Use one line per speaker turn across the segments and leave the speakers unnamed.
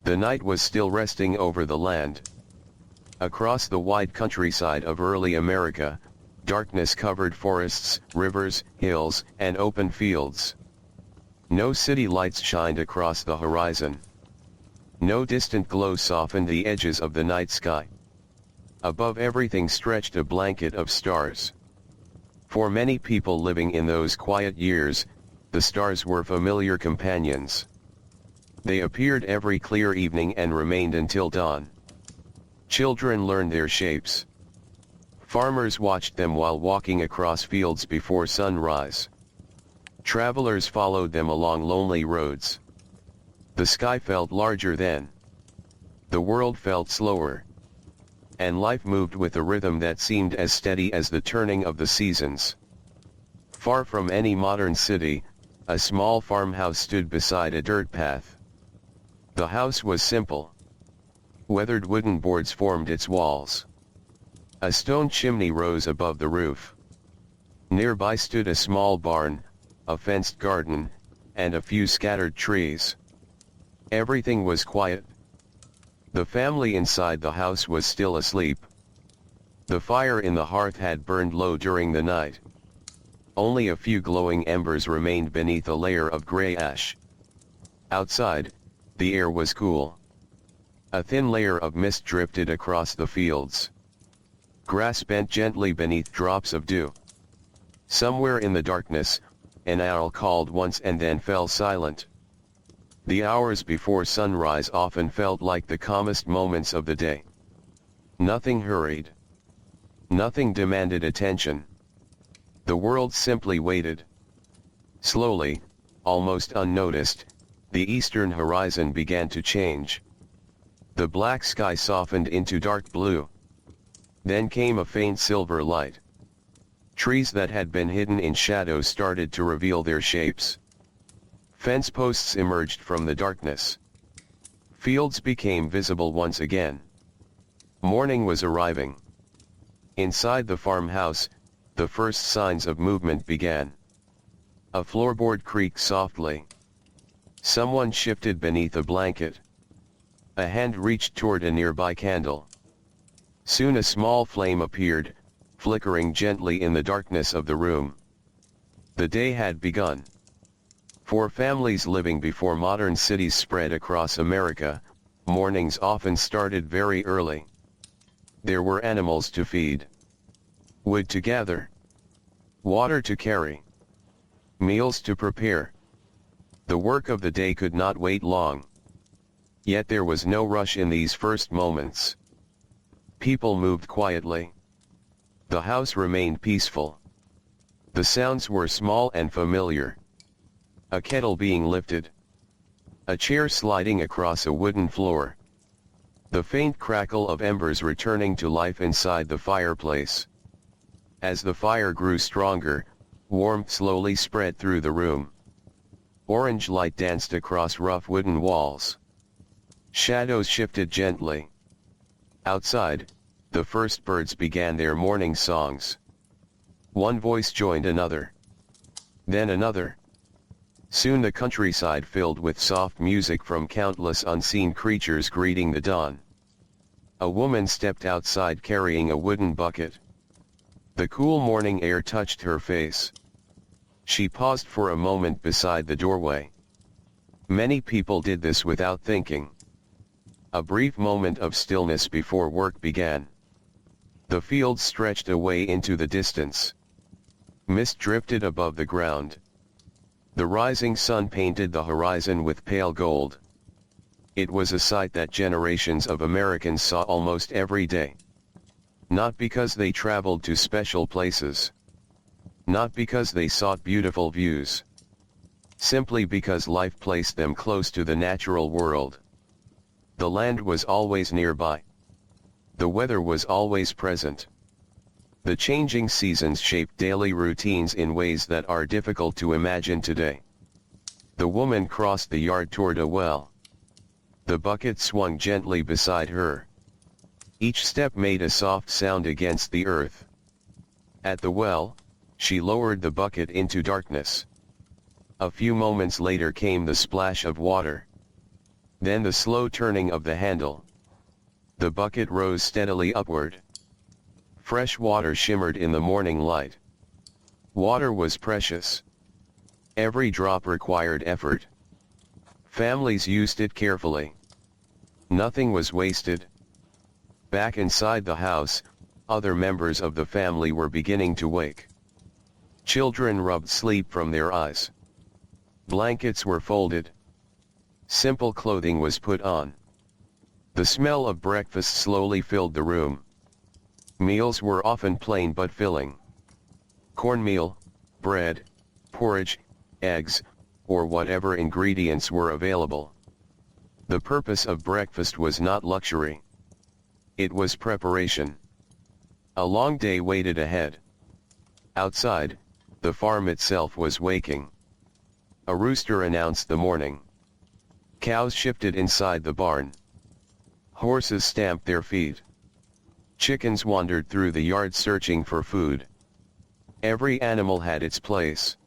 The night was still resting over the land. Across the wide countryside of early America, darkness covered forests, rivers, hills, and open fields. No city lights shined across the horizon. No distant glow softened the edges of the night sky. Above everything stretched a blanket of stars. For many people living in those quiet years, the stars were familiar companions. They appeared every clear evening and remained until dawn. Children learned their shapes. Farmers watched them while walking across fields before sunrise. Travelers followed them along lonely roads. The sky felt larger then. The world felt slower. And life moved with a rhythm that seemed as steady as the turning of the seasons. Far from any modern city, a small farmhouse stood beside a dirt path. The house was simple. Weathered wooden boards formed its walls. A stone chimney rose above the roof. Nearby stood a small barn, a fenced garden, and a few scattered trees. Everything was quiet. The family inside the house was still asleep. The fire in the hearth had burned low during the night. Only a few glowing embers remained beneath a layer of gray ash. Outside, the air was cool. A thin layer of mist drifted across the fields. Grass bent gently beneath drops of dew. Somewhere in the darkness, an owl called once and then fell silent. The hours before sunrise often felt like the calmest moments of the day. Nothing hurried. Nothing demanded attention. The world simply waited. Slowly, almost unnoticed, the eastern horizon began to change. The black sky softened into dark blue. Then came a faint silver light. Trees that had been hidden in shadow started to reveal their shapes. Fence posts emerged from the darkness. Fields became visible once again. Morning was arriving. Inside the farmhouse, the first signs of movement began. A floorboard creaked softly. Someone shifted beneath a blanket. A hand reached toward a nearby candle. Soon a small flame appeared, flickering gently in the darkness of the room. The day had begun. For families living before modern cities spread across America, mornings often started very early. There were animals to feed, wood to gather, water to carry, meals to prepare. The work of the day could not wait long. Yet there was no rush in these first moments. People moved quietly. The house remained peaceful. The sounds were small and familiar. A kettle being lifted. A chair sliding across a wooden floor. The faint crackle of embers returning to life inside the fireplace. As the fire grew stronger, warmth slowly spread through the room. Orange light danced across rough wooden walls. Shadows shifted gently. Outside, the first birds began their morning songs. One voice joined another. Then another. Soon the countryside filled with soft music from countless unseen creatures greeting the dawn. A woman stepped outside carrying a wooden bucket. The cool morning air touched her face. She paused for a moment beside the doorway. Many people did this without thinking. A brief moment of stillness before work began. The fields stretched away into the distance. Mist drifted above the ground. The rising sun painted the horizon with pale gold. It was a sight that generations of Americans saw almost every day. Not because they traveled to special places. Not because they sought beautiful views. Simply because life placed them close to the natural world. The land was always nearby. The weather was always present. The changing seasons shaped daily routines in ways that are difficult to imagine today. The woman crossed the yard toward a well. The bucket swung gently beside her. Each step made a soft sound against the earth. At the well, she lowered the bucket into darkness. A few moments later came the splash of water. Then the slow turning of the handle. The bucket rose steadily upward. Fresh water shimmered in the morning light. Water was precious. Every drop required effort. Families used it carefully. Nothing was wasted. Back inside the house, other members of the family were beginning to wake. Children rubbed sleep from their eyes. Blankets were folded. Simple clothing was put on. The smell of breakfast slowly filled the room. Meals were often plain but filling. Cornmeal, bread, porridge, eggs, or whatever ingredients were available. The purpose of breakfast was not luxury. It was preparation. A long day waited ahead. Outside, the farm itself was waking. A rooster announced the morning. Cows shifted inside the barn. Horses stamped their feet. Chickens wandered through the yard searching for food. Every animal had its place.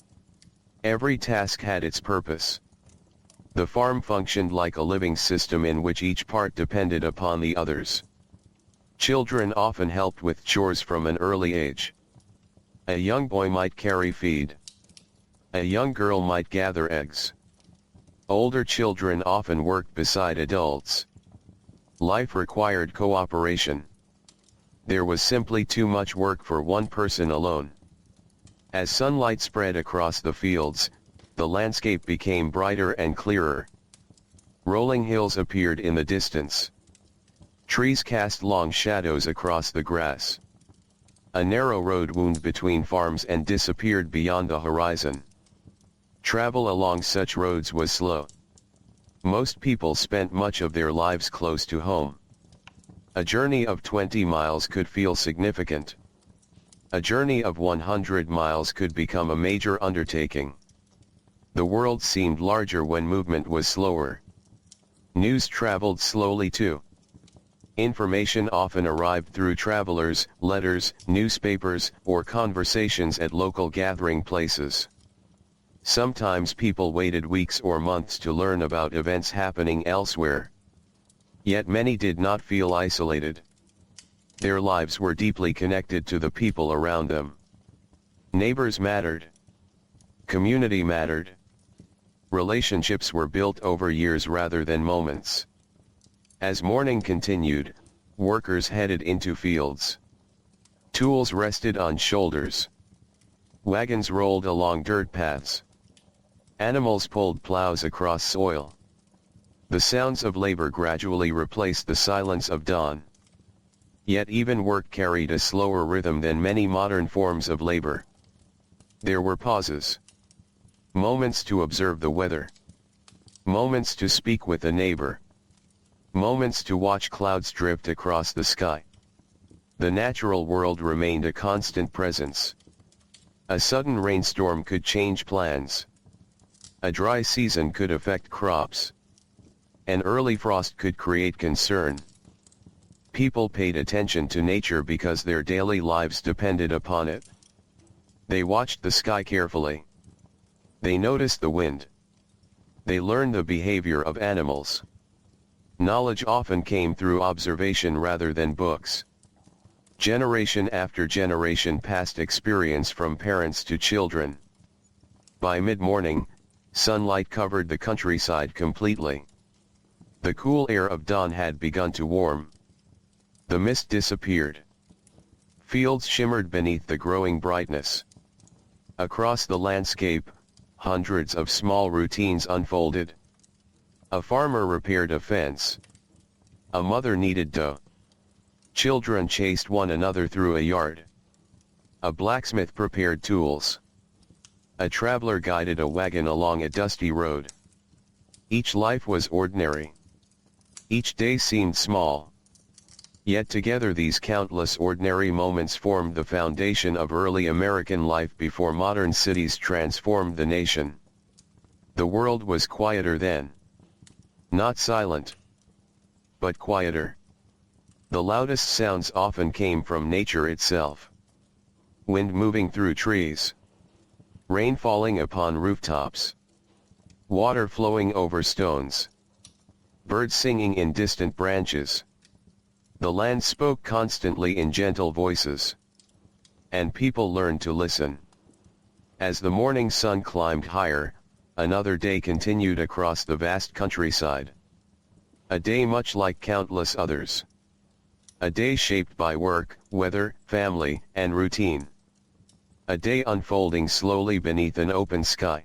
Every task had its purpose. The farm functioned like a living system in which each part depended upon the others. Children often helped with chores from an early age. A young boy might carry feed. A young girl might gather eggs. Older children often worked beside adults. Life required cooperation. There was simply too much work for one person alone. As sunlight spread across the fields, the landscape became brighter and clearer. Rolling hills appeared in the distance. Trees cast long shadows across the grass. A narrow road wound between farms and disappeared beyond the horizon. Travel along such roads was slow. Most people spent much of their lives close to home. A journey of 20 miles could feel significant. A journey of 100 miles could become a major undertaking. The world seemed larger when movement was slower. News traveled slowly too. Information often arrived through travelers, letters, newspapers, or conversations at local gathering places. Sometimes people waited weeks or months to learn about events happening elsewhere. Yet many did not feel isolated. Their lives were deeply connected to the people around them. Neighbors mattered. Community mattered. Relationships were built over years rather than moments. As morning continued, workers headed into fields. Tools rested on shoulders. Wagons rolled along dirt paths. Animals pulled plows across soil. The sounds of labor gradually replaced the silence of dawn. Yet even work carried a slower rhythm than many modern forms of labor. There were pauses. Moments to observe the weather. Moments to speak with a neighbor. Moments to watch clouds drift across the sky. The natural world remained a constant presence. A sudden rainstorm could change plans. A dry season could affect crops. An early frost could create concern. People paid attention to nature because their daily lives depended upon it. They watched the sky carefully. They noticed the wind. They learned the behavior of animals. Knowledge often came through observation rather than books. Generation after generation passed experience from parents to children. By mid-morning, sunlight covered the countryside completely. The cool air of dawn had begun to warm. The mist disappeared. Fields shimmered beneath the growing brightness. Across the landscape, hundreds of small routines unfolded. A farmer repaired a fence. A mother kneaded dough. Children chased one another through a yard. A blacksmith prepared tools. A traveler guided a wagon along a dusty road. Each life was ordinary. Each day seemed small. Yet together these countless ordinary moments formed the foundation of early American life before modern cities transformed the nation. The world was quieter then. Not silent, but quieter. The loudest sounds often came from nature itself. Wind moving through trees. Rain falling upon rooftops. Water flowing over stones. birds singing in distant branches. The land spoke constantly in gentle voices. And people learned to listen. As the morning sun climbed higher, another day continued across the vast countryside. A day much like countless others. A day shaped by work, weather, family, and routine. A day unfolding slowly beneath an open sky.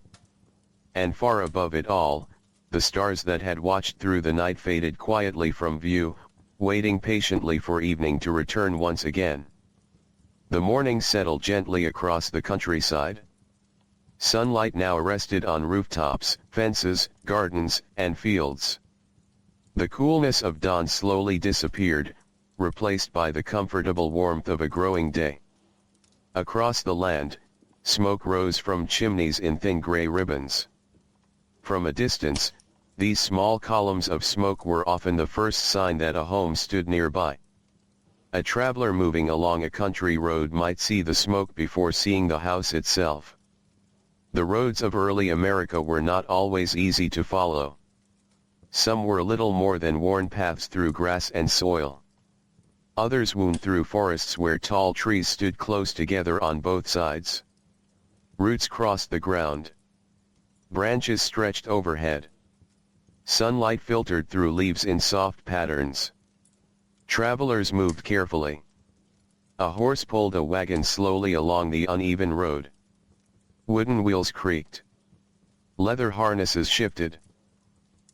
And far above it all, the stars that had watched through the night faded quietly from view, waiting patiently for evening to return once again. The morning settled gently across the countryside. Sunlight now rested on rooftops, fences, gardens, and fields. The coolness of dawn slowly disappeared, replaced by the comfortable warmth of a growing day. Across the land, smoke rose from chimneys in thin gray ribbons. From a distance, these small columns of smoke were often the first sign that a home stood nearby. A traveler moving along a country road might see the smoke before seeing the house itself. The roads of early America were not always easy to follow. Some were little more than worn paths through grass and soil. Others wound through forests where tall trees stood close together on both sides. Roots crossed the ground. Branches stretched overhead. Sunlight filtered through leaves in soft patterns. Travelers moved carefully. A horse pulled a wagon slowly along the uneven road. Wooden wheels creaked. Leather harnesses shifted.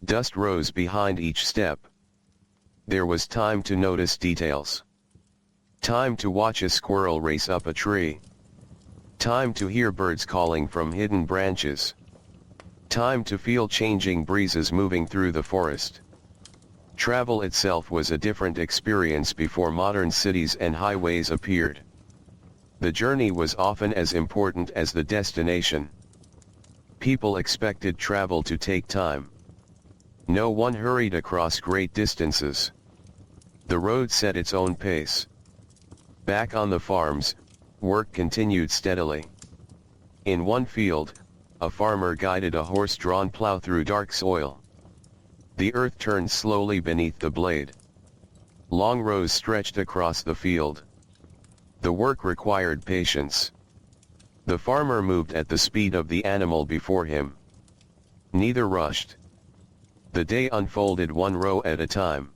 Dust rose behind each step. There was time to notice details. Time to watch a squirrel race up a tree. Time to hear birds calling from hidden branches. Time to feel changing breezes moving through the forest. Travel itself was a different experience before modern cities and highways appeared. The journey was often as important as the destination. People expected travel to take time. No one hurried across great distances. The road set its own pace. Back on the farms, work continued steadily. In one field, a farmer guided a horse-drawn plow through dark soil. The earth turned slowly beneath the blade. Long rows stretched across the field. The work required patience. The farmer moved at the speed of the animal before him. Neither rushed. The day unfolded one row at a time.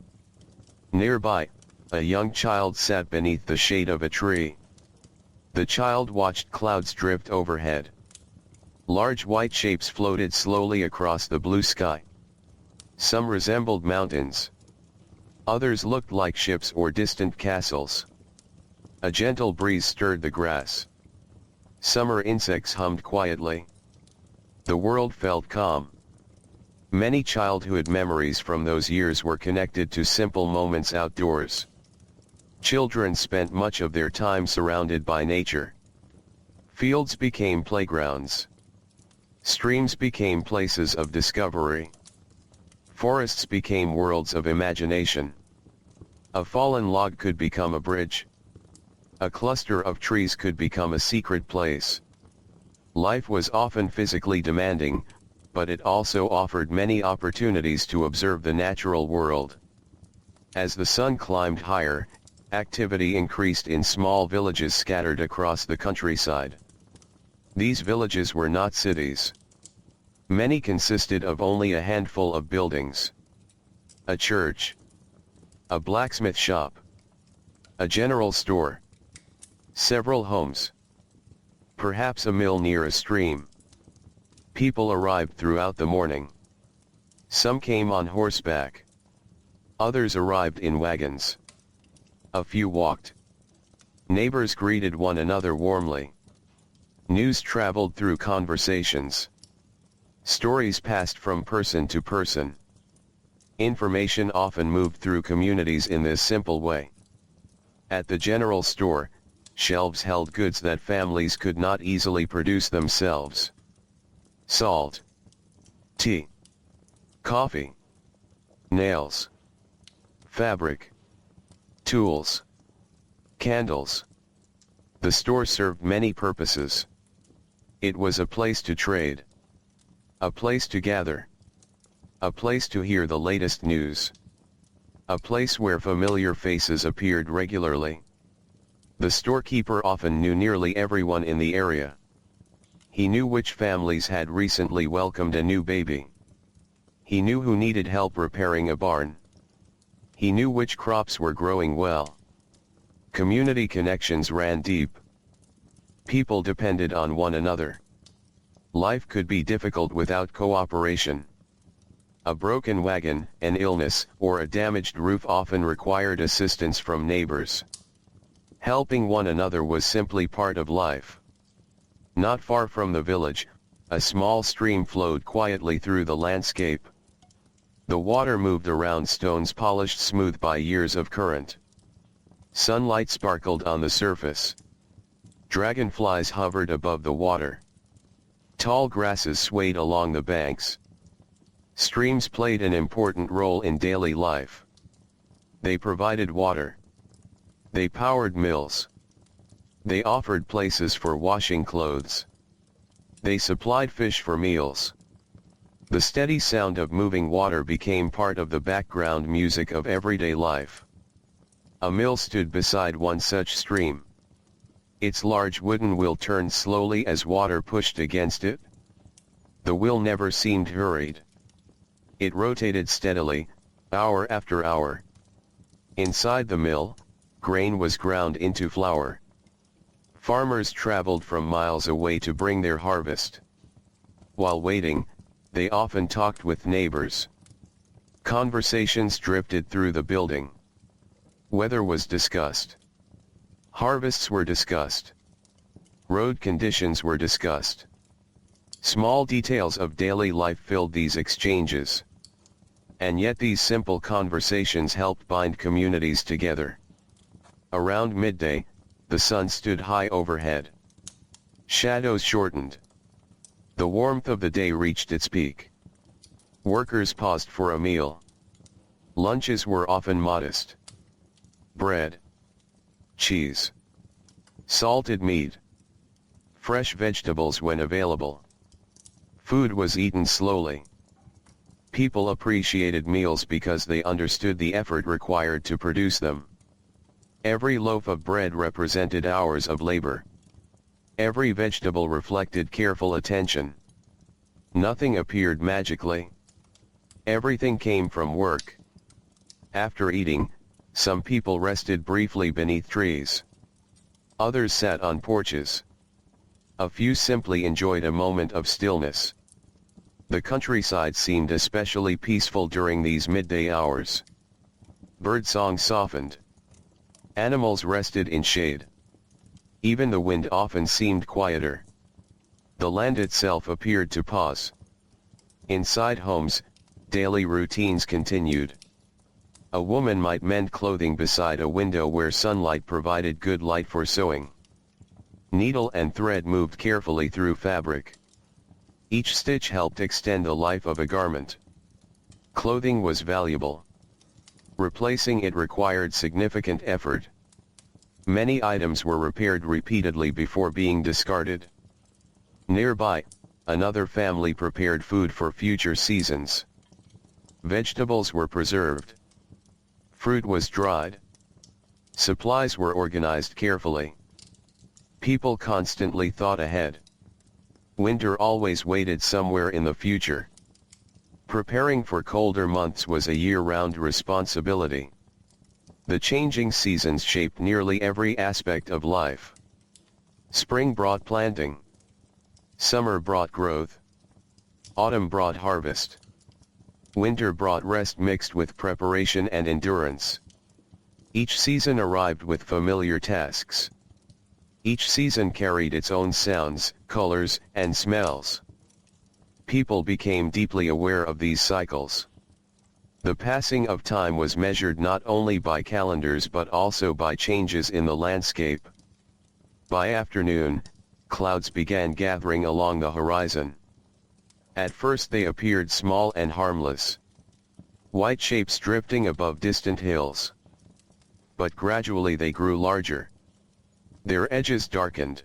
Nearby, a young child sat beneath the shade of a tree. The child watched clouds drift overhead. Large white shapes floated slowly across the blue sky. Some resembled mountains. Others looked like ships or distant castles. A gentle breeze stirred the grass. Summer insects hummed quietly. The world felt calm. Many childhood memories from those years were connected to simple moments outdoors. Children spent much of their time surrounded by nature. Fields became playgrounds. Streams became places of discovery. Forests became worlds of imagination. A fallen log could become a bridge. A cluster of trees could become a secret place. Life was often physically demanding, but it also offered many opportunities to observe the natural world. As the sun climbed higher, activity increased in small villages scattered across the countryside. These villages were not cities. Many consisted of only a handful of buildings. A church. A blacksmith shop. A general store. Several homes. Perhaps a mill near a stream. People arrived throughout the morning. Some came on horseback. Others arrived in wagons. A few walked. Neighbors greeted one another warmly. News traveled through conversations. Stories passed from person to person. Information often moved through communities in this simple way. At the general store, shelves held goods that families could not easily produce themselves. Salt, tea, coffee, nails, fabric, tools, candles. The store served many purposes. It was a place to trade. A place to gather. A place to hear the latest news. A place where familiar faces appeared regularly. The storekeeper often knew nearly everyone in the area. He knew which families had recently welcomed a new baby. He knew who needed help repairing a barn. He knew which crops were growing well. Community connections ran deep. People depended on one another. Life could be difficult without cooperation. A broken wagon, an illness, or a damaged roof often required assistance from neighbors. Helping one another was simply part of life. Not far from the village, a small stream flowed quietly through the landscape. The water moved around stones polished smooth by years of current. Sunlight sparkled on the surface. Dragonflies hovered above the water. Tall grasses swayed along the banks. Streams played an important role in daily life. They provided water. They powered mills. They offered places for washing clothes. They supplied fish for meals. The steady sound of moving water became part of the background music of everyday life. A mill stood beside one such stream. Its large wooden wheel turned slowly as water pushed against it. The wheel never seemed hurried. It rotated steadily, hour after hour. Inside the mill, grain was ground into flour. Farmers traveled from miles away to bring their harvest. While waiting, they often talked with neighbors. Conversations drifted through the building. Weather was discussed. Harvests were discussed. Road conditions were discussed. Small details of daily life filled these exchanges. And yet these simple conversations helped bind communities together. Around midday, the sun stood high overhead. Shadows shortened. The warmth of the day reached its peak. Workers paused for a meal. Lunches were often modest. Bread, cheese, salted meat, fresh vegetables when available. Food was eaten slowly. People appreciated meals because they understood the effort required to produce them. Every loaf of bread represented hours of labor. Every vegetable reflected careful attention. Nothing appeared magically. Everything came from work. After eating, some people rested briefly beneath trees. Others sat on porches. A few simply enjoyed a moment of stillness. The countryside seemed especially peaceful during these midday hours. Birdsong softened. Animals rested in shade. Even the wind often seemed quieter. The land itself appeared to pause. Inside homes, daily routines continued. A woman might mend clothing beside a window where sunlight provided good light for sewing. Needle and thread moved carefully through fabric. Each stitch helped extend the life of a garment. Clothing was valuable. Replacing it required significant effort. Many items were repaired repeatedly before being discarded. Nearby, another family prepared food for future seasons. Vegetables were preserved. Fruit was dried. Supplies were organized carefully. People constantly thought ahead. Winter always waited somewhere in the future. Preparing for colder months was a year-round responsibility. The changing seasons shaped nearly every aspect of life. Spring brought planting. Summer brought growth. Autumn brought harvest. Winter brought rest mixed with preparation and endurance. Each season arrived with familiar tasks. Each season carried its own sounds, colors, and smells. People became deeply aware of these cycles. The passing of time was measured not only by calendars but also by changes in the landscape. By afternoon, clouds began gathering along the horizon. At first they appeared small and harmless. White shapes drifting above distant hills. But gradually they grew larger. Their edges darkened.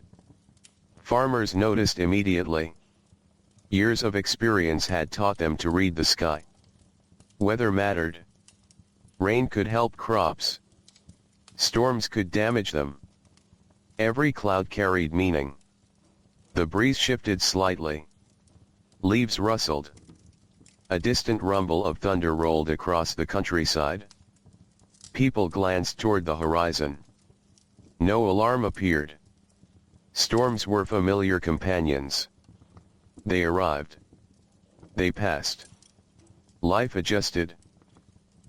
Farmers noticed immediately. Years of experience had taught them to read the sky. Weather mattered. Rain could help crops. Storms could damage them. Every cloud carried meaning. The breeze shifted slightly. Leaves rustled. A distant rumble of thunder rolled across the countryside. People glanced toward the horizon. No alarm appeared. Storms were familiar companions. They arrived. They passed. Life adjusted.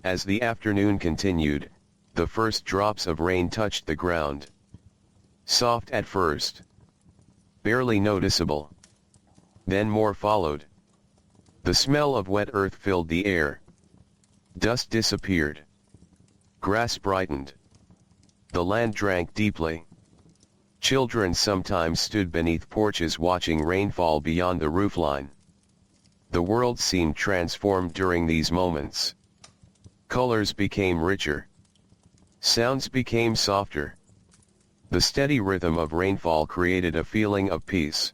As the afternoon continued, the first drops of rain touched the ground. Soft at first. Barely noticeable. Then more followed. The smell of wet earth filled the air. Dust disappeared. Grass brightened. The land drank deeply. Children sometimes stood beneath porches watching rainfall beyond the roofline. The world seemed transformed during these moments. Colors became richer. Sounds became softer. The steady rhythm of rainfall created a feeling of peace.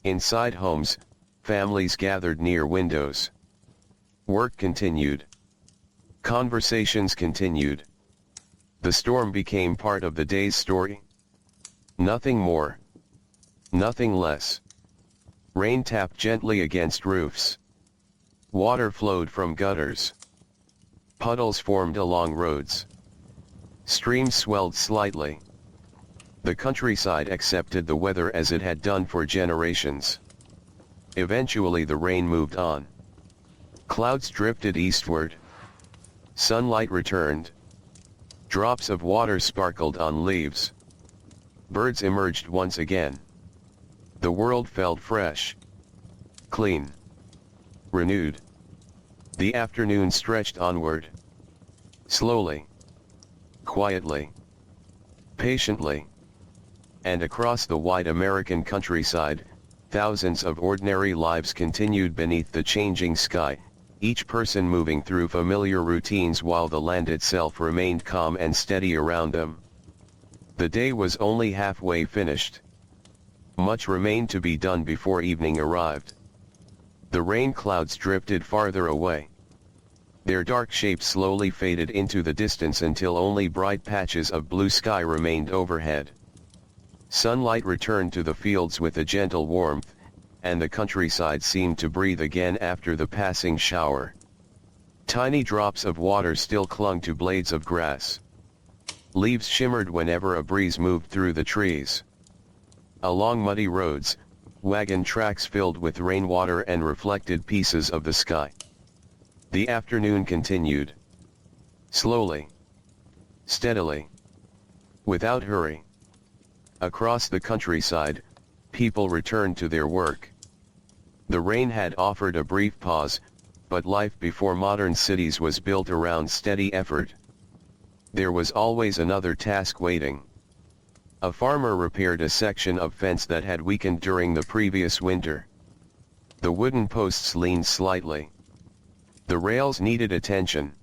Inside homes, families gathered near windows. Work continued. Conversations continued. The storm became part of the day's story. Nothing more. Nothing less. Rain tapped gently against roofs. Water flowed from gutters. Puddles formed along roads. Streams swelled slightly. The countryside accepted the weather as it had done for generations. Eventually the rain moved on. Clouds drifted eastward. Sunlight returned. Drops of water sparkled on leaves. Birds emerged once again. The world felt fresh. Clean. Renewed. The afternoon stretched onward. Slowly. Quietly. Patiently. And across the wide American countryside, thousands of ordinary lives continued beneath the changing sky, each person moving through familiar routines while the land itself remained calm and steady around them. The day was only halfway finished. Much remained to be done before evening arrived. The rain clouds drifted farther away. Their dark shapes slowly faded into the distance until only bright patches of blue sky remained overhead. Sunlight returned to the fields with a gentle warmth, and the countryside seemed to breathe again after the passing shower. Tiny drops of water still clung to blades of grass. Leaves shimmered whenever a breeze moved through the trees. Along muddy roads, wagon tracks filled with rainwater and reflected pieces of the sky. The afternoon continued. Slowly. Steadily. Without hurry. Across the countryside, people returned to their work. The rain had offered a brief pause, but life before modern cities was built around steady effort. There was always another task waiting. A farmer repaired a section of fence that had weakened during the previous winter. The wooden posts leaned slightly. The rails needed attention.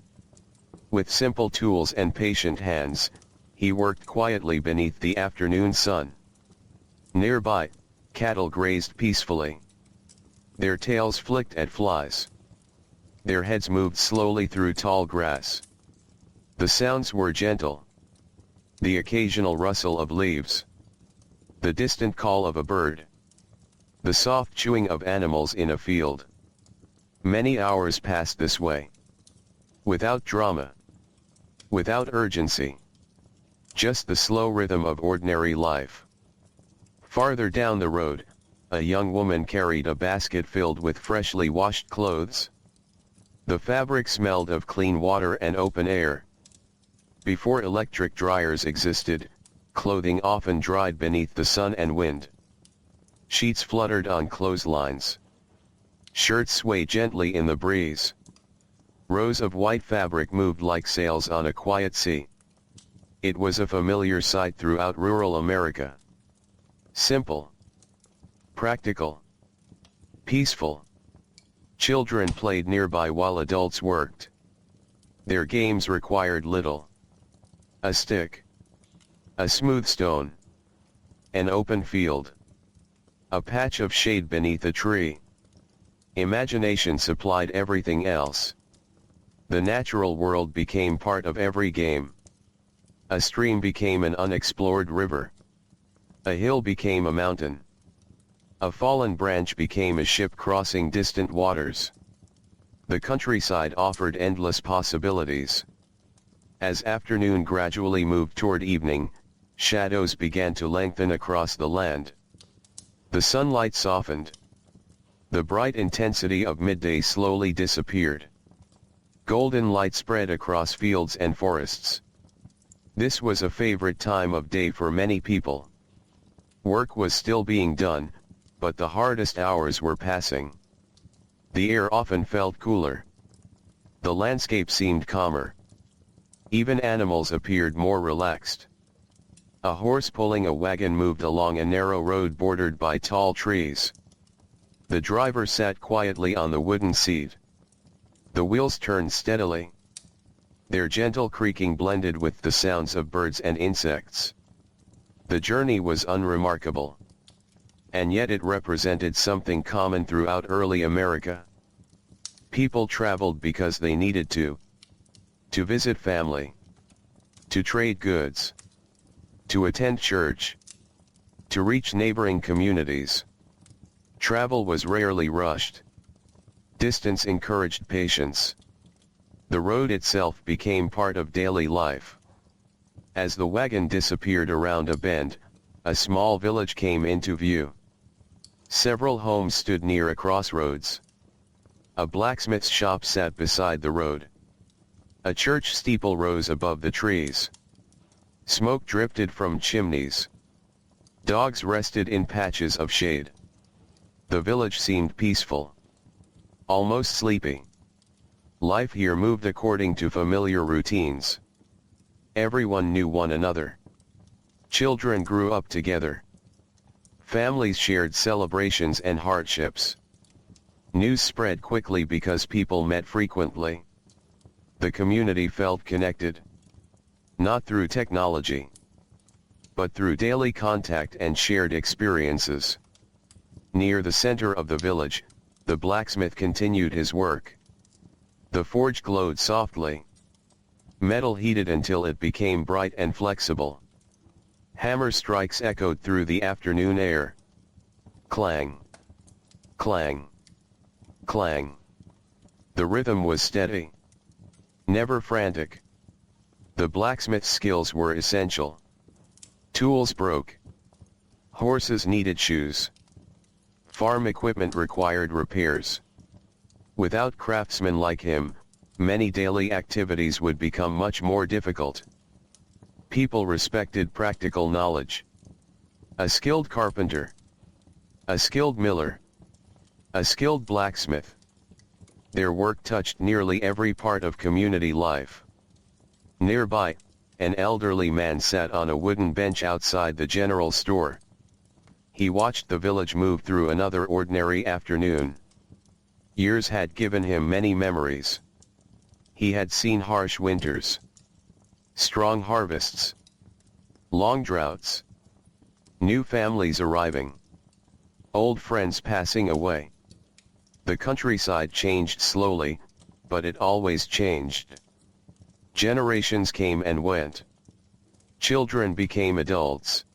With simple tools and patient hands, he worked quietly beneath the afternoon sun. Nearby, cattle grazed peacefully. Their tails flicked at flies. Their heads moved slowly through tall grass. The sounds were gentle. The occasional rustle of leaves. The distant call of a bird. The soft chewing of animals in a field. Many hours passed this way. Without drama. Without urgency. Just the slow rhythm of ordinary life. Farther down the road, a young woman carried a basket filled with freshly washed clothes. The fabric smelled of clean water and open air. Before electric dryers existed, clothing often dried beneath the sun and wind. Sheets fluttered on clotheslines. Shirts swayed gently in the breeze. Rows of white fabric moved like sails on a quiet sea. It was a familiar sight throughout rural America. Simple. Practical. Peaceful. Children played nearby while adults worked. Their games required little. A stick. A smooth stone. An open field. A patch of shade beneath a tree. Imagination supplied everything else. The natural world became part of every game. A stream became an unexplored river. A hill became a mountain. A fallen branch became a ship crossing distant waters. The countryside offered endless possibilities. As afternoon gradually moved toward evening, shadows began to lengthen across the land. The sunlight softened. The bright intensity of midday slowly disappeared. Golden light spread across fields and forests. This was a favorite time of day for many people. Work was still being done, but the hardest hours were passing. The air often felt cooler. The landscape seemed calmer. Even animals appeared more relaxed. A horse pulling a wagon moved along a narrow road bordered by tall trees. The driver sat quietly on the wooden seat. The wheels turned steadily. Their gentle creaking blended with the sounds of birds and insects. The journey was unremarkable. And yet it represented something common throughout early America. People traveled because they needed to visit family, to trade goods, to attend church, to reach neighboring communities. Travel was rarely rushed. Distance encouraged patience. The road itself became part of daily life. As the wagon disappeared around a bend, a small village came into view. Several homes stood near a crossroads. A blacksmith's shop sat beside the road. A church steeple rose above the trees. Smoke drifted from chimneys. Dogs rested in patches of shade. The village seemed peaceful. Almost sleepy. Life here moved according to familiar routines. Everyone knew one another. Children grew up together. Families shared celebrations and hardships. News spread quickly because people met frequently. The community felt connected. Not through technology, but through daily contact and shared experiences. Near the center of the village, the blacksmith continued his work. The forge glowed softly. Metal heated until it became bright and flexible. Hammer strikes echoed through the afternoon air. Clang! Clang! Clang! The rhythm was steady. Never frantic. The blacksmith's skills were essential. Tools broke. Horses needed shoes. Farm equipment required repairs. Without craftsmen like him, many daily activities would become much more difficult. People respected practical knowledge. A skilled carpenter. A skilled miller. A skilled blacksmith. Their work touched nearly every part of community life. Nearby, an elderly man sat on a wooden bench outside the general store. He watched the village move through another ordinary afternoon. Years had given him many memories. He had seen harsh winters, strong harvests, long droughts, new families arriving, old friends passing away. The countryside changed slowly, but it always changed. Generations came and went. Children became adults.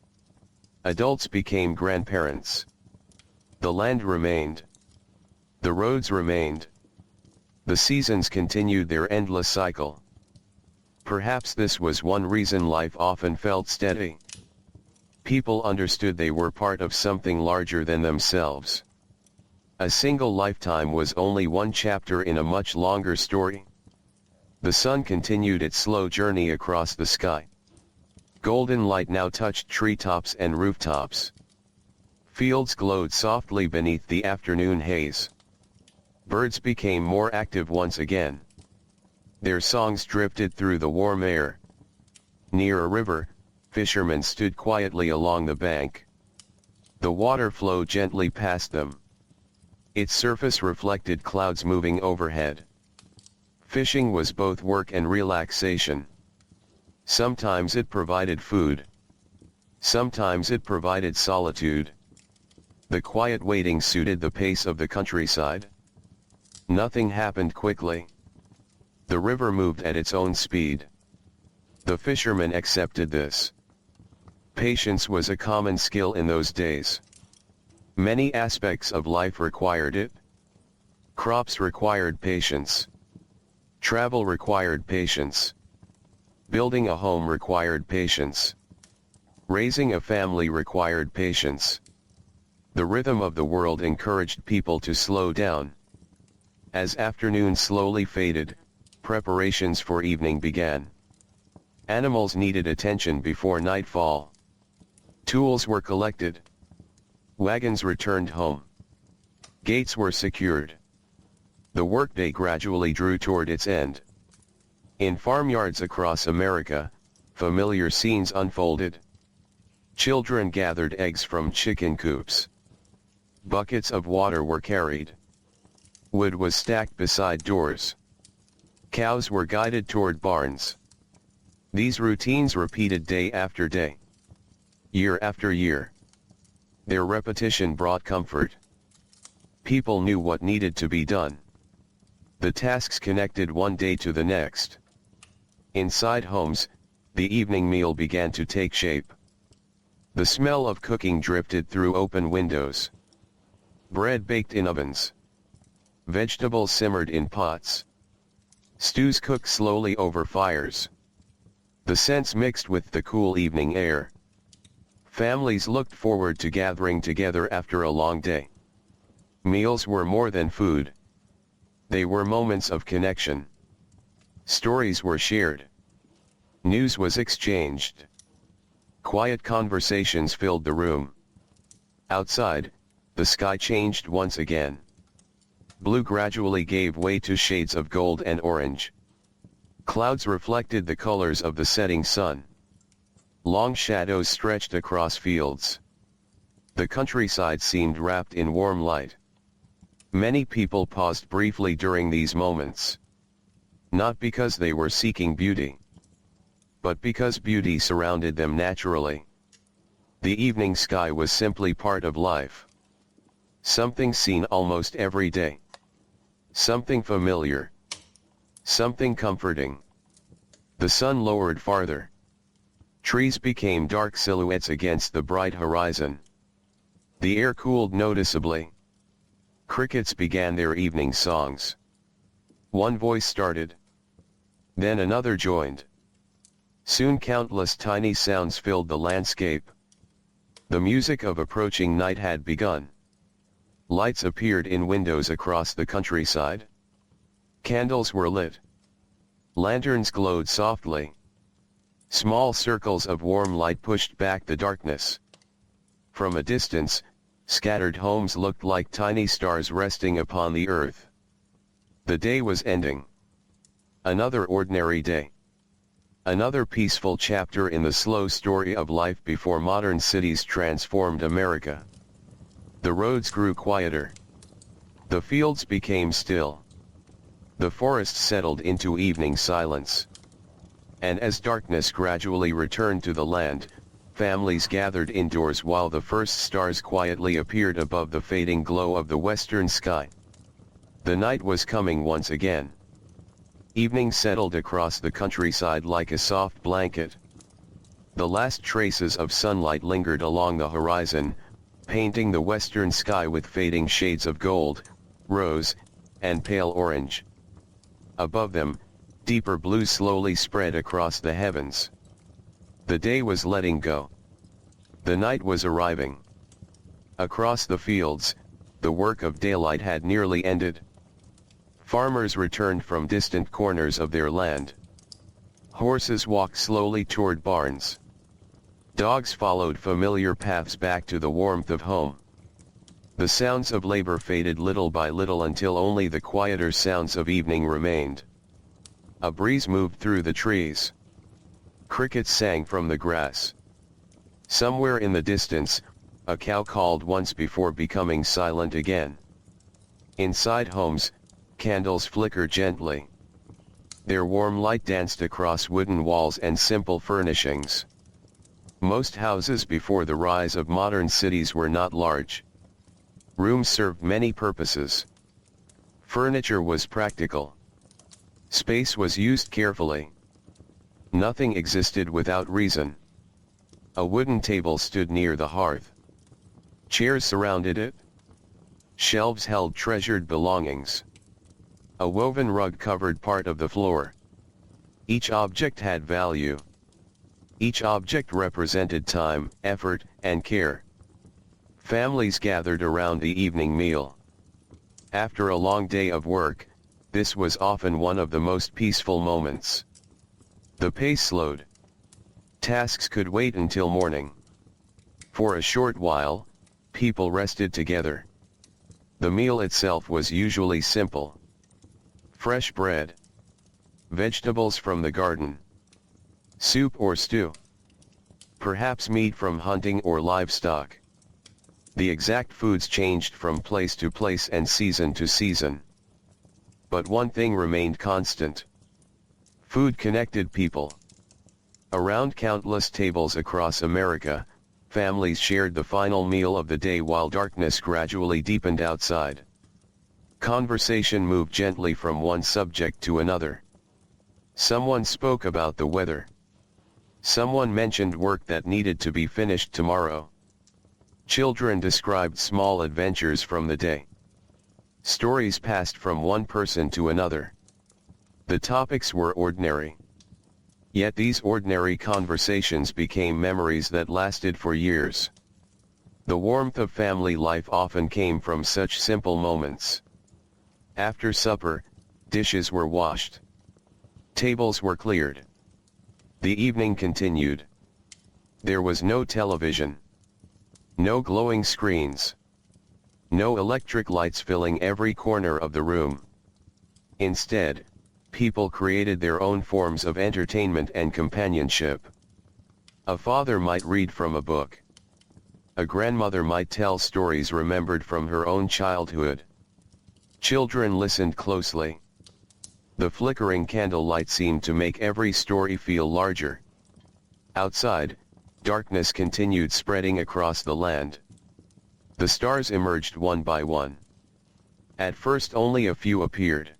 Adults became grandparents. The land remained. The roads remained. The seasons continued their endless cycle. Perhaps this was one reason life often felt steady. People understood they were part of something larger than themselves. A single lifetime was only one chapter in a much longer story. The sun continued its slow journey across the sky. Golden light now touched treetops and rooftops. Fields glowed softly beneath the afternoon haze. Birds became more active once again. Their songs drifted through the warm air. Near a river, fishermen stood quietly along the bank. The water flowed gently past them. Its surface reflected clouds moving overhead. Fishing was both work and relaxation. Sometimes it provided food. Sometimes it provided solitude. The quiet waiting suited the pace of the countryside. Nothing happened quickly. The river moved at its own speed. The fishermen accepted this. Patience was a common skill in those days. Many aspects of life required it. Crops required patience. Travel required patience. Building a home required patience. Raising a family required patience. The rhythm of the world encouraged people to slow down. As afternoon slowly faded, preparations for evening began. Animals needed attention before nightfall. Tools were collected. Wagons returned home. Gates were secured. The workday gradually drew toward its end. In farmyards across America, familiar scenes unfolded. Children gathered eggs from chicken coops. Buckets of water were carried. Wood was stacked beside doors. Cows were guided toward barns. These routines repeated day after day. Year after year. Their repetition brought comfort. People knew what needed to be done. The tasks connected one day to the next. Inside homes, the evening meal began to take shape. The smell of cooking drifted through open windows. Bread baked in ovens. Vegetables simmered in pots. Stews cooked slowly over fires. The scents mixed with the cool evening air. Families looked forward to gathering together after a long day. Meals were more than food. They were moments of connection. Stories were shared. News was exchanged. Quiet conversations filled the room. Outside, the sky changed once again. Blue gradually gave way to shades of gold and orange. Clouds reflected the colors of the setting sun. Long shadows stretched across fields. The countryside seemed wrapped in warm light. Many people paused briefly during these moments. Not because they were seeking beauty, but because beauty surrounded them naturally. The evening sky was simply part of life. Something seen almost every day. Something familiar. Something comforting. The sun lowered farther. Trees became dark silhouettes against the bright horizon. The air cooled noticeably. Crickets began their evening songs. One voice started. Then another joined. Soon countless tiny sounds filled the landscape. The music of approaching night had begun. Lights appeared in windows across the countryside. Candles were lit. Lanterns glowed softly. Small circles of warm light pushed back the darkness. From a distance, scattered homes looked like tiny stars resting upon the earth. The day was ending. Another ordinary day. Another peaceful chapter in the slow story of life before modern cities transformed America. The roads grew quieter. The fields became still. The forest settled into evening silence. And as darkness gradually returned to the land, families gathered indoors while the first stars quietly appeared above the fading glow of the western sky. The night was coming once again. Evening settled across the countryside like a soft blanket. The last traces of sunlight lingered along the horizon, painting the western sky with fading shades of gold, rose, and pale orange. Above them, deeper blue slowly spread across the heavens. The day was letting go. The night was arriving. Across the fields, the work of daylight had nearly ended. Farmers returned from distant corners of their land. Horses walked slowly toward barns. Dogs followed familiar paths back to the warmth of home. The sounds of labor faded little by little until only the quieter sounds of evening remained. A breeze moved through the trees. Crickets sang from the grass. Somewhere in the distance, a cow called once before becoming silent again. Inside homes, candles flickered gently. Their warm light danced across wooden walls and simple furnishings. Most houses before the rise of modern cities were not large. Rooms served many purposes. Furniture was practical. Space was used carefully. Nothing existed without reason. A wooden table stood near the hearth. Chairs surrounded it. Shelves held treasured belongings. A woven rug covered part of the floor. Each object had value. Each object represented time, effort, and care. Families gathered around the evening meal. After a long day of work, this was often one of the most peaceful moments. The pace slowed. Tasks could wait until morning. For a short while, people rested together. The meal itself was usually simple. Fresh bread. Vegetables from the garden. Soup or stew. Perhaps meat from hunting or livestock. The exact foods changed from place to place and season to season. But one thing remained constant. Food connected people. Around countless tables across America, families shared the final meal of the day while darkness gradually deepened outside. Conversation moved gently from one subject to another. Someone spoke about the weather. Someone mentioned work that needed to be finished tomorrow. Children described small adventures from the day. Stories passed from one person to another. The topics were ordinary. Yet these ordinary conversations became memories that lasted for years. The warmth of family life often came from such simple moments. After supper, dishes were washed. Tables were cleared. The evening continued. There was no television. No glowing screens. No electric lights filling every corner of the room. Instead, people created their own forms of entertainment and companionship. A father might read from a book. A grandmother might tell stories remembered from her own childhood. Children listened closely. The flickering candlelight seemed to make every story feel larger. Outside, darkness continued spreading across the land. The stars emerged one by one. At first only a few appeared.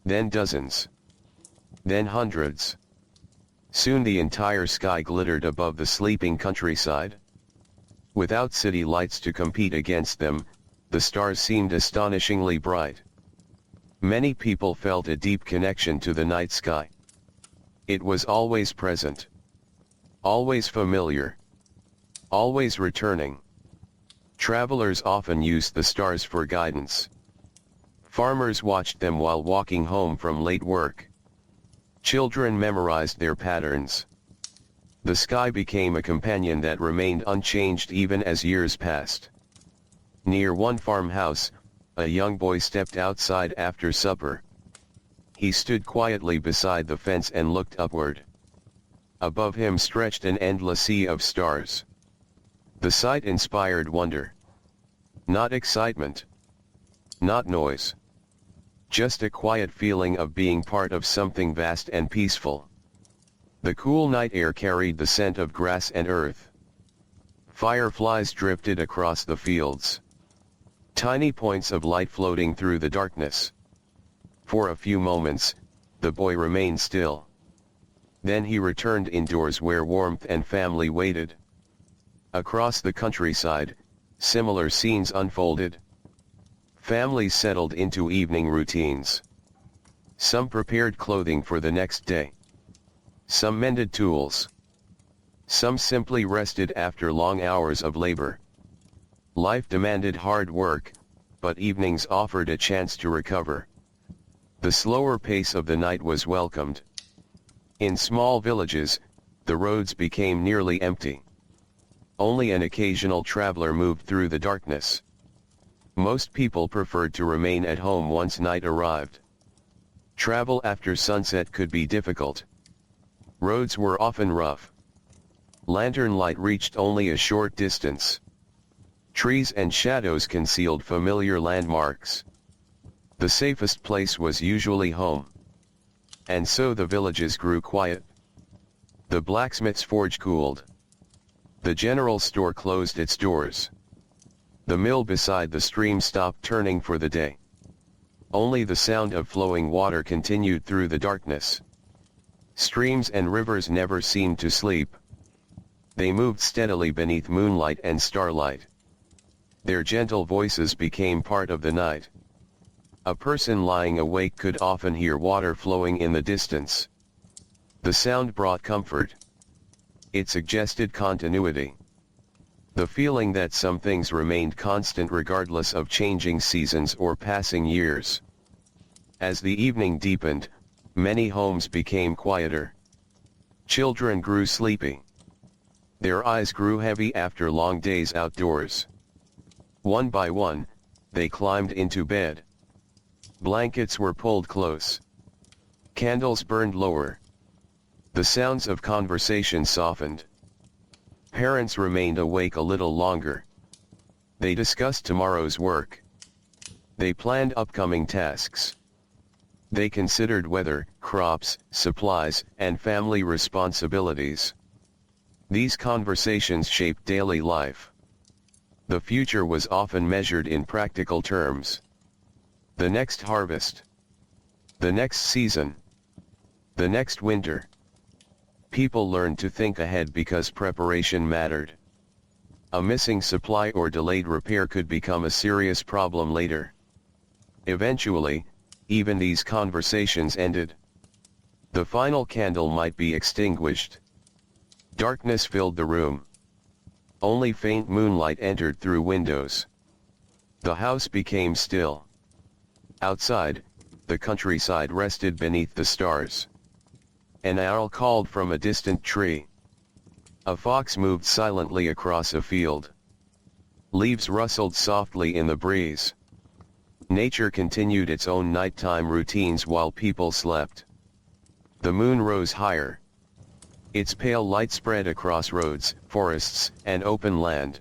Then dozens. Then hundreds. Soon the entire sky glittered above the sleeping countryside. Without city lights to compete against them, the stars seemed astonishingly bright. Many people felt a deep connection to the night sky. It was always present. Always familiar. Always returning. Travelers often used the stars for guidance. Farmers watched them while walking home from late work. Children memorized their patterns. The sky became a companion that remained unchanged even as years passed. Near one farmhouse, a young boy stepped outside after supper. He stood quietly beside the fence and looked upward. Above him stretched an endless sea of stars. The sight inspired wonder. Not excitement. Not noise. Just a quiet feeling of being part of something vast and peaceful. The cool night air carried the scent of grass and earth. Fireflies drifted across the fields. Tiny points of light floating through the darkness. For a few moments, the boy remained still. Then he returned indoors where warmth and family waited. Across the countryside, similar scenes unfolded. Families settled into evening routines. Some prepared clothing for the next day. Some mended tools. Some simply rested after long hours of labor. Life demanded hard work, but evenings offered a chance to recover. The slower pace of the night was welcomed. In small villages, the roads became nearly empty. Only an occasional traveler moved through the darkness. Most people preferred to remain at home once night arrived. Travel after sunset could be difficult. Roads were often rough. Lantern light reached only a short distance. Trees and shadows concealed familiar landmarks. The safest place was usually home. And so the villages grew quiet. The blacksmith's forge cooled. The general store closed its doors. The mill beside the stream stopped turning for the day. Only the sound of flowing water continued through the darkness. Streams and rivers never seemed to sleep. They moved steadily beneath moonlight and starlight. Their gentle voices became part of the night. A person lying awake could often hear water flowing in the distance. The sound brought comfort. It suggested continuity. The feeling that some things remained constant regardless of changing seasons or passing years. As the evening deepened, many homes became quieter. Children grew sleepy. Their eyes grew heavy after long days outdoors. One by one, they climbed into bed. Blankets were pulled close. Candles burned lower. The sounds of conversation softened. Parents remained awake a little longer. They discussed tomorrow's work. They planned upcoming tasks. They considered weather, crops, supplies, and family responsibilities. These conversations shaped daily life. The future was often measured in practical terms. The next harvest. The next season. The next winter. People learned to think ahead because preparation mattered. A missing supply or delayed repair could become a serious problem later. Eventually, even these conversations ended. The final candle might be extinguished. Darkness filled the room. Only faint moonlight entered through windows. The house became still. Outside, the countryside rested beneath the stars. An owl called from a distant tree. A fox moved silently across a field. Leaves rustled softly in the breeze. Nature continued its own nighttime routines while people slept. The moon rose higher. Its pale light spread across roads, forests, and open land.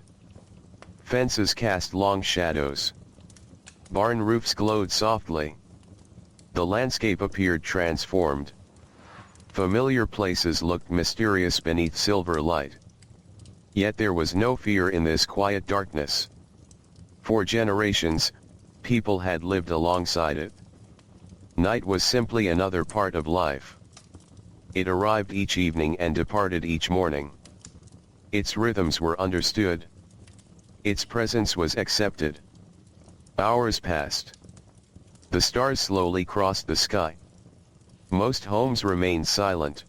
Fences cast long shadows. Barn roofs glowed softly. The landscape appeared transformed. Familiar places looked mysterious beneath silver light. Yet there was no fear in this quiet darkness. For generations, people had lived alongside it. Night was simply another part of life. It arrived each evening and departed each morning. Its rhythms were understood. Its presence was accepted. Hours passed. The stars slowly crossed the sky. Most homes remained silent.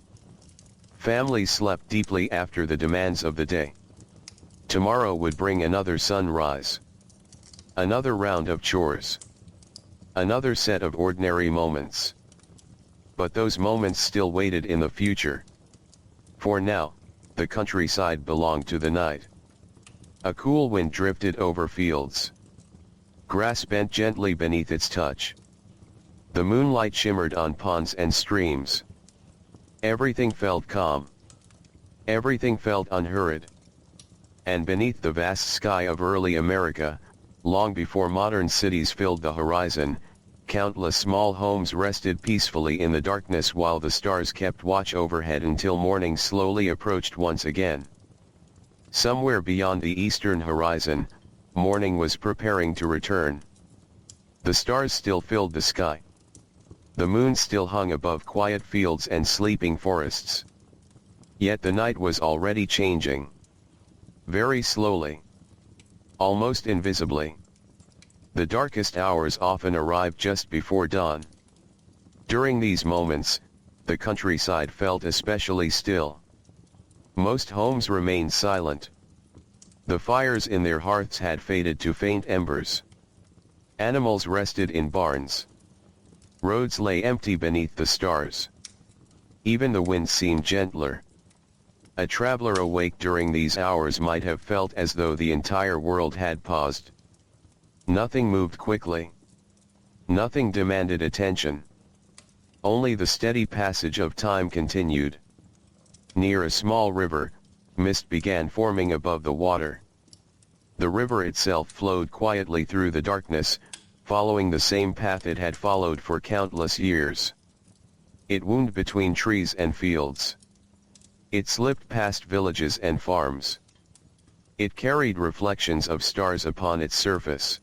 Families slept deeply after the demands of the day. Tomorrow would bring another sunrise. Another round of chores. Another set of ordinary moments. But those moments still waited in the future. For now, the countryside belonged to the night. A cool wind drifted over fields. Grass bent gently beneath its touch. The moonlight shimmered on ponds and streams. Everything felt calm. Everything felt unhurried. And beneath the vast sky of early America, long before modern cities filled the horizon, countless small homes rested peacefully in the darkness while the stars kept watch overhead until morning slowly approached once again. Somewhere beyond the eastern horizon, morning was preparing to return. The stars still filled the sky. The moon still hung above quiet fields and sleeping forests. Yet the night was already changing. Very slowly. Almost invisibly. The darkest hours often arrived just before dawn. During these moments, the countryside felt especially still. Most homes remained silent. The fires in their hearths had faded to faint embers. Animals rested in barns. Roads lay empty beneath the stars. Even the wind seemed gentler. A traveler awake during these hours might have felt as though the entire world had paused. Nothing moved quickly. Nothing demanded attention. Only the steady passage of time continued. Near a small river, mist began forming above the water. The river itself flowed quietly through the darkness, following the same path it had followed for countless years. It wound between trees and fields. It slipped past villages and farms. It carried reflections of stars upon its surface.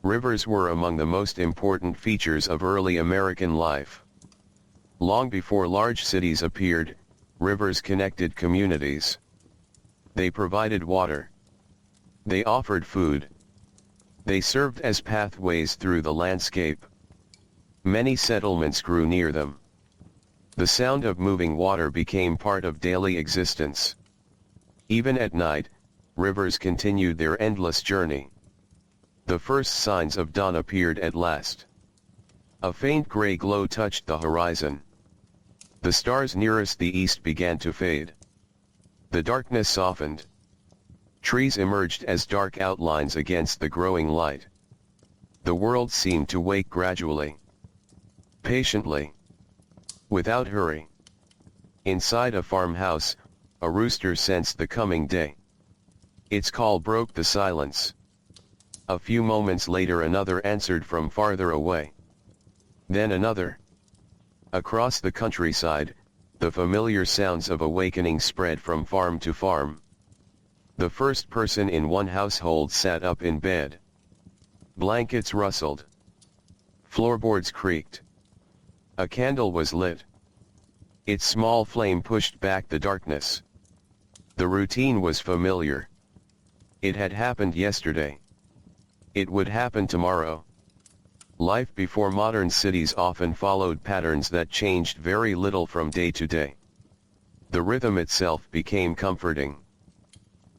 Rivers were among the most important features of early American life. Long before large cities appeared, rivers connected communities. They provided water. They offered food. They served as pathways through the landscape. Many settlements grew near them. The sound of moving water became part of daily existence. Even at night, rivers continued their endless journey. The first signs of dawn appeared at last. A faint gray glow touched the horizon. The stars nearest the east began to fade. The darkness softened. Trees emerged as dark outlines against the growing light. The world seemed to wake gradually. Patiently. Without hurry. Inside a farmhouse, a rooster sensed the coming day. Its call broke the silence. A few moments later another answered from farther away. Then another. Across the countryside, the familiar sounds of awakening spread from farm to farm. The first person in one household sat up in bed. Blankets rustled. Floorboards creaked. A candle was lit. Its small flame pushed back the darkness. The routine was familiar. It had happened yesterday. It would happen tomorrow. Life before modern cities often followed patterns that changed very little from day to day. The rhythm itself became comforting.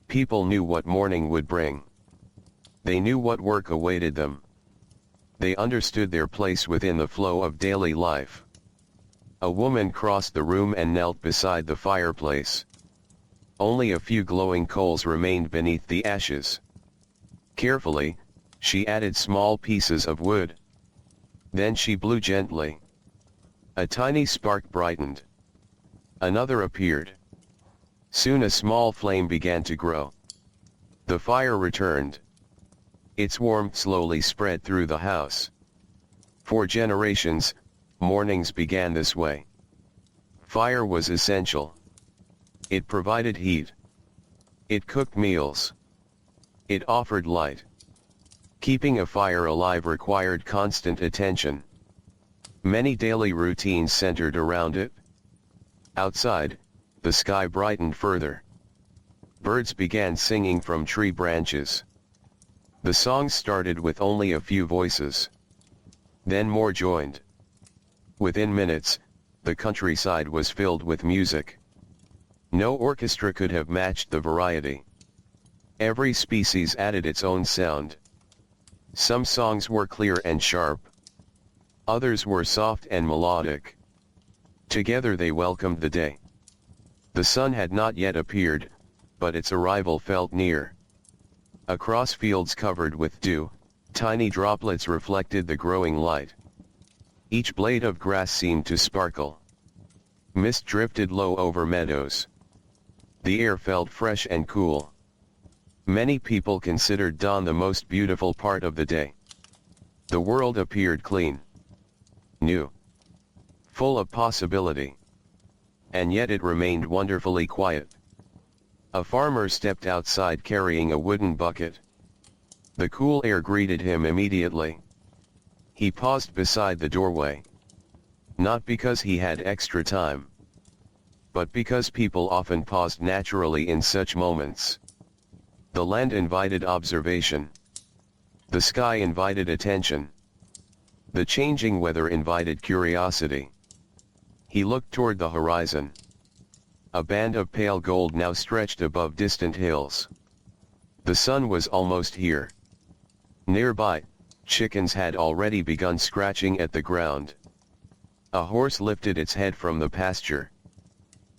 People knew what morning would bring. They knew what work awaited them. They understood their place within the flow of daily life. A woman crossed the room and knelt beside the fireplace. Only a few glowing coals remained beneath the ashes. Carefully, she added small pieces of wood. Then she blew gently. A tiny spark brightened. Another appeared. Soon a small flame began to grow. The fire returned. Its warmth slowly spread through the house. For generations, mornings began this way. Fire was essential. It provided heat. It cooked meals. It offered light. Keeping a fire alive required constant attention. Many daily routines centered around it. Outside, the sky brightened further. Birds began singing from tree branches. The songs started with only a few voices. Then more joined. Within minutes, the countryside was filled with music. No orchestra could have matched the variety. Every species added its own sound. Some songs were clear and sharp. Others were soft and melodic. Together they welcomed the day. The sun had not yet appeared, but its arrival felt near. Across fields covered with dew, tiny droplets reflected the growing light. Each blade of grass seemed to sparkle. Mist drifted low over meadows. The air felt fresh and cool. Many people considered dawn the most beautiful part of the day. The world appeared clean, new, full of possibility. And yet it remained wonderfully quiet. A farmer stepped outside carrying a wooden bucket. The cool air greeted him immediately. He paused beside the doorway. Not because he had extra time, but because people often paused naturally in such moments. The land invited observation. The sky invited attention. The changing weather invited curiosity. He looked toward the horizon. A band of pale gold now stretched above distant hills. The sun was almost here. Nearby, chickens had already begun scratching at the ground. A horse lifted its head from the pasture.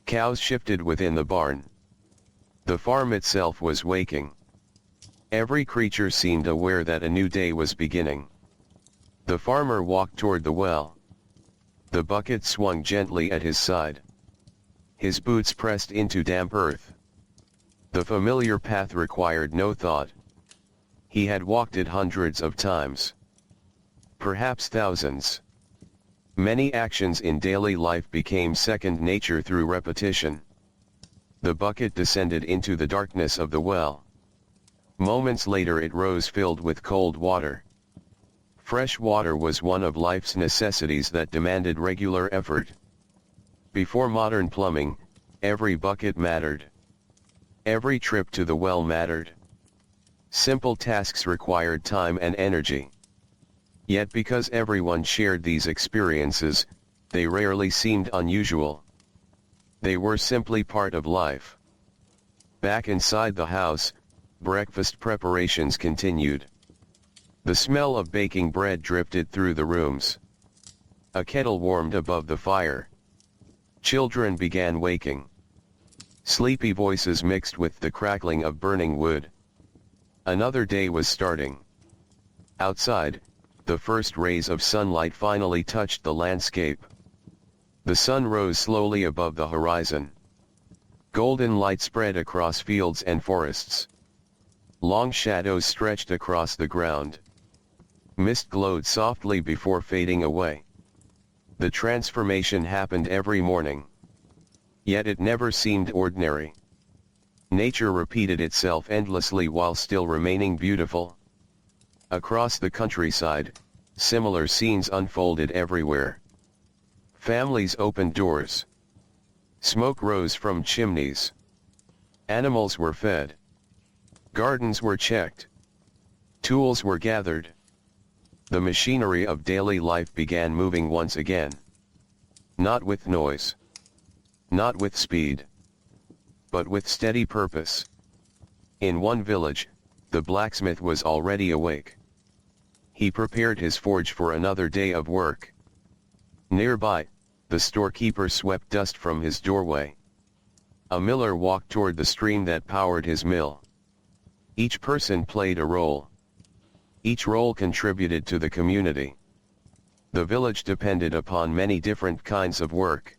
Cows shifted within the barn. The farm itself was waking. Every creature seemed aware that a new day was beginning. The farmer walked toward the well. The bucket swung gently at his side. His boots pressed into damp earth. The familiar path required no thought. He had walked it hundreds of times. Perhaps thousands. Many actions in daily life became second nature through repetition. The bucket descended into the darkness of the well. Moments later it rose filled with cold water. Fresh water was one of life's necessities that demanded regular effort. Before modern plumbing, every bucket mattered. Every trip to the well mattered. Simple tasks required time and energy. Yet because everyone shared these experiences, they rarely seemed unusual. They were simply part of life. Back inside the house, breakfast preparations continued. The smell of baking bread drifted through the rooms. A kettle warmed above the fire. Children began waking. Sleepy voices mixed with the crackling of burning wood. Another day was starting. Outside, the first rays of sunlight finally touched the landscape. The sun rose slowly above the horizon. Golden light spread across fields and forests. Long shadows stretched across the ground. Mist glowed softly before fading away. The transformation happened every morning. Yet it never seemed ordinary. Nature repeated itself endlessly while still remaining beautiful. Across the countryside, similar scenes unfolded everywhere. Families opened doors. Smoke rose from chimneys. Animals were fed. Gardens were checked. Tools were gathered. The machinery of daily life began moving once again. Not with noise. Not with speed. But with steady purpose. In one village, the blacksmith was already awake. He prepared his forge for another day of work. Nearby, the storekeeper swept dust from his doorway. A miller walked toward the stream that powered his mill. Each person played a role. Each role contributed to the community. The village depended upon many different kinds of work.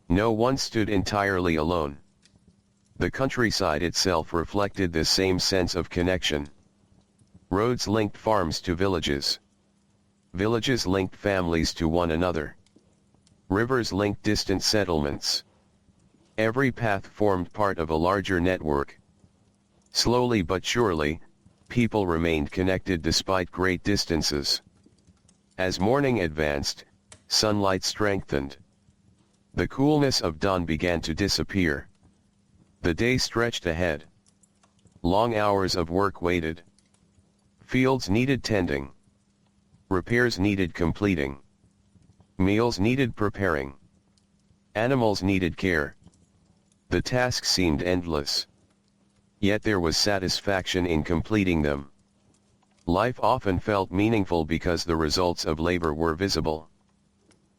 No one stood entirely alone. The countryside itself reflected this same sense of connection. Roads linked farms to villages. Villages linked families to one another. Rivers linked distant settlements. Every path formed part of a larger network. Slowly but surely, people remained connected despite great distances. As morning advanced, sunlight strengthened. The coolness of dawn began to disappear. The day stretched ahead. Long hours of work waited. Fields needed tending. Repairs needed completing. Meals needed preparing. Animals needed care. The task seemed endless. Yet there was satisfaction in completing them. Life often felt meaningful because the results of labor were visible.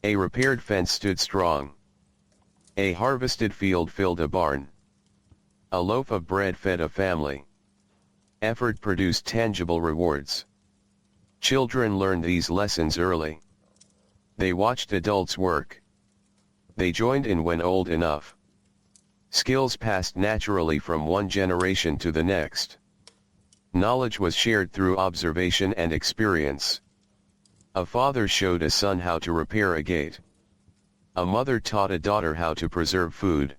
A repaired fence stood strong. A harvested field filled a barn. A loaf of bread fed a family. Effort produced tangible rewards. Children learned these lessons early. They watched adults work. They joined in when old enough. Skills passed naturally from one generation to the next. Knowledge was shared through observation and experience. A father showed a son how to repair a gate. A mother taught a daughter how to preserve food.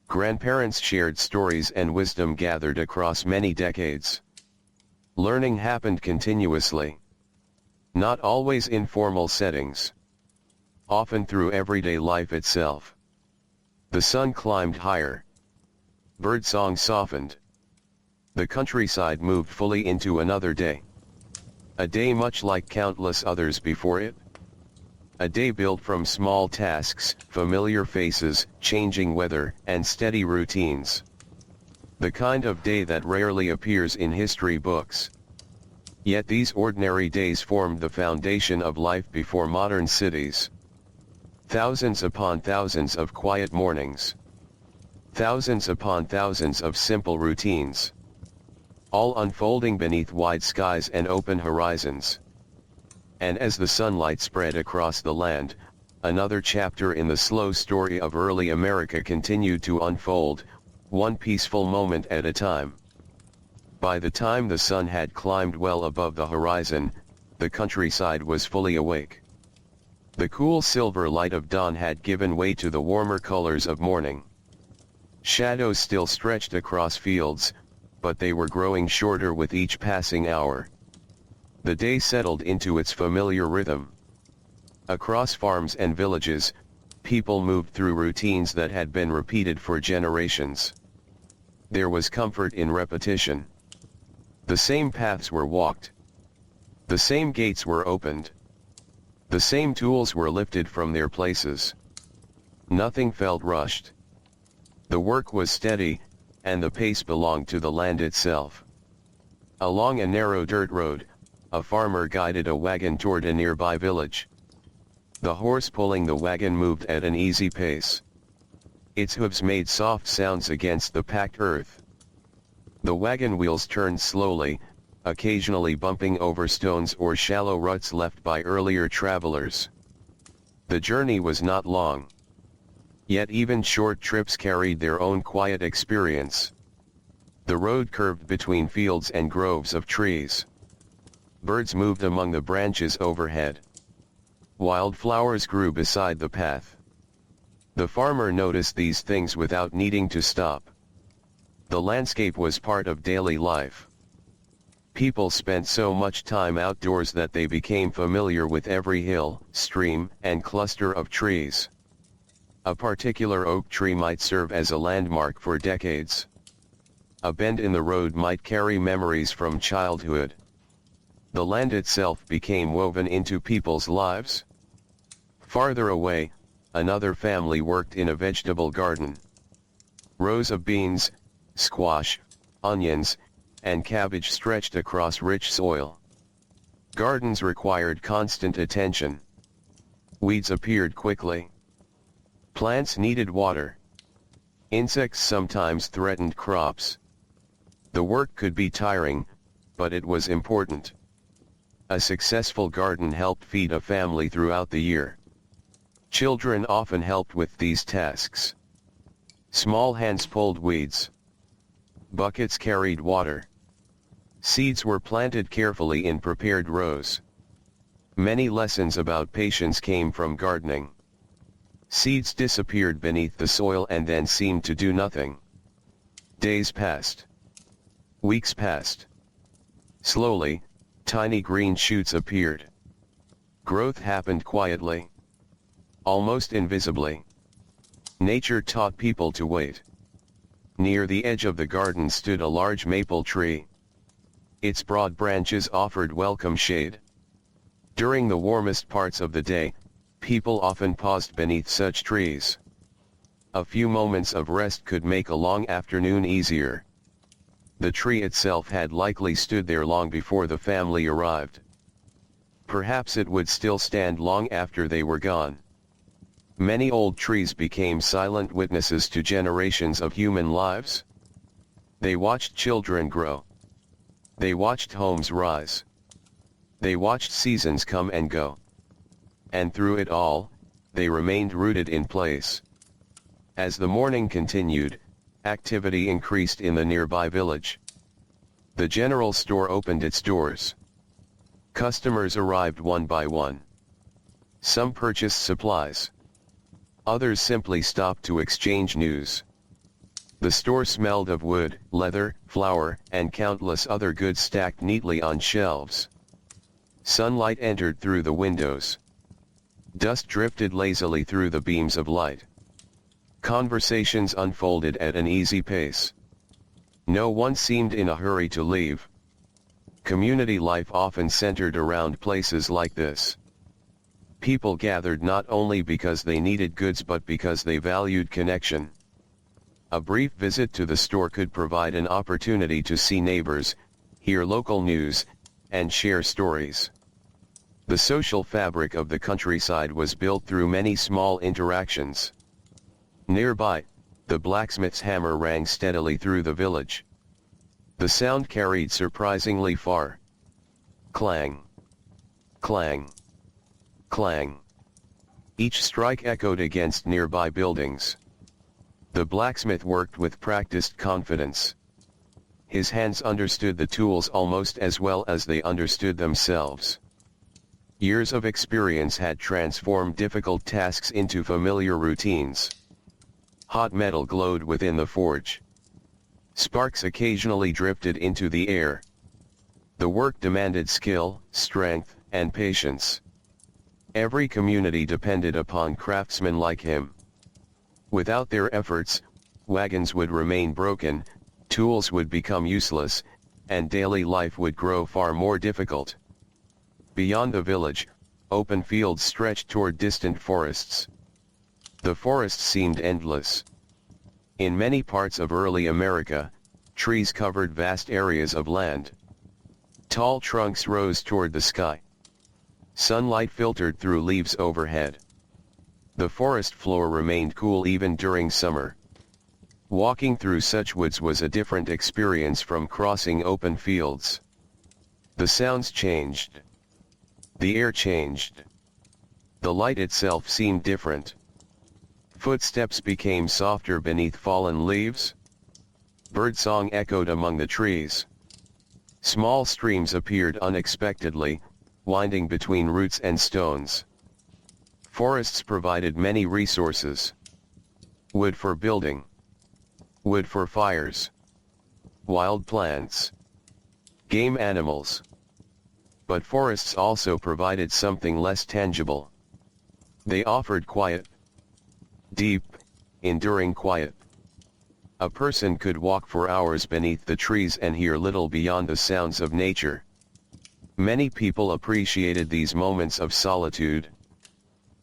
Grandparents shared stories and wisdom gathered across many decades. Learning happened continuously. Not always in formal settings. Often through everyday life itself. The sun climbed higher. Birdsong softened. The countryside moved fully into another day. A day much like countless others before it. A day built from small tasks, familiar faces, changing weather, and steady routines. The kind of day that rarely appears in history books. Yet these ordinary days formed the foundation of life before modern cities. Thousands upon thousands of quiet mornings. Thousands upon thousands of simple routines. All unfolding beneath wide skies and open horizons. And as the sunlight spread across the land, another chapter in the slow story of early America continued to unfold, one peaceful moment at a time. By the time the sun had climbed well above the horizon, the countryside was fully awake. The cool silver light of dawn had given way to the warmer colors of morning. Shadows still stretched across fields, but they were growing shorter with each passing hour. The day settled into its familiar rhythm. Across farms and villages, people moved through routines that had been repeated for generations. There was comfort in repetition. The same paths were walked. The same gates were opened. The same tools were lifted from their places. Nothing felt rushed. The work was steady, and the pace belonged to the land itself. Along a narrow dirt road, a farmer guided a wagon toward a nearby village. The horse pulling the wagon moved at an easy pace. Its hooves made soft sounds against the packed earth. The wagon wheels turned slowly, occasionally bumping over stones or shallow ruts left by earlier travelers. The journey was not long. Yet even short trips carried their own quiet experience. The road curved between fields and groves of trees. Birds moved among the branches overhead. Wildflowers grew beside the path. The farmer noticed these things without needing to stop. The landscape was part of daily life. People spent so much time outdoors that they became familiar with every hill, stream, and cluster of trees. A particular oak tree might serve as a landmark for decades. A bend in the road might carry memories from childhood. The land itself became woven into people's lives. Farther away, another family worked in a vegetable garden. Rows of beans, squash, onions, and cabbage stretched across rich soil. Gardens required constant attention. Weeds appeared quickly. Plants needed water. Insects sometimes threatened crops. The work could be tiring, but it was important. A successful garden helped feed a family throughout the year. Children often helped with these tasks. Small hands pulled weeds. Buckets carried water. Seeds were planted carefully in prepared rows. Many lessons about patience came from gardening. Seeds disappeared beneath the soil and then seemed to do nothing. Days passed. Weeks passed. Slowly, tiny green shoots appeared. Growth happened quietly. Almost invisibly. Nature taught people to wait. Near the edge of the garden stood a large maple tree. Its broad branches offered welcome shade. During the warmest parts of the day, people often paused beneath such trees. A few moments of rest could make a long afternoon easier. The tree itself had likely stood there long before the family arrived. Perhaps it would still stand long after they were gone. Many old trees became silent witnesses to generations of human lives. They watched children grow. They watched homes rise. They watched seasons come and go. And through it all, they remained rooted in place. As the morning continued, activity increased in the nearby village. The general store opened its doors. Customers arrived one by one. Some purchased supplies. Others simply stopped to exchange news. The store smelled of wood, leather, flour, and countless other goods stacked neatly on shelves. Sunlight entered through the windows. Dust drifted lazily through the beams of light. Conversations unfolded at an easy pace. No one seemed in a hurry to leave. Community life often centered around places like this. People gathered not only because they needed goods but because they valued connection. A brief visit to the store could provide an opportunity to see neighbors, hear local news, and share stories. The social fabric of the countryside was built through many small interactions. Nearby, the blacksmith's hammer rang steadily through the village. The sound carried surprisingly far. Clang. Clang. Clang. Each strike echoed against nearby buildings. The blacksmith worked with practiced confidence. His hands understood the tools almost as well as they understood themselves. Years of experience had transformed difficult tasks into familiar routines. Hot metal glowed within the forge. Sparks occasionally drifted into the air. The work demanded skill, strength, and patience. Every community depended upon craftsmen like him. Without their efforts, wagons would remain broken, tools would become useless, and daily life would grow far more difficult. Beyond the village, open fields stretched toward distant forests. The forests seemed endless. In many parts of early America, trees covered vast areas of land. Tall trunks rose toward the sky. Sunlight filtered through leaves overhead. The forest floor remained cool even during summer. Walking through such woods was a different experience from crossing open fields. The sounds changed. The air changed. The light itself seemed different. Footsteps became softer beneath fallen leaves. Birdsong echoed among the trees. Small streams appeared unexpectedly, winding between roots and stones. Forests provided many resources. Wood for building. Wood for fires. Wild plants. Game animals. But forests also provided something less tangible. They offered quiet. Deep, enduring quiet. A person could walk for hours beneath the trees and hear little beyond the sounds of nature. Many people appreciated these moments of solitude.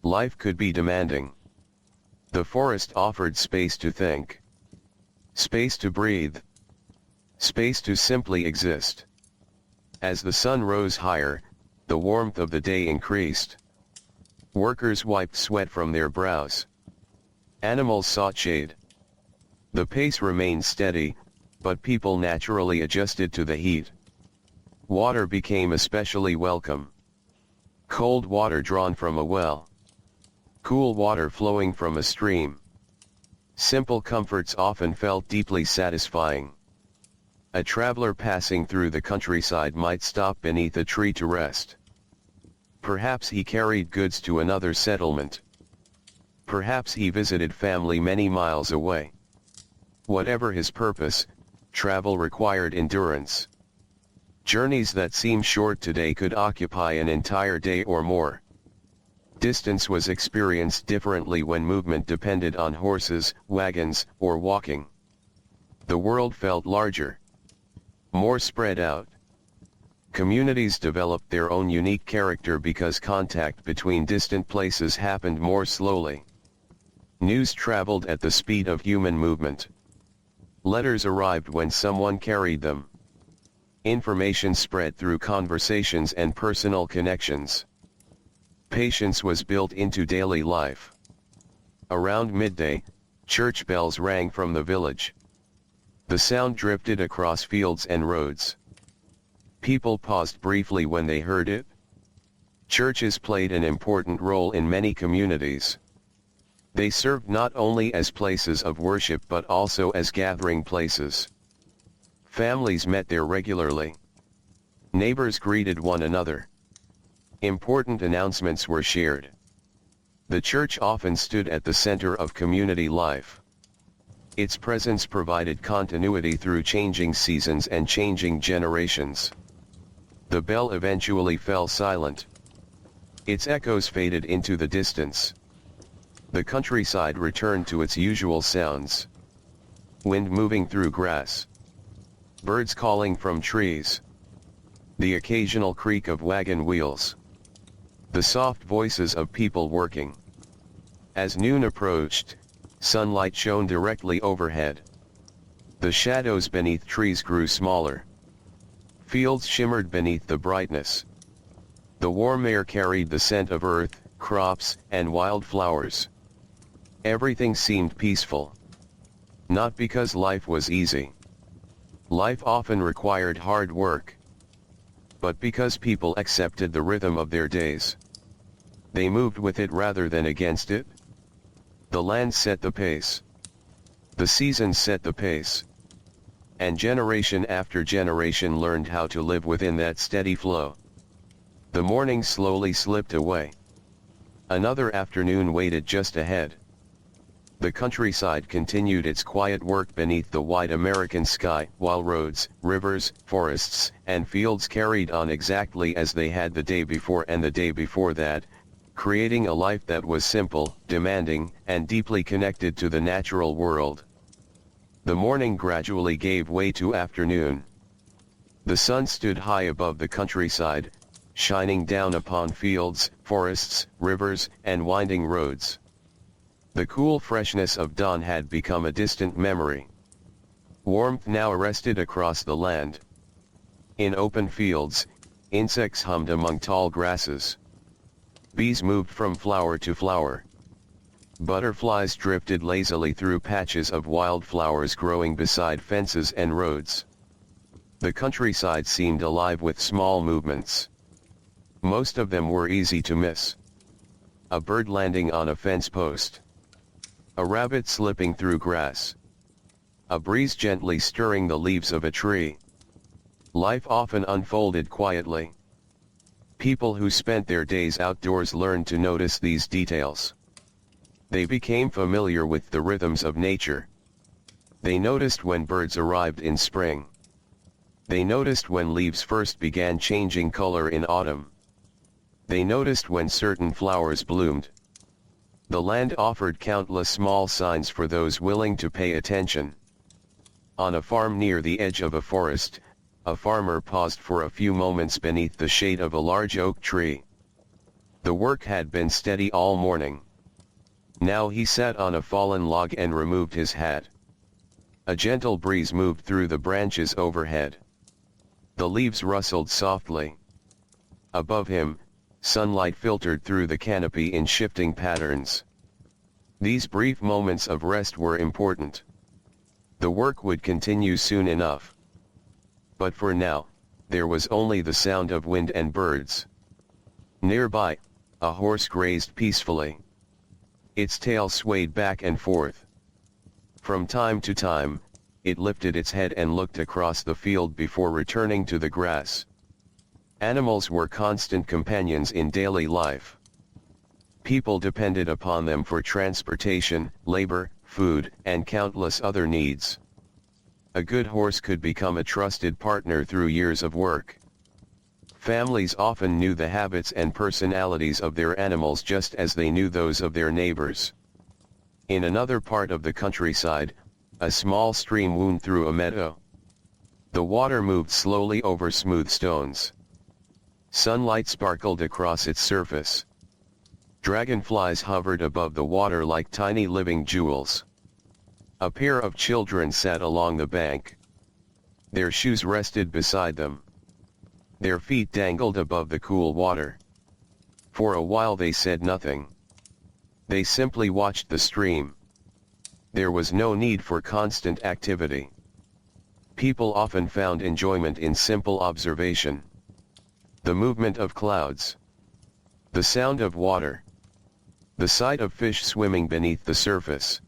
Life could be demanding. The forest offered space to think. Space to breathe. Space to simply exist. As the sun rose higher, the warmth of the day increased. Workers wiped sweat from their brows. Animals sought shade. The pace remained steady, but people naturally adjusted to the heat. Water became especially welcome. Cold water drawn from a well. Cool water flowing from a stream. Simple comforts often felt deeply satisfying. A traveler passing through the countryside might stop beneath a tree to rest. Perhaps he carried goods to another settlement. Perhaps he visited family many miles away. Whatever his purpose, travel required endurance. Journeys that seem short today could occupy an entire day or more. Distance was experienced differently when movement depended on horses, wagons, or walking. The world felt larger. More spread out. Communities developed their own unique character because contact between distant places happened more slowly. News traveled at the speed of human movement. Letters arrived when someone carried them. Information spread through conversations and personal connections. Patience was built into daily life. Around midday, church bells rang from the village. The sound drifted across fields and roads. People paused briefly when they heard it. Churches played an important role in many communities. They served not only as places of worship but also as gathering places. Families met there regularly. Neighbors greeted one another. Important announcements were shared. The church often stood at the center of community life. Its presence provided continuity through changing seasons and changing generations. The bell eventually fell silent. Its echoes faded into the distance. The countryside returned to its usual sounds. Wind moving through grass. Birds calling from trees. The occasional creak of wagon wheels. The soft voices of people working. As noon approached, sunlight shone directly overhead. The shadows beneath trees grew smaller. Fields shimmered beneath the brightness. The warm air carried the scent of earth, crops, and wildflowers. Everything seemed peaceful. Not because life was easy. Life often required hard work. But because people accepted the rhythm of their days. They moved with it rather than against it. The land set the pace. The seasons set the pace. And generation after generation learned how to live within that steady flow. The morning slowly slipped away. Another afternoon waited just ahead. The countryside continued its quiet work beneath the white American sky, while roads, rivers, forests, and fields carried on exactly as they had the day before and the day before that, creating a life that was simple, demanding, and deeply connected to the natural world. The morning gradually gave way to afternoon. The sun stood high above the countryside, shining down upon fields, forests, rivers, and winding roads. The cool freshness of dawn had become a distant memory. Warmth now rested across the land. In open fields, insects hummed among tall grasses. Bees moved from flower to flower. Butterflies drifted lazily through patches of wildflowers growing beside fences and roads. The countryside seemed alive with small movements. Most of them were easy to miss. A bird landing on a fence post. A rabbit slipping through grass. A breeze gently stirring the leaves of a tree. Life often unfolded quietly. People who spent their days outdoors learned to notice these details. They became familiar with the rhythms of nature. They noticed when birds arrived in spring. They noticed when leaves first began changing color in autumn. They noticed when certain flowers bloomed. The land offered countless small signs for those willing to pay attention. On a farm near the edge of a forest, a farmer paused for a few moments beneath the shade of a large oak tree. The work had been steady all morning. Now he sat on a fallen log and removed his hat. A gentle breeze moved through the branches overhead. The leaves rustled softly. Above him, sunlight filtered through the canopy in shifting patterns. These brief moments of rest were important. The work would continue soon enough. But for now, there was only the sound of wind and birds. Nearby, a horse grazed peacefully. Its tail swayed back and forth. From time to time, it lifted its head and looked across the field before returning to the grass. Animals were constant companions in daily life. People depended upon them for transportation, labor, food, and countless other needs. A good horse could become a trusted partner through years of work. Families often knew the habits and personalities of their animals just as they knew those of their neighbors. In another part of the countryside, a small stream wound through a meadow. The water moved slowly over smooth stones. Sunlight sparkled across its surface. Dragonflies hovered above the water like tiny living jewels. A pair of children sat along the bank. Their shoes rested beside them. Their feet dangled above the cool water. For a while they said nothing. They simply watched the stream. There was no need for constant activity. People often found enjoyment in simple observation. The movement of clouds. The sound of water. The sight of fish swimming beneath the surface.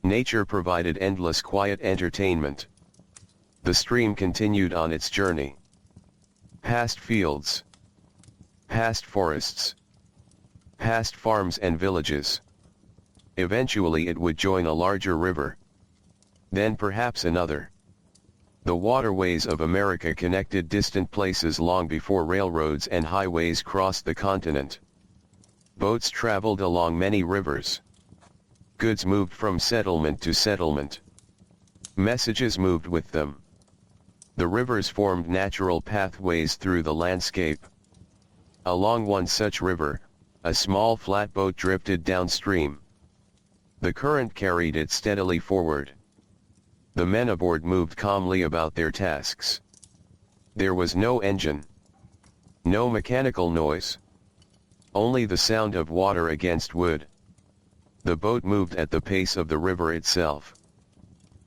Nature provided endless quiet entertainment. The stream continued on its journey. Past fields. Past forests. Past farms and villages. Eventually it would join a larger river. Then perhaps another. The waterways of America connected distant places long before railroads and highways crossed the continent. Boats traveled along many rivers. Goods moved from settlement to settlement. Messages moved with them. The rivers formed natural pathways through the landscape. Along one such river, a small flatboat drifted downstream. The current carried it steadily forward. The men aboard moved calmly about their tasks. There was no engine. No mechanical noise. Only the sound of water against wood. The boat moved at the pace of the river itself.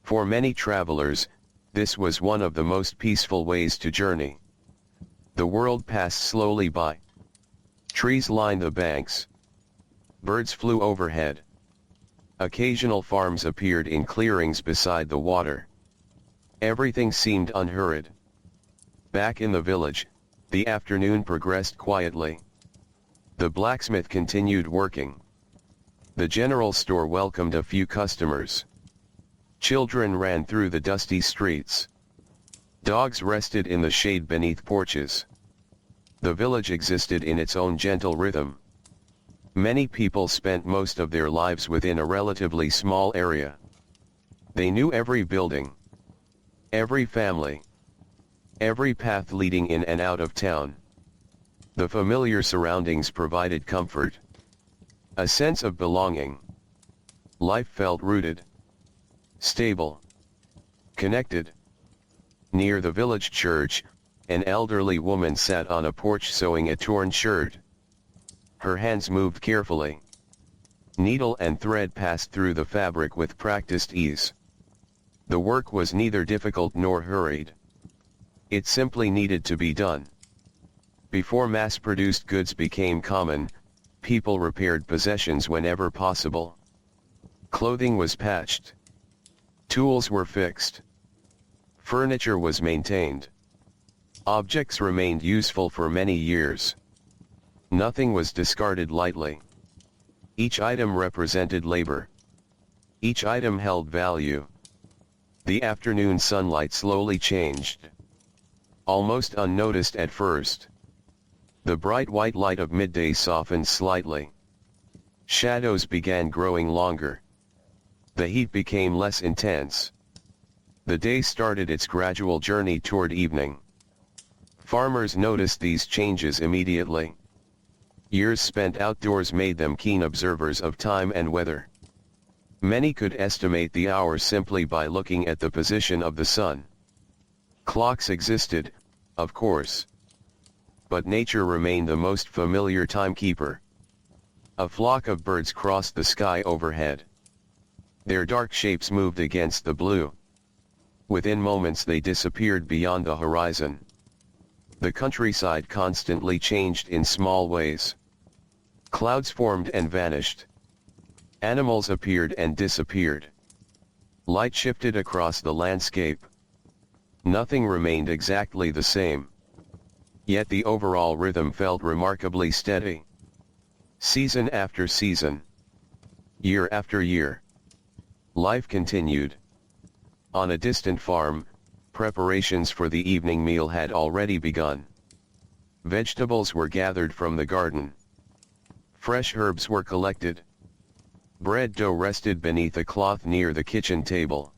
For many travelers, this was one of the most peaceful ways to journey. The world passed slowly by. Trees lined the banks. Birds flew overhead. Occasional farms appeared in clearings beside the water. Everything seemed unhurried. Back in the village, the afternoon progressed quietly. The blacksmith continued working. The general store welcomed a few customers. Children ran through the dusty streets. Dogs rested in the shade beneath porches. The village existed in its own gentle rhythm. Many people spent most of their lives within a relatively small area. They knew every building, every family, every path leading in and out of town. The familiar surroundings provided comfort, a sense of belonging. Life felt rooted, stable, connected. Near the village church, an elderly woman sat on a porch sewing a torn shirt. Her hands moved carefully. Needle and thread passed through the fabric with practiced ease. The work was neither difficult nor hurried. It simply needed to be done. Before mass-produced goods became common, people repaired possessions whenever possible. Clothing was patched. Tools were fixed. Furniture was maintained. Objects remained useful for many years. Nothing was discarded lightly. Each item represented labor. Each item held value. The afternoon sunlight slowly changed. Almost unnoticed at first. The bright white light of midday softened slightly. Shadows began growing longer. The heat became less intense. The day started its gradual journey toward evening. Farmers noticed these changes immediately. Years spent outdoors made them keen observers of time and weather. Many could estimate the hours simply by looking at the position of the sun. Clocks existed, of course. But nature remained the most familiar timekeeper. A flock of birds crossed the sky overhead. Their dark shapes moved against the blue. Within moments they disappeared beyond the horizon. The countryside constantly changed in small ways. Clouds formed and vanished. Animals appeared and disappeared. Light shifted across the landscape. Nothing remained exactly the same. Yet the overall rhythm felt remarkably steady. Season after season. Year after year. Life continued. On a distant farm, preparations for the evening meal had already begun. Vegetables were gathered from the garden. Fresh herbs were collected. Bread dough rested beneath a cloth near the kitchen table.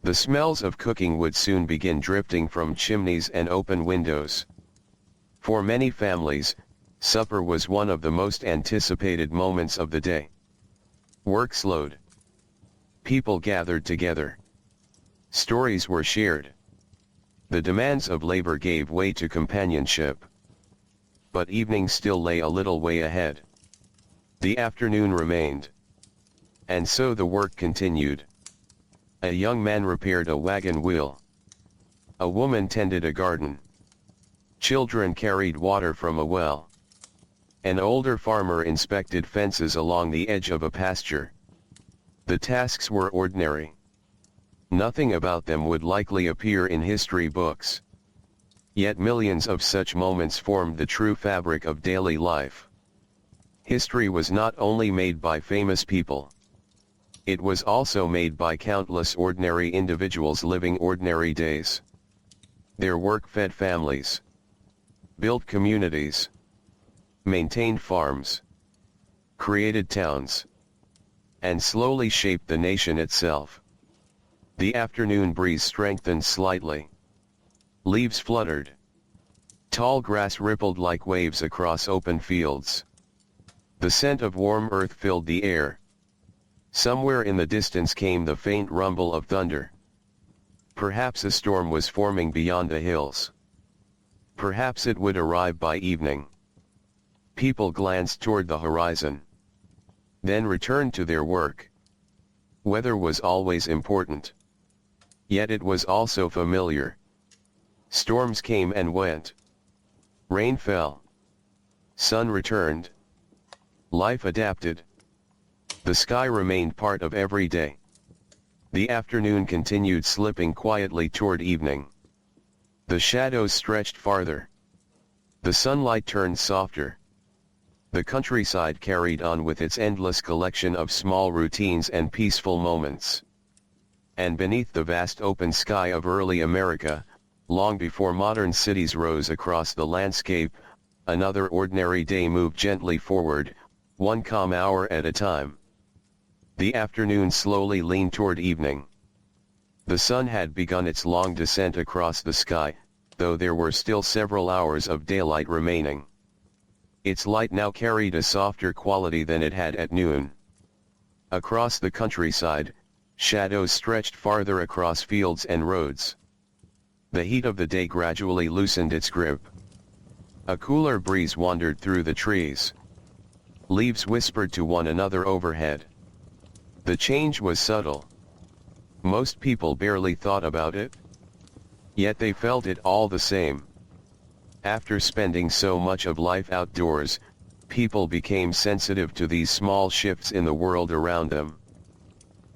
The smells of cooking would soon begin drifting from chimneys and open windows. For many families, supper was one of the most anticipated moments of the day. Work slowed. People gathered together. Stories were shared. The demands of labor gave way to companionship. But evening still lay a little way ahead. The afternoon remained. And so the work continued. A young man repaired a wagon wheel. A woman tended a garden. Children carried water from a well. An older farmer inspected fences along the edge of a pasture. The tasks were ordinary. Nothing about them would likely appear in history books. Yet millions of such moments formed the true fabric of daily life. History was not only made by famous people. It was also made by countless ordinary individuals living ordinary days. Their work fed families, built communities, maintained farms, created towns, and slowly shaped the nation itself. The afternoon breeze strengthened slightly. Leaves fluttered. Tall grass rippled like waves across open fields. The scent of warm earth filled the air. Somewhere in the distance came the faint rumble of thunder. Perhaps a storm was forming beyond the hills. Perhaps it would arrive by evening. People glanced toward the horizon. Then returned to their work. Weather was always important. Yet it was also familiar. Storms came and went. Rain fell. Sun returned. Life adapted. The sky remained part of every day. The afternoon continued slipping quietly toward evening. The shadows stretched farther. The sunlight turned softer. The countryside carried on with its endless collection of small routines and peaceful moments. And beneath the vast open sky of early America, long before modern cities rose across the landscape, another ordinary day moved gently forward, one calm hour at a time. The afternoon slowly leaned toward evening. The sun had begun its long descent across the sky, though there were still several hours of daylight remaining. Its light now carried a softer quality than it had at noon. Across the countryside, shadows stretched farther across fields and roads. The heat of the day gradually loosened its grip. A cooler breeze wandered through the trees. Leaves whispered to one another overhead. The change was subtle. Most people barely thought about it. Yet they felt it all the same. After spending so much of life outdoors, people became sensitive to these small shifts in the world around them.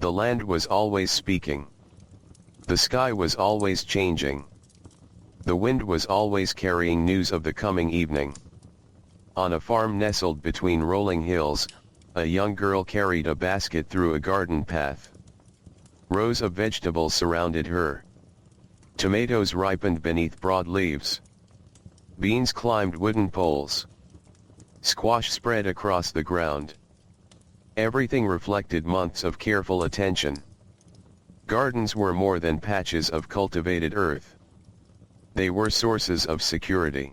The land was always speaking. The sky was always changing. The wind was always carrying news of the coming evening. On a farm nestled between rolling hills, a young girl carried a basket through a garden path. Rows of vegetables surrounded her. Tomatoes ripened beneath broad leaves. Beans climbed wooden poles. Squash spread across the ground. Everything reflected months of careful attention. Gardens were more than patches of cultivated earth. They were sources of security.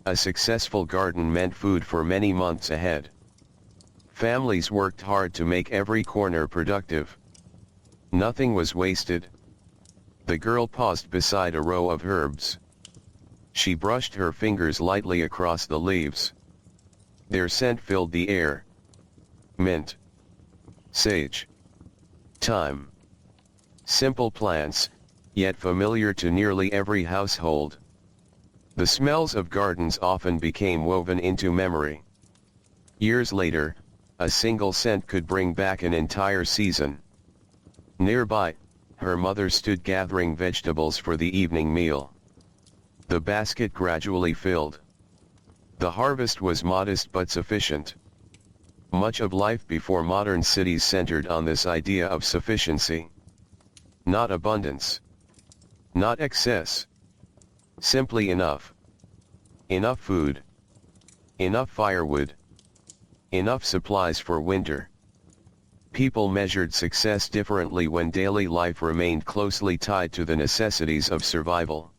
A successful garden meant food for many months ahead. Families worked hard to make every corner productive. Nothing was wasted. The girl paused beside a row of herbs. She brushed her fingers lightly across the leaves. Their scent filled the air. Mint. Sage. Thyme. Simple plants, yet familiar to nearly every household. The smells of gardens often became woven into memory. Years later, a single scent could bring back an entire season. Nearby, her mother stood gathering vegetables for the evening meal. The basket gradually filled. The harvest was modest but sufficient. Much of life before modern cities centered on this idea of sufficiency. Not abundance. Not excess. Simply enough. Enough food. Enough firewood. Enough supplies for winter. People measured success differently when daily life remained closely tied to the necessities of survival.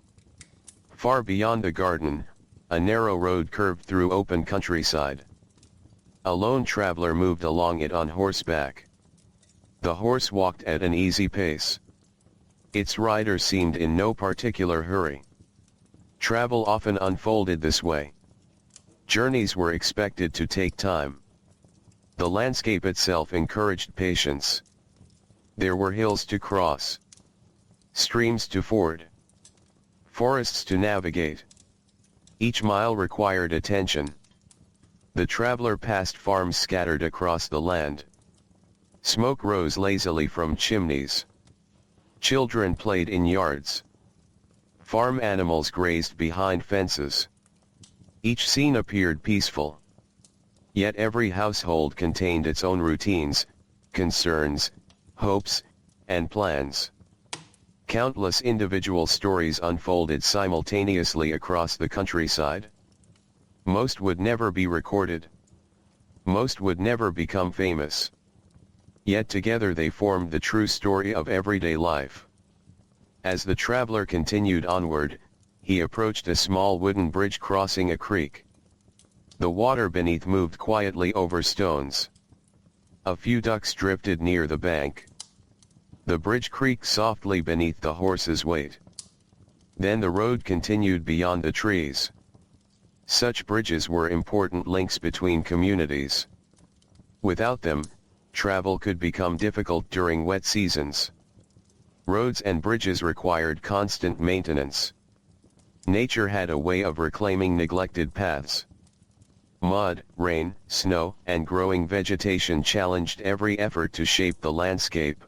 Far beyond the garden, a narrow road curved through open countryside. A lone traveler moved along it on horseback. The horse walked at an easy pace. Its rider seemed in no particular hurry. Travel often unfolded this way. Journeys were expected to take time. The landscape itself encouraged patience. There were hills to cross. Streams to ford. Forests to navigate. Each mile required attention. The traveler passed farms scattered across the land. Smoke rose lazily from chimneys. Children played in yards. Farm animals grazed behind fences. Each scene appeared peaceful. Yet every household contained its own routines, concerns, hopes, and plans. Countless individual stories unfolded simultaneously across the countryside. Most would never be recorded. Most would never become famous. Yet together they formed the true story of everyday life. As the traveler continued onward, he approached a small wooden bridge crossing a creek. The water beneath moved quietly over stones. A few ducks drifted near the bank. The bridge creaked softly beneath the horse's weight. Then the road continued beyond the trees. Such bridges were important links between communities. Without them, travel could become difficult during wet seasons. Roads and bridges required constant maintenance. Nature had a way of reclaiming neglected paths. Mud, rain, snow, and growing vegetation challenged every effort to shape the landscape.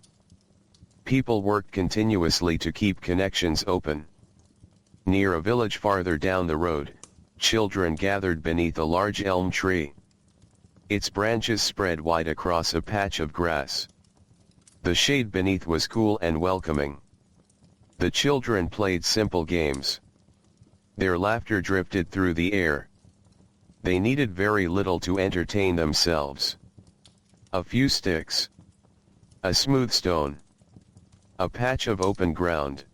People worked continuously to keep connections open. Near a village farther down the road, children gathered beneath a large elm tree. Its branches spread wide across a patch of grass. The shade beneath was cool and welcoming. The children played simple games. Their laughter drifted through the air. They needed very little to entertain themselves. A few sticks. A smooth stone. A patch of open ground.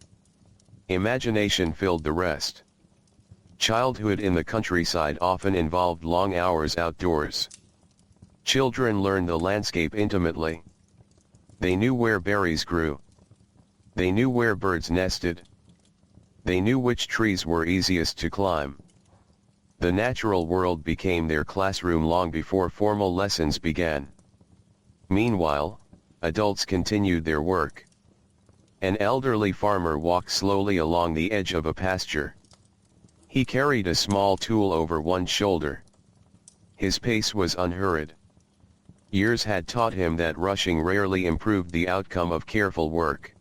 Imagination filled the rest. Childhood in the countryside often involved long hours outdoors. Children learned the landscape intimately. They knew where berries grew. They knew where birds nested. They knew which trees were easiest to climb. The natural world became their classroom long before formal lessons began. Meanwhile, adults continued their work. An elderly farmer walked slowly along the edge of a pasture. He carried a small tool over one shoulder. His pace was unhurried. Years had taught him that rushing rarely improved the outcome of careful work.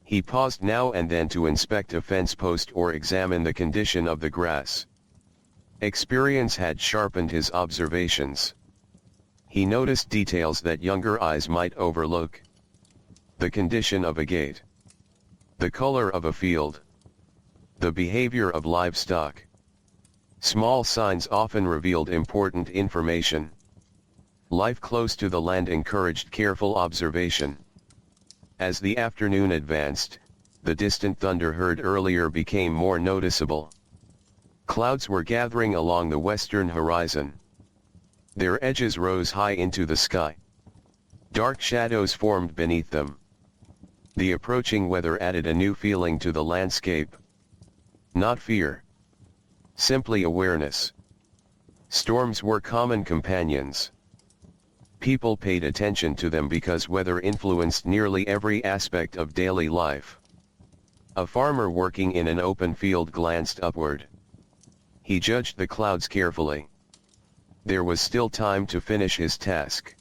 He paused now and then to inspect a fence post or examine the condition of the grass. Experience had sharpened his observations. He noticed details that younger eyes might overlook. The condition of a gate. The color of a field. The behavior of livestock. Small signs often revealed important information. Life close to the land encouraged careful observation. As the afternoon advanced, the distant thunder heard earlier became more noticeable. Clouds were gathering along the western horizon. Their edges rose high into the sky. Dark shadows formed beneath them. The approaching weather added a new feeling to the landscape. Not fear. Simply awareness. Storms were common companions. People paid attention to them because weather influenced nearly every aspect of daily life. A farmer working in an open field glanced upward. He judged the clouds carefully. There was still time to finish his task.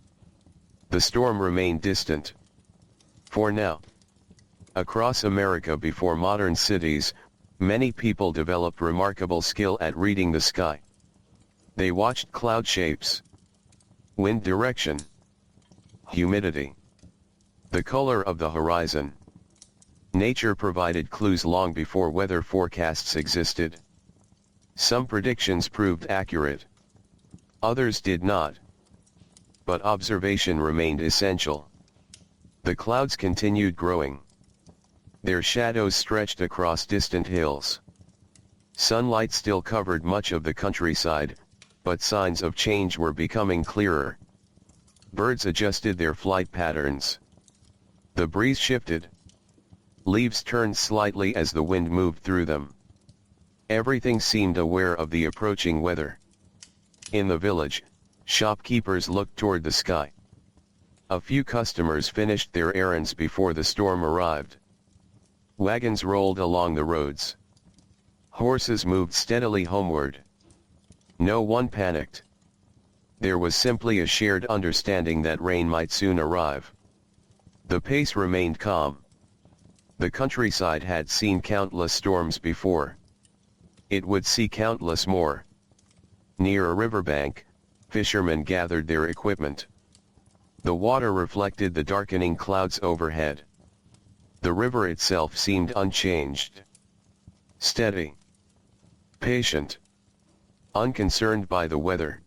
The storm remained distant. For now. Across America before modern cities, many people developed remarkable skill at reading the sky. They watched cloud shapes, wind direction, humidity, the color of the horizon. Nature provided clues long before weather forecasts existed. Some predictions proved accurate. Others did not. But observation remained essential. The clouds continued growing. Their shadows stretched across distant hills. Sunlight still covered much of the countryside, but signs of change were becoming clearer. Birds adjusted their flight patterns. The breeze shifted. Leaves turned slightly as the wind moved through them. Everything seemed aware of the approaching weather. In the village, shopkeepers looked toward the sky. A few customers finished their errands before the storm arrived. Wagons rolled along the roads. Horses moved steadily homeward. No one panicked. There was simply a shared understanding that rain might soon arrive. The pace remained calm. The countryside had seen countless storms before. It would see countless more. Near a riverbank, fishermen gathered their equipment. The water reflected the darkening clouds overhead. The river itself seemed unchanged. Steady. Patient. Unconcerned by the weather.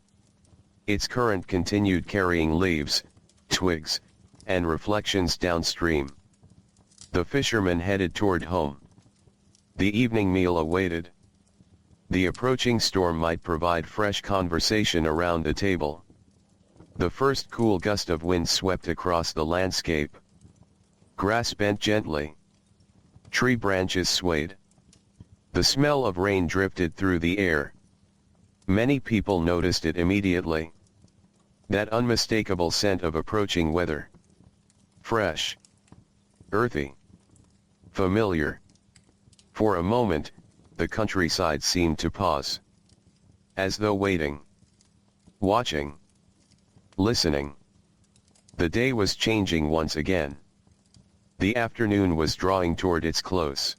Its current continued carrying leaves, twigs, and reflections downstream. The fishermen headed toward home. The evening meal awaited. The approaching storm might provide fresh conversation around the table. The first cool gust of wind swept across the landscape. Grass bent gently. Tree branches swayed. The smell of rain drifted through the air. Many people noticed it immediately. That unmistakable scent of approaching weather. Fresh. Earthy. Familiar. For a moment, the countryside seemed to pause. As though waiting. Watching. Listening. The day was changing once again. The afternoon was drawing toward its close.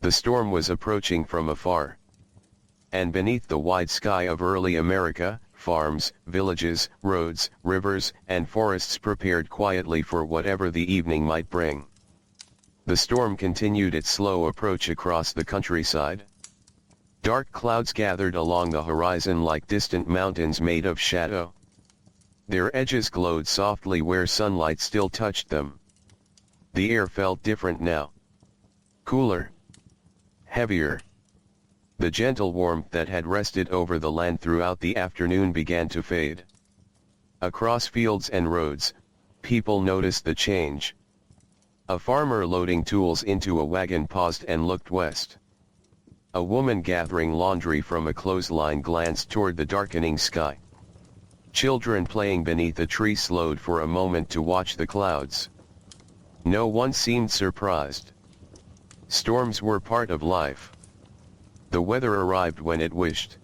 The storm was approaching from afar. And beneath the wide sky of early America, farms, villages, roads, rivers, and forests prepared quietly for whatever the evening might bring. The storm continued its slow approach across the countryside. Dark clouds gathered along the horizon like distant mountains made of shadow. Their edges glowed softly where sunlight still touched them. The air felt different now. Cooler. Heavier. The gentle warmth that had rested over the land throughout the afternoon began to fade. Across fields and roads, people noticed the change. A farmer loading tools into a wagon paused and looked west. A woman gathering laundry from a clothesline glanced toward the darkening sky. Children playing beneath a tree slowed for a moment to watch the clouds. No one seemed surprised. Storms were part of life. The weather arrived when it wished.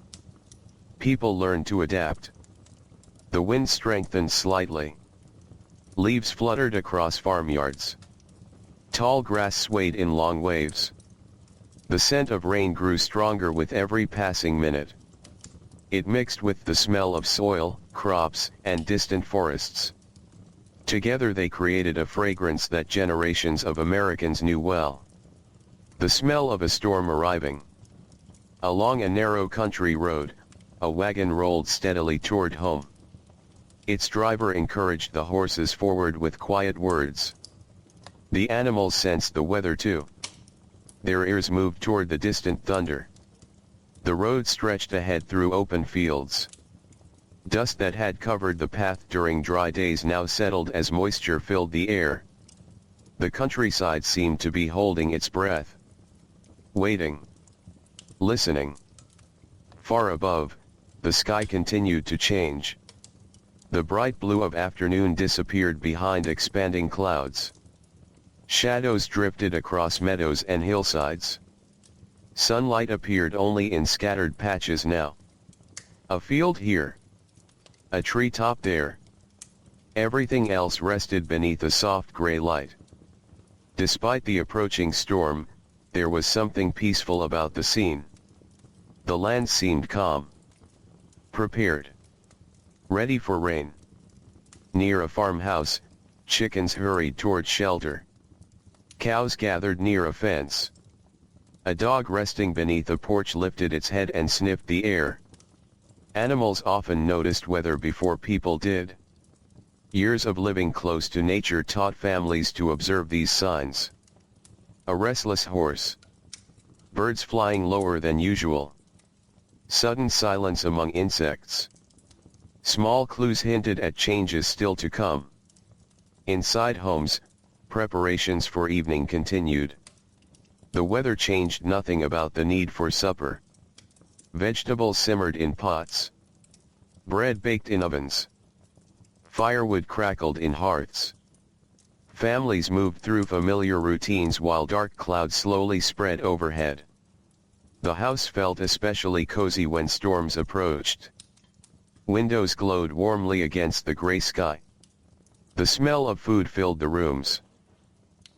People learned to adapt. The wind strengthened slightly. Leaves fluttered across farmyards. Tall grass swayed in long waves. The scent of rain grew stronger with every passing minute. It mixed with the smell of soil, crops, and distant forests. Together they created a fragrance that generations of Americans knew well. The smell of a storm arriving. Along a narrow country road, a wagon rolled steadily toward home. Its driver encouraged the horses forward with quiet words. The animals sensed the weather too. Their ears moved toward the distant thunder. The road stretched ahead through open fields. Dust that had covered the path during dry days now settled as moisture filled the air. The countryside seemed to be holding its breath. Waiting. Listening. Far above, the sky continued to change. The bright blue of afternoon disappeared behind expanding clouds. Shadows drifted across meadows and hillsides. Sunlight appeared only in scattered patches now. A field here. A treetop there. Everything else rested beneath a soft gray light. Despite the approaching storm, there was something peaceful about the scene. The land seemed calm. Prepared. Ready for rain. Near a farmhouse, chickens hurried toward shelter. Cows gathered near a fence. A dog resting beneath a porch lifted its head and sniffed the air. Animals often noticed weather before people did. Years of living close to nature taught families to observe these signs. A restless horse. Birds flying lower than usual. Sudden silence among insects. Small clues hinted at changes still to come. Inside homes, preparations for evening continued. The weather changed nothing about the need for supper. Vegetables simmered in pots. Bread baked in ovens. Firewood crackled in hearths. Families moved through familiar routines while dark clouds slowly spread overhead. The house felt especially cozy when storms approached. Windows glowed warmly against the gray sky. The smell of food filled the rooms.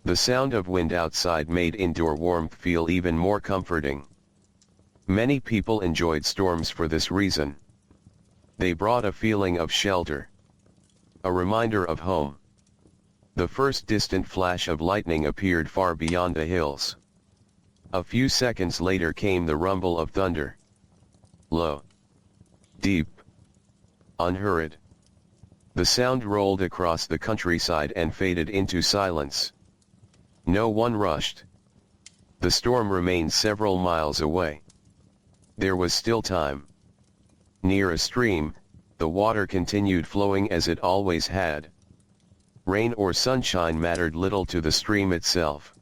The sound of wind outside made indoor warmth feel even more comforting. Many people enjoyed storms for this reason. They brought a feeling of shelter. A reminder of home. The first distant flash of lightning appeared far beyond the hills. A few seconds later came the rumble of thunder. Low. Deep. Unhurried. The sound rolled across the countryside and faded into silence. No one rushed. The storm remained several miles away. There was still time. Near a stream, the water continued flowing as it always had. Rain or sunshine mattered little to the stream itself.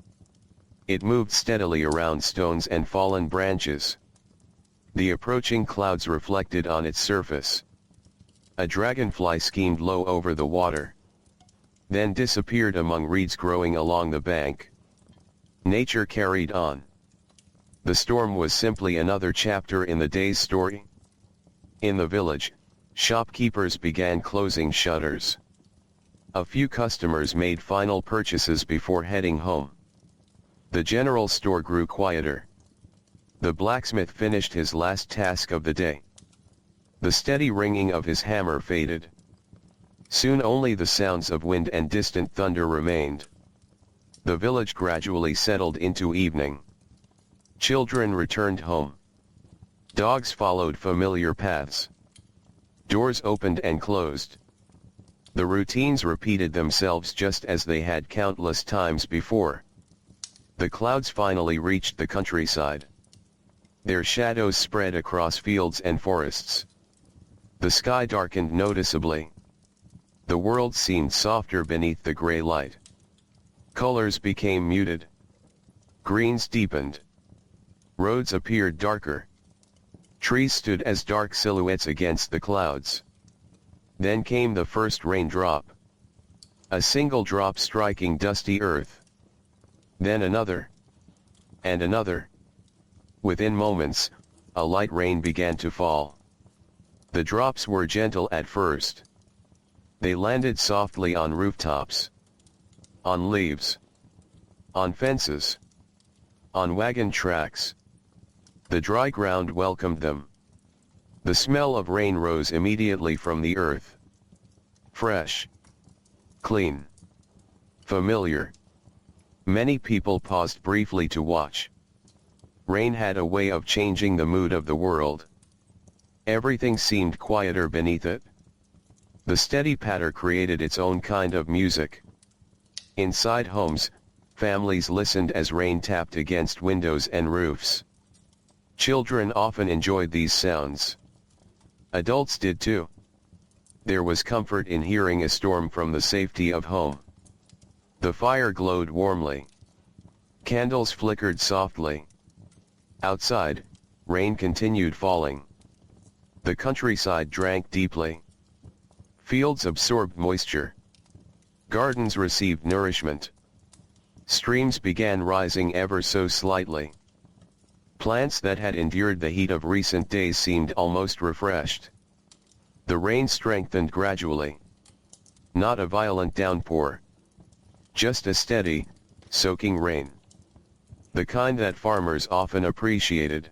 It moved steadily around stones and fallen branches. The approaching clouds reflected on its surface. A dragonfly schemed low over the water. Then disappeared among reeds growing along the bank. Nature carried on. The storm was simply another chapter in the day's story. In the village, shopkeepers began closing shutters. A few customers made final purchases before heading home. The general store grew quieter. The blacksmith finished his last task of the day. The steady ringing of his hammer faded. Soon only the sounds of wind and distant thunder remained. The village gradually settled into evening. Children returned home. Dogs followed familiar paths. Doors opened and closed. The routines repeated themselves just as they had countless times before. The clouds finally reached the countryside. Their shadows spread across fields and forests. The sky darkened noticeably. The world seemed softer beneath the gray light. Colors became muted. Greens deepened. Roads appeared darker. Trees stood as dark silhouettes against the clouds. Then came the first raindrop. A single drop striking dusty earth. Then another. And another. Within moments, a light rain began to fall. The drops were gentle at first. They landed softly on rooftops. On leaves. On fences. On wagon tracks. The dry ground welcomed them. The smell of rain rose immediately from the earth. Fresh. Clean. Familiar. Many people paused briefly to watch. Rain had a way of changing the mood of the world. Everything seemed quieter beneath it. The steady patter created its own kind of music. Inside homes, families listened as rain tapped against windows and roofs. Children often enjoyed these sounds. Adults did too. There was comfort in hearing a storm from the safety of home. The fire glowed warmly. Candles flickered softly. Outside, rain continued falling. The countryside drank deeply. Fields absorbed moisture. Gardens received nourishment. Streams began rising ever so slightly. Plants that had endured the heat of recent days seemed almost refreshed. The rain strengthened gradually. Not a violent downpour. Just a steady, soaking rain. The kind that farmers often appreciated.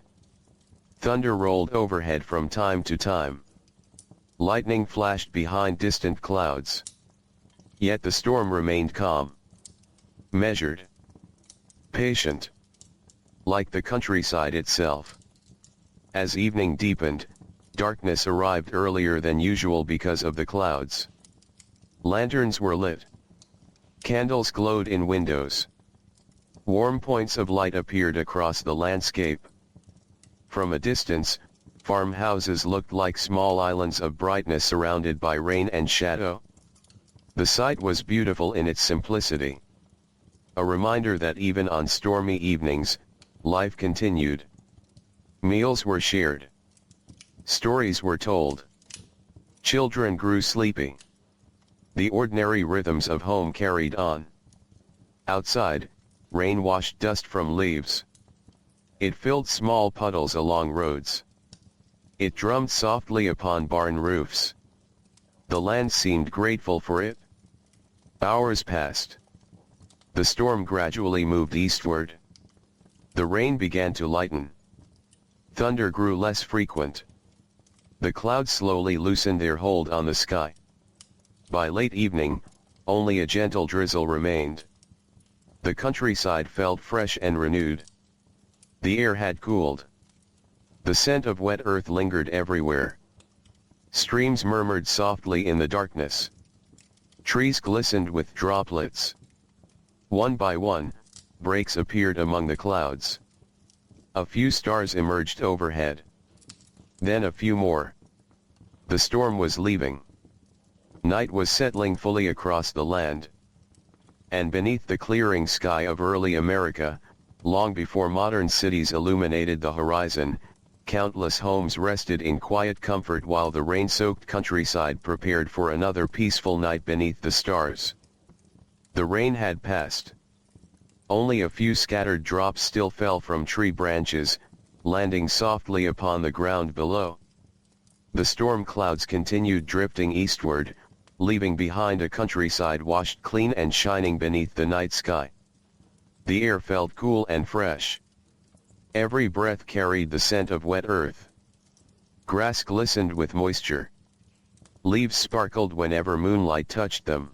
Thunder rolled overhead from time to time. Lightning flashed behind distant clouds. Yet the storm remained calm. Measured. Patient. Like the countryside itself. As evening deepened, darkness arrived earlier than usual because of the clouds. Lanterns were lit. Candles glowed in windows. Warm points of light appeared across the landscape. From a distance, farmhouses looked like small islands of brightness surrounded by rain and shadow. The sight was beautiful in its simplicity. A reminder that even on stormy evenings, life continued. Meals were shared. Stories were told. Children grew sleepy. The ordinary rhythms of home carried on. Outside, rain washed dust from leaves. It filled small puddles along roads. It drummed softly upon barn roofs. The land seemed grateful for it. Hours passed. The storm gradually moved eastward. The rain began to lighten. Thunder grew less frequent. The clouds slowly loosened their hold on the sky. By late evening, only a gentle drizzle remained. The countryside felt fresh and renewed. The air had cooled. The scent of wet earth lingered everywhere. Streams murmured softly in the darkness. Trees glistened with droplets. One by one, breaks appeared among the clouds. A few stars emerged overhead. Then a few more. The storm was leaving. Night was settling fully across the land. And beneath the clearing sky of early America, long before modern cities illuminated the horizon, countless homes rested in quiet comfort while the rain-soaked countryside prepared for another peaceful night beneath the stars. The rain had passed. Only a few scattered drops still fell from tree branches, landing softly upon the ground below. The storm clouds continued drifting eastward, leaving behind a countryside washed clean and shining beneath the night sky. The air felt cool and fresh. Every breath carried the scent of wet earth. Grass glistened with moisture. Leaves sparkled whenever moonlight touched them.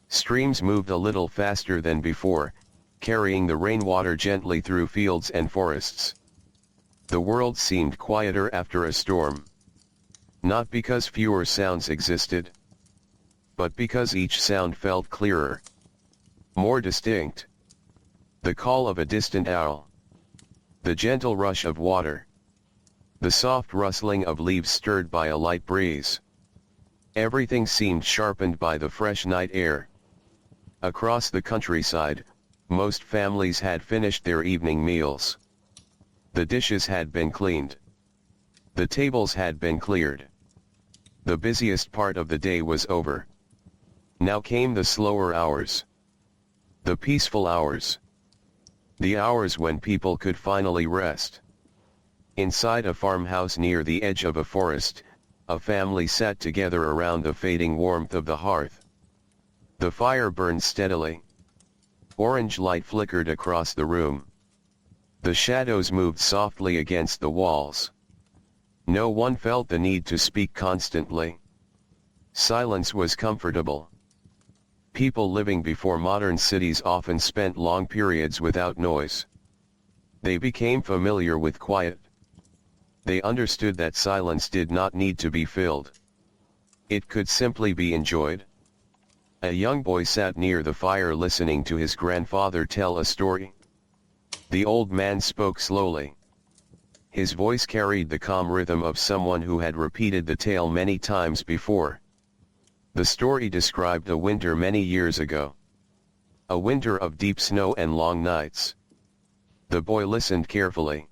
Streams moved a little faster than before, carrying the rainwater gently through fields and forests. The world seemed quieter after a storm. Not because fewer sounds existed, but because each sound felt clearer, more distinct. The call of a distant owl. The gentle rush of water. The soft rustling of leaves stirred by a light breeze. Everything seemed sharpened by the fresh night air. Across the countryside, most families had finished their evening meals. The dishes had been cleaned. The tables had been cleared. The busiest part of the day was over. Now came the slower hours. The peaceful hours. The hours when people could finally rest. Inside a farmhouse near the edge of a forest, a family sat together around the fading warmth of the hearth. The fire burned steadily. Orange light flickered across the room. The shadows moved softly against the walls. No one felt the need to speak constantly. Silence was comfortable. People living before modern cities often spent long periods without noise. They became familiar with quiet. They understood that silence did not need to be filled. It could simply be enjoyed. A young boy sat near the fire listening to his grandfather tell a story. The old man spoke slowly. His voice carried the calm rhythm of someone who had repeated the tale many times before. The story described a winter many years ago. A winter of deep snow and long nights. The boy listened carefully.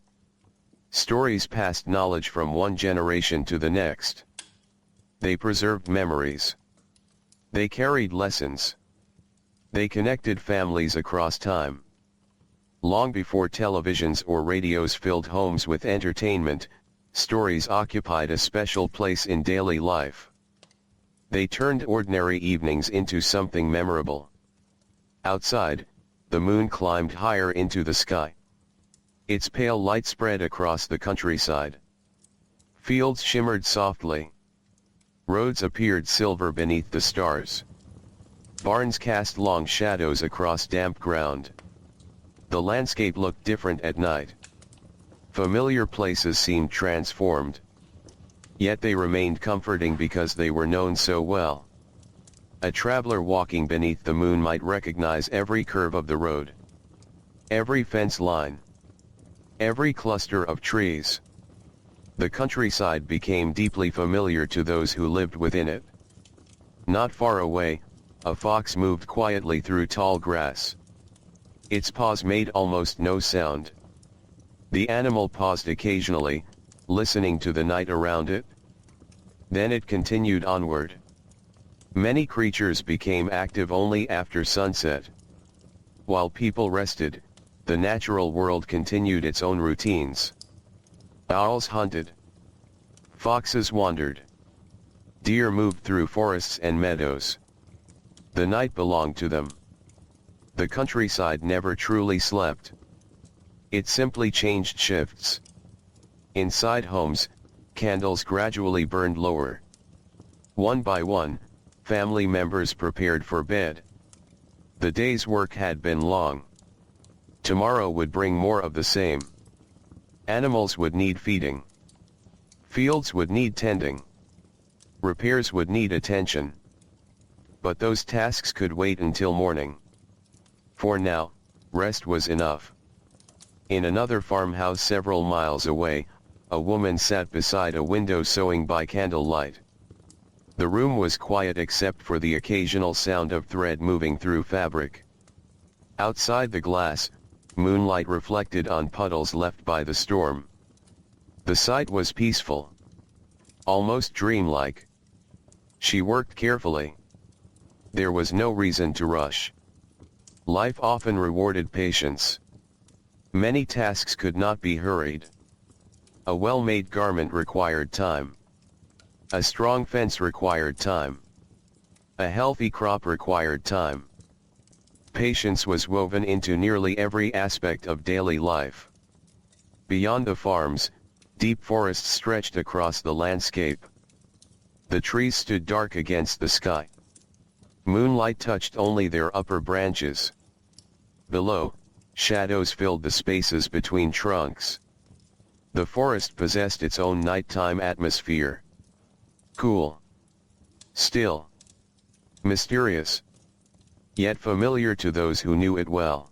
Stories passed knowledge from one generation to the next. They preserved memories. They carried lessons. They connected families across time. Long before televisions or radios filled homes with entertainment, stories occupied a special place in daily life. They turned ordinary evenings into something memorable. Outside, the moon climbed higher into the sky. Its pale light spread across the countryside. Fields shimmered softly. Roads appeared silver beneath the stars. Barns cast long shadows across damp ground. The landscape looked different at night. Familiar places seemed transformed. Yet they remained comforting because they were known so well. A traveler walking beneath the moon might recognize every curve of the road. Every fence line. Every cluster of trees. The countryside became deeply familiar to those who lived within it. Not far away, a fox moved quietly through tall grass. Its paws made almost no sound. The animal paused occasionally, listening to the night around it. Then it continued onward. Many creatures became active only after sunset. While people rested, the natural world continued its own routines. Owls hunted. Foxes wandered. Deer moved through forests and meadows. The night belonged to them. The countryside never truly slept. It simply changed shifts. Inside homes, candles gradually burned lower. One by one, family members prepared for bed. The day's work had been long. Tomorrow would bring more of the same. Animals would need feeding. Fields would need tending. Repairs would need attention. But those tasks could wait until morning. For now, rest was enough. In another farmhouse several miles away, a woman sat beside a window sewing by candlelight. The room was quiet except for the occasional sound of thread moving through fabric. Outside the glass, moonlight reflected on puddles left by the storm. The sight was peaceful. Almost dreamlike. She worked carefully. There was no reason to rush. Life often rewarded patience. Many tasks could not be hurried. A well-made garment required time. A strong fence required time. A healthy crop required time. Patience was woven into nearly every aspect of daily life. Beyond the farms, deep forests stretched across the landscape. The trees stood dark against the sky. Moonlight touched only their upper branches. Below, shadows filled the spaces between trunks. The forest possessed its own nighttime atmosphere. Cool. Still. Mysterious. Yet familiar to those who knew it well.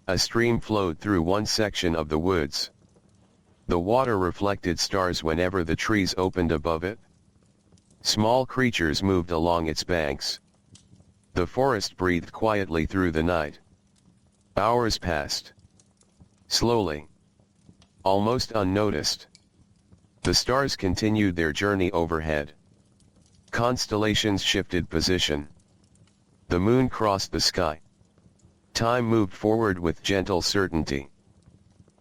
A stream flowed through one section of the woods. The water reflected stars whenever the trees opened above it. Small creatures moved along its banks. The forest breathed quietly through the night. Hours passed. Slowly. Almost unnoticed. The stars continued their journey overhead. Constellations shifted position. The moon crossed the sky. Time moved forward with gentle certainty.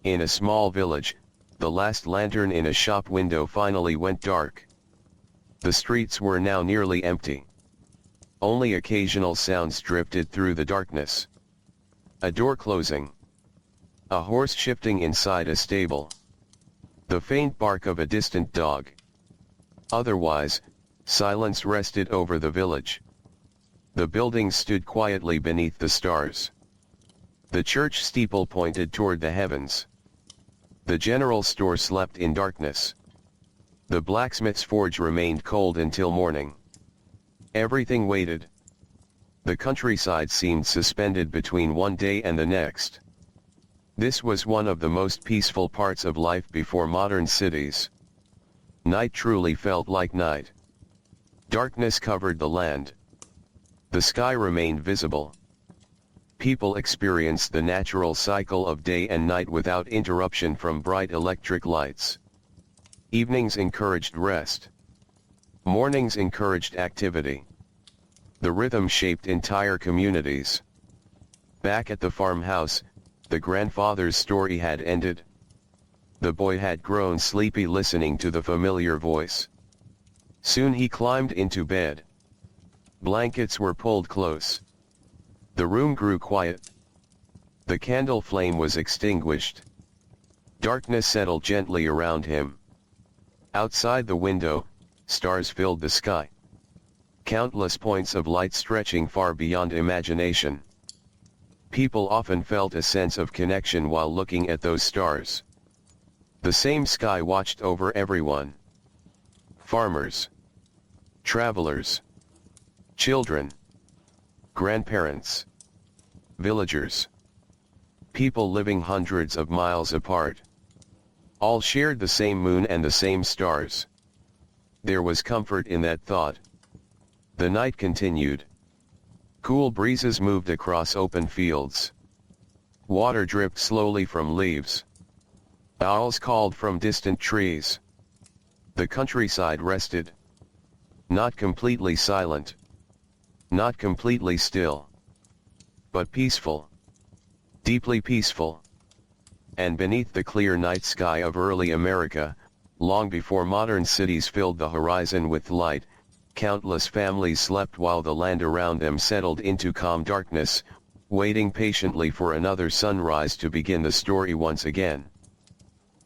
In a small village, the last lantern in a shop window finally went dark. The streets were now nearly empty. Only occasional sounds drifted through the darkness. A door closing. A horse shifting inside a stable. The faint bark of a distant dog. Otherwise, silence rested over the village. The buildings stood quietly beneath the stars. The church steeple pointed toward the heavens. The general store slept in darkness. The blacksmith's forge remained cold until morning. Everything waited. The countryside seemed suspended between one day and the next. This was one of the most peaceful parts of life before modern cities. Night truly felt like night. Darkness covered the land. The sky remained visible. People experienced the natural cycle of day and night without interruption from bright electric lights. Evenings encouraged rest. Mornings encouraged activity. The rhythm shaped entire communities. Back at the farmhouse, the grandfather's story had ended. The boy had grown sleepy listening to the familiar voice. Soon he climbed into bed. Blankets were pulled close. The room grew quiet. The candle flame was extinguished. Darkness settled gently around him. Outside the window, stars filled the sky. Countless points of light stretching far beyond imagination. People often felt a sense of connection while looking at those stars. The same sky watched over everyone. Farmers. Travelers. Children. Grandparents. Villagers. People living hundreds of miles apart. All shared the same moon and the same stars. There was comfort in that thought. The night continued. Cool breezes moved across open fields. Water dripped slowly from leaves. Owls called from distant trees. The countryside rested. Not completely silent. Not completely still. But peaceful. Deeply peaceful. And beneath the clear night sky of early America, long before modern cities filled the horizon with light, countless families slept while the land around them settled into calm darkness, waiting patiently for another sunrise to begin the story once again.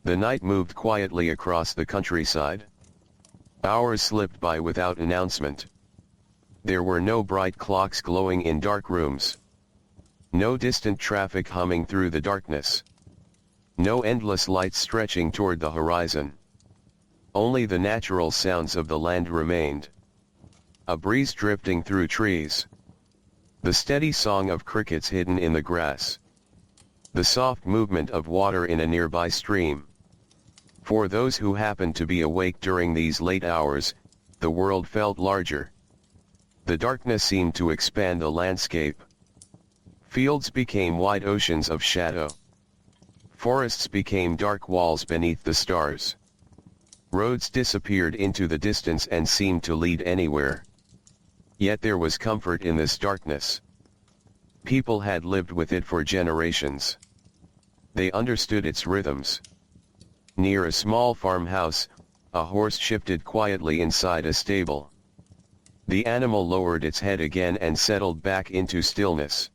The night moved quietly across the countryside. Hours slipped by without announcement. There were no bright clocks glowing in dark rooms. No distant traffic humming through the darkness. No endless lights stretching toward the horizon. Only the natural sounds of the land remained. A breeze drifting through trees. The steady song of crickets hidden in the grass. The soft movement of water in a nearby stream. For those who happened to be awake during these late hours, the world felt larger. The darkness seemed to expand the landscape. Fields became wide oceans of shadow. Forests became dark walls beneath the stars. Roads disappeared into the distance and seemed to lead anywhere. Yet there was comfort in this darkness. People had lived with it for generations. They understood its rhythms. Near a small farmhouse, a horse shifted quietly inside a stable. The animal lowered its head again and settled back into stillness.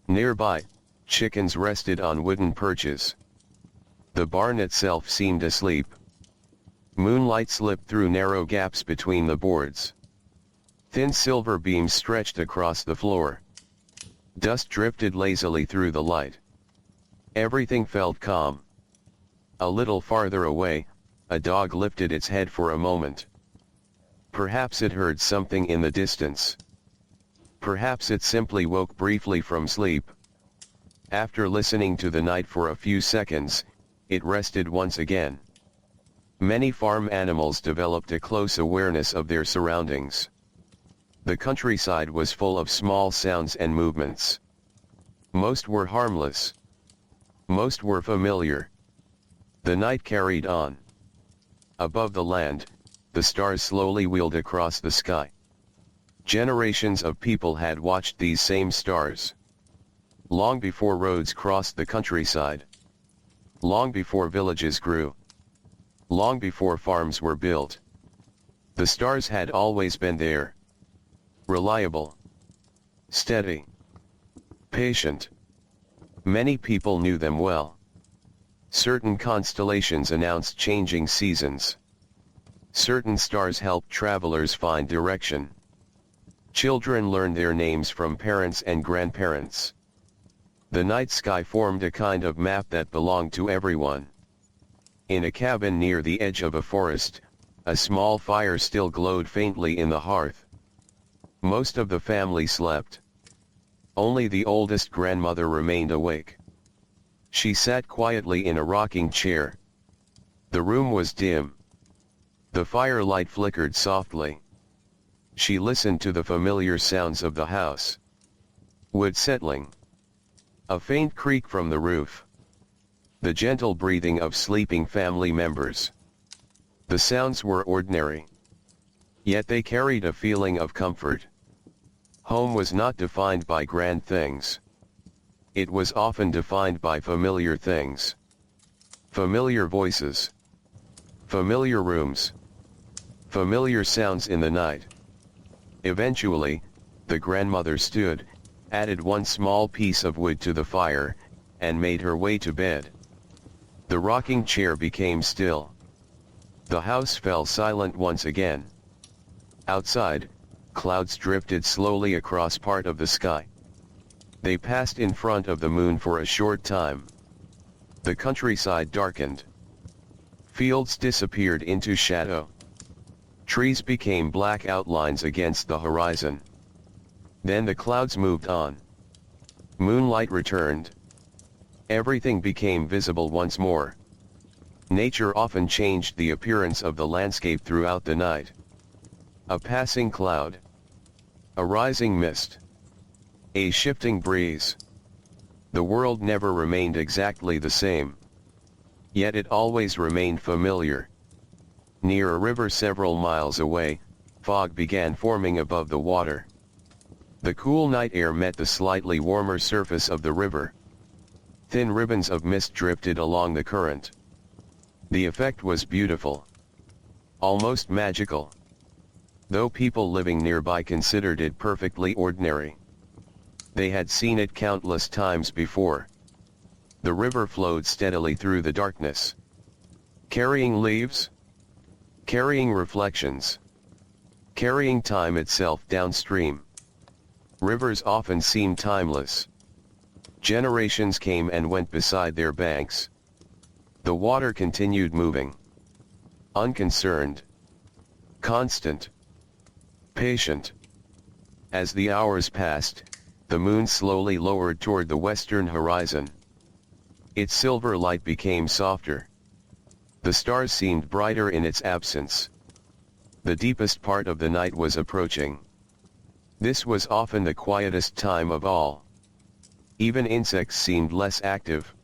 Nearby, chickens rested on wooden perches. The barn itself seemed asleep. Moonlight slipped through narrow gaps between the boards. Thin silver beams stretched across the floor. Dust drifted lazily through the light. Everything felt calm. A little farther away, a dog lifted its head for a moment. Perhaps it heard something in the distance. Perhaps it simply woke briefly from sleep. After listening to the night for a few seconds, it rested once again. Many farm animals developed a close awareness of their surroundings. The countryside was full of small sounds and movements. Most were harmless. Most were familiar. The night carried on. Above the land, the stars slowly wheeled across the sky. Generations of people had watched these same stars. Long before roads crossed the countryside. Long before villages grew. Long before farms were built. The stars had always been there. Reliable. Steady. Patient. Many people knew them well. Certain constellations announced changing seasons. Certain stars helped travelers find direction. Children learned their names from parents and grandparents. The night sky formed a kind of map that belonged to everyone. In a cabin near the edge of a forest, a small fire still glowed faintly in the hearth. Most of the family slept. Only the oldest grandmother remained awake. She sat quietly in a rocking chair. The room was dim. The firelight flickered softly. She listened to the familiar sounds of the house. Wood settling. A faint creak from the roof. The gentle breathing of sleeping family members. The sounds were ordinary. Yet they carried a feeling of comfort. Home was not defined by grand things. It was often defined by familiar things. Familiar voices. Familiar rooms. Familiar sounds in the night. Eventually, the grandmother stood, added one small piece of wood to the fire, and made her way to bed. The rocking chair became still. The house fell silent once again. Outside, clouds drifted slowly across part of the sky. They passed in front of the moon for a short time. The countryside darkened. Fields disappeared into shadow. Trees became black outlines against the horizon. Then the clouds moved on. Moonlight returned. Everything became visible once more. Nature often changed the appearance of the landscape throughout the night. A passing cloud. A rising mist. A shifting breeze. The world never remained exactly the same. Yet it always remained familiar. Near a river several miles away, fog began forming above the water. The cool night air met the slightly warmer surface of the river. Thin ribbons of mist drifted along the current. The effect was beautiful. Almost magical. Though people living nearby considered it perfectly ordinary. They had seen it countless times before. The river flowed steadily through the darkness. Carrying leaves. Carrying reflections. Carrying time itself downstream. Rivers often seem timeless. Generations came and went beside their banks. The water continued moving. Unconcerned. Constant. Patient. As the hours passed, the moon slowly lowered toward the western horizon. Its silver light became softer. The stars seemed brighter in its absence. The deepest part of the night was approaching. This was often the quietest time of all. Even insects seemed less active.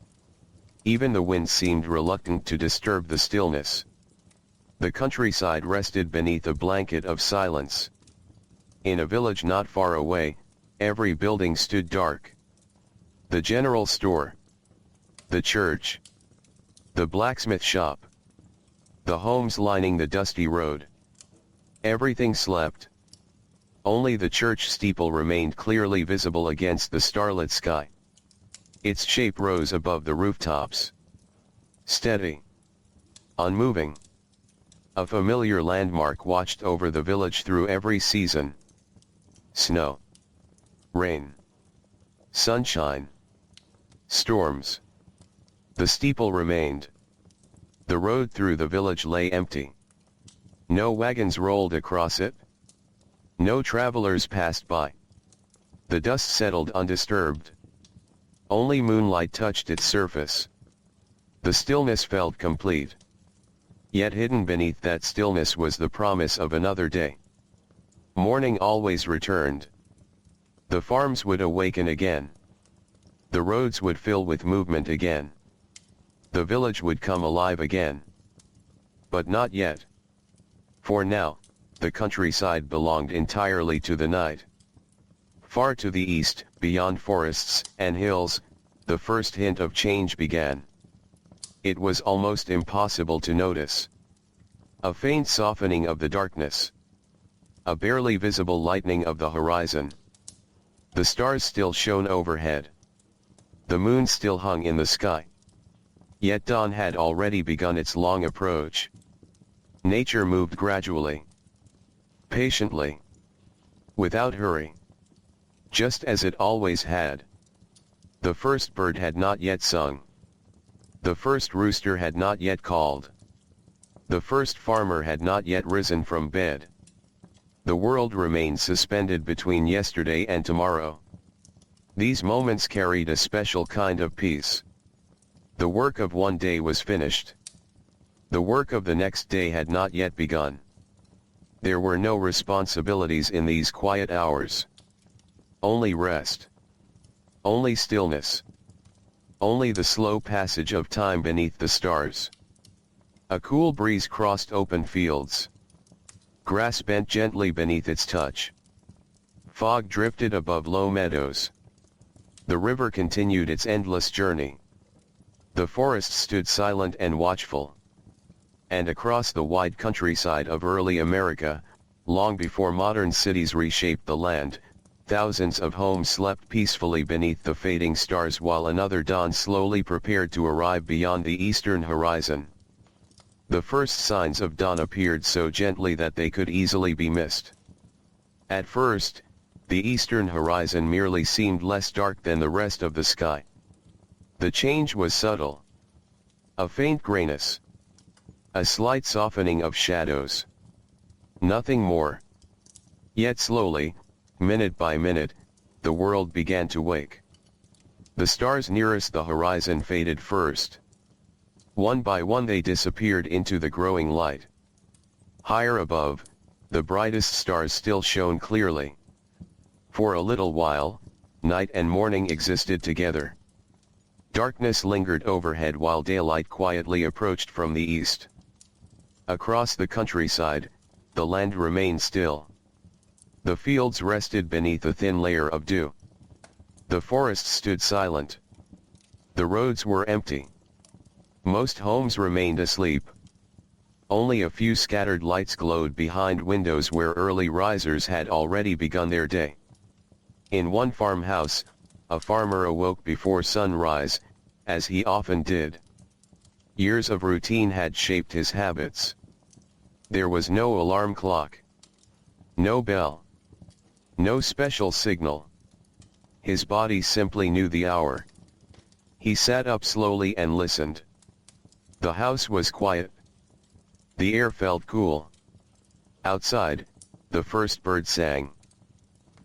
Even the wind seemed reluctant to disturb the stillness. The countryside rested beneath a blanket of silence. In a village not far away, every building stood dark. The general store. The church. The blacksmith shop. The homes lining the dusty road. Everything slept. Only the church steeple remained clearly visible against the starlit sky. Its shape rose above the rooftops. Steady. Unmoving. A familiar landmark watched over the village through every season. Snow. Rain. Sunshine. Storms. The steeple remained. The road through the village lay empty. No wagons rolled across it. No travelers passed by. The dust settled undisturbed. Only moonlight touched its surface. The stillness felt complete. Yet hidden beneath that stillness was the promise of another day. Morning always returned. The farms would awaken again. The roads would fill with movement again. The village would come alive again. But not yet. For now, the countryside belonged entirely to the night. Far to the east, beyond forests and hills, the first hint of change began. It was almost impossible to notice. A faint softening of the darkness. A barely visible lightening of the horizon. The stars still shone overhead. The moon still hung in the sky. Yet dawn had already begun its long approach. Nature moved gradually. Patiently. Without hurry. Just as it always had. The first bird had not yet sung. The first rooster had not yet called. The first farmer had not yet risen from bed. The world remained suspended between yesterday and tomorrow. These moments carried a special kind of peace. The work of one day was finished. The work of the next day had not yet begun. There were no responsibilities in these quiet hours. Only rest. Only stillness. Only the slow passage of time beneath the stars. A cool breeze crossed open fields. Grass bent gently beneath its touch. Fog drifted above low meadows. The river continued its endless journey. The forest stood silent and watchful. And across the wide countryside of early America, long before modern cities reshaped the land, thousands of homes slept peacefully beneath the fading stars while another dawn slowly prepared to arrive beyond the eastern horizon. The first signs of dawn appeared so gently that they could easily be missed. At first, the eastern horizon merely seemed less dark than the rest of the sky. The change was subtle. A faint grayness. A slight softening of shadows. Nothing more. Yet slowly, minute by minute, the world began to wake. The stars nearest the horizon faded first. One by one they disappeared into the growing light. Higher above, the brightest stars still shone clearly. For a little while, night and morning existed together. Darkness lingered overhead while daylight quietly approached from the east. Across the countryside, the land remained still. The fields rested beneath a thin layer of dew. The forests stood silent. The roads were empty. Most homes remained asleep. Only a few scattered lights glowed behind windows where early risers had already begun their day. In one farmhouse, a farmer awoke before sunrise, as he often did. Years of routine had shaped his habits. There was no alarm clock. No bell. No special signal. His body simply knew the hour. He sat up slowly and listened. The house was quiet. The air felt cool. Outside, the first bird sang.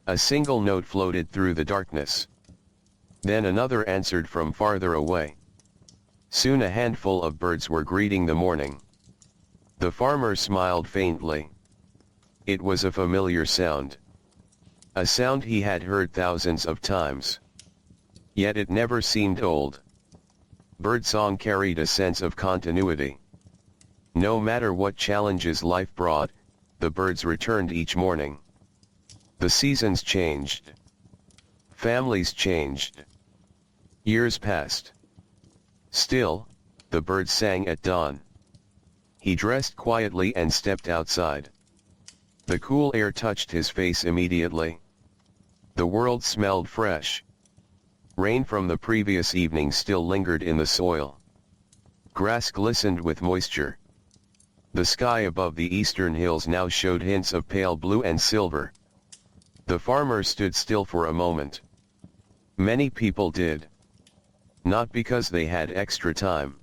A single note floated through the darkness. Then another answered from farther away. Soon a handful of birds were greeting the morning. The farmer smiled faintly. It was a familiar sound. A sound he had heard thousands of times. Yet it never seemed old. Birdsong carried a sense of continuity. No matter what challenges life brought, the birds returned each morning. The seasons changed. Families changed. Years passed. Still, the bird sang at dawn. He dressed quietly and stepped outside. The cool air touched his face immediately. The world smelled fresh. Rain from the previous evening still lingered in the soil. Grass glistened with moisture. The sky above the eastern hills now showed hints of pale blue and silver. The farmer stood still for a moment. Many people did. Not because they had extra time,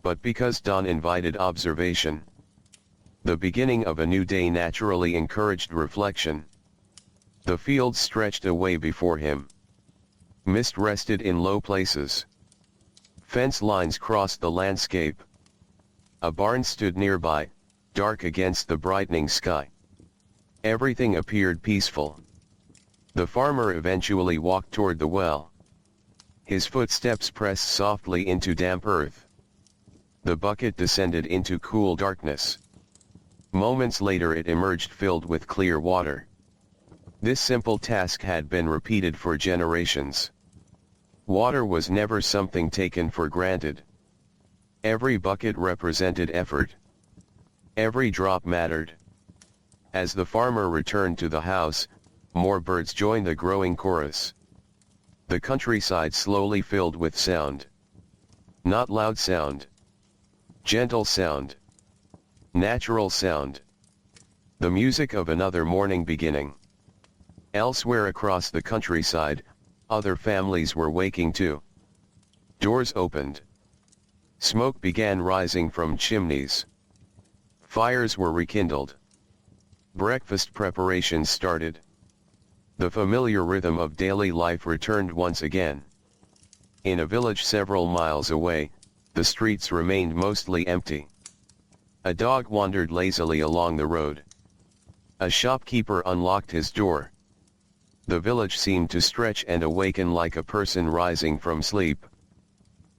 but because dawn invited observation. The beginning of a new day naturally encouraged reflection. The fields stretched away before him. Mist rested in low places. Fence lines crossed the landscape. A barn stood nearby, dark against the brightening sky. Everything appeared peaceful. The farmer eventually walked toward the well. His footsteps pressed softly into damp earth. The bucket descended into cool darkness. Moments later it emerged filled with clear water. This simple task had been repeated for generations. Water was never something taken for granted. Every bucket represented effort. Every drop mattered. As the farmer returned to the house, more birds joined the growing chorus. The countryside slowly filled with sound. Not loud sound. Gentle sound. Natural sound. The music of another morning beginning. Elsewhere across the countryside, other families were waking too. Doors opened. Smoke began rising from chimneys. Fires were rekindled. Breakfast preparations started. The familiar rhythm of daily life returned once again. In a village several miles away, the streets remained mostly empty. A dog wandered lazily along the road. A shopkeeper unlocked his door. The village seemed to stretch and awaken like a person rising from sleep.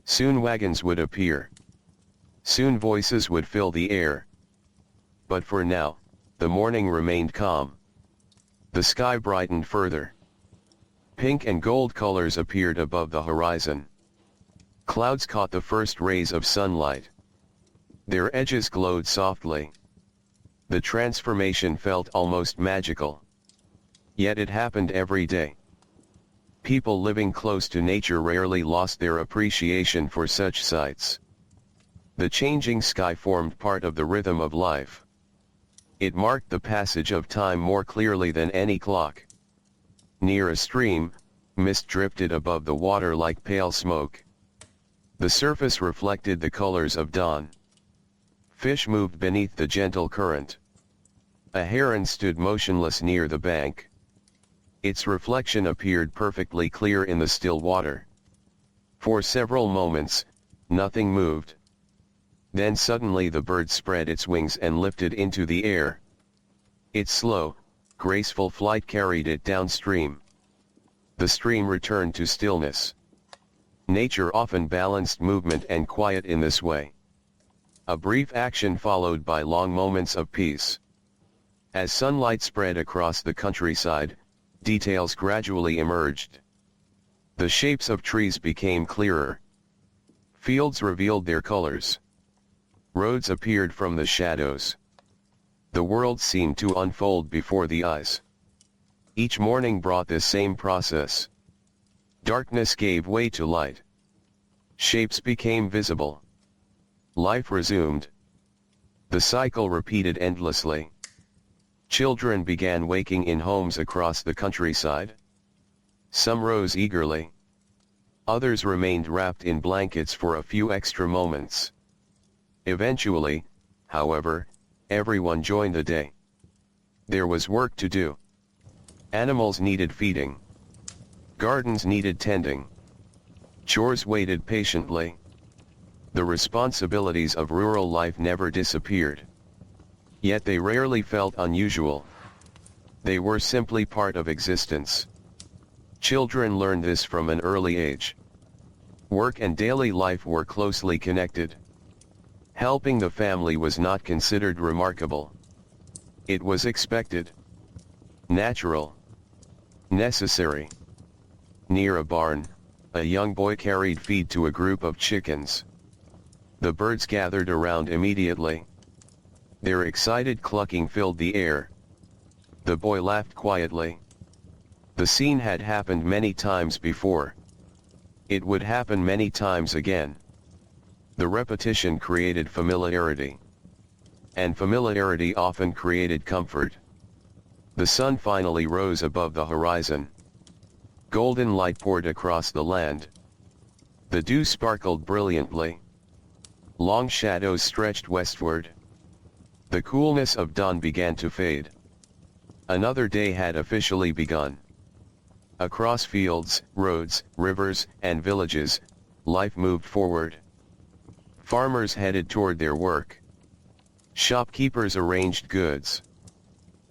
Soon wagons would appear. Soon voices would fill the air. But for now, the morning remained calm. The sky brightened further. Pink and gold colors appeared above the horizon. Clouds caught the first rays of sunlight. Their edges glowed softly. The transformation felt almost magical. Yet it happened every day. People living close to nature rarely lost their appreciation for such sights. The changing sky formed part of the rhythm of life. It marked the passage of time more clearly than any clock. Near a stream, mist drifted above the water like pale smoke. The surface reflected the colors of dawn. Fish moved beneath the gentle current. A heron stood motionless near the bank. Its reflection appeared perfectly clear in the still water. For several moments, nothing moved. Then suddenly the bird spread its wings and lifted into the air. Its slow, graceful flight carried it downstream. The stream returned to stillness. Nature often balanced movement and quiet in this way. A brief action followed by long moments of peace. As sunlight spread across the countryside, details gradually emerged. The shapes of trees became clearer. Fields revealed their colors. Roads appeared from the shadows. The world seemed to unfold before the eyes. Each morning brought this same process. Darkness gave way to light. Shapes became visible. Life resumed. The cycle repeated endlessly. Children began waking in homes across the countryside. Some rose eagerly. Others remained wrapped in blankets for a few extra moments. Eventually, however, everyone joined the day. There was work to do. Animals needed feeding. Gardens needed tending. Chores waited patiently. The responsibilities of rural life never disappeared. Yet they rarely felt unusual. They were simply part of existence. Children learned this from an early age. Work and daily life were closely connected. Helping the family was not considered remarkable. It was expected. Natural. Necessary. Near a barn, a young boy carried feed to a group of chickens. The birds gathered around immediately. Their excited clucking filled the air. The boy laughed quietly. The scene had happened many times before. It would happen many times again. The repetition created familiarity. And familiarity often created comfort. The sun finally rose above the horizon. Golden light poured across the land. The dew sparkled brilliantly. Long shadows stretched westward. The coolness of dawn began to fade. Another day had officially begun. Across fields, roads, rivers, and villages, life moved forward. Farmers headed toward their work. Shopkeepers arranged goods.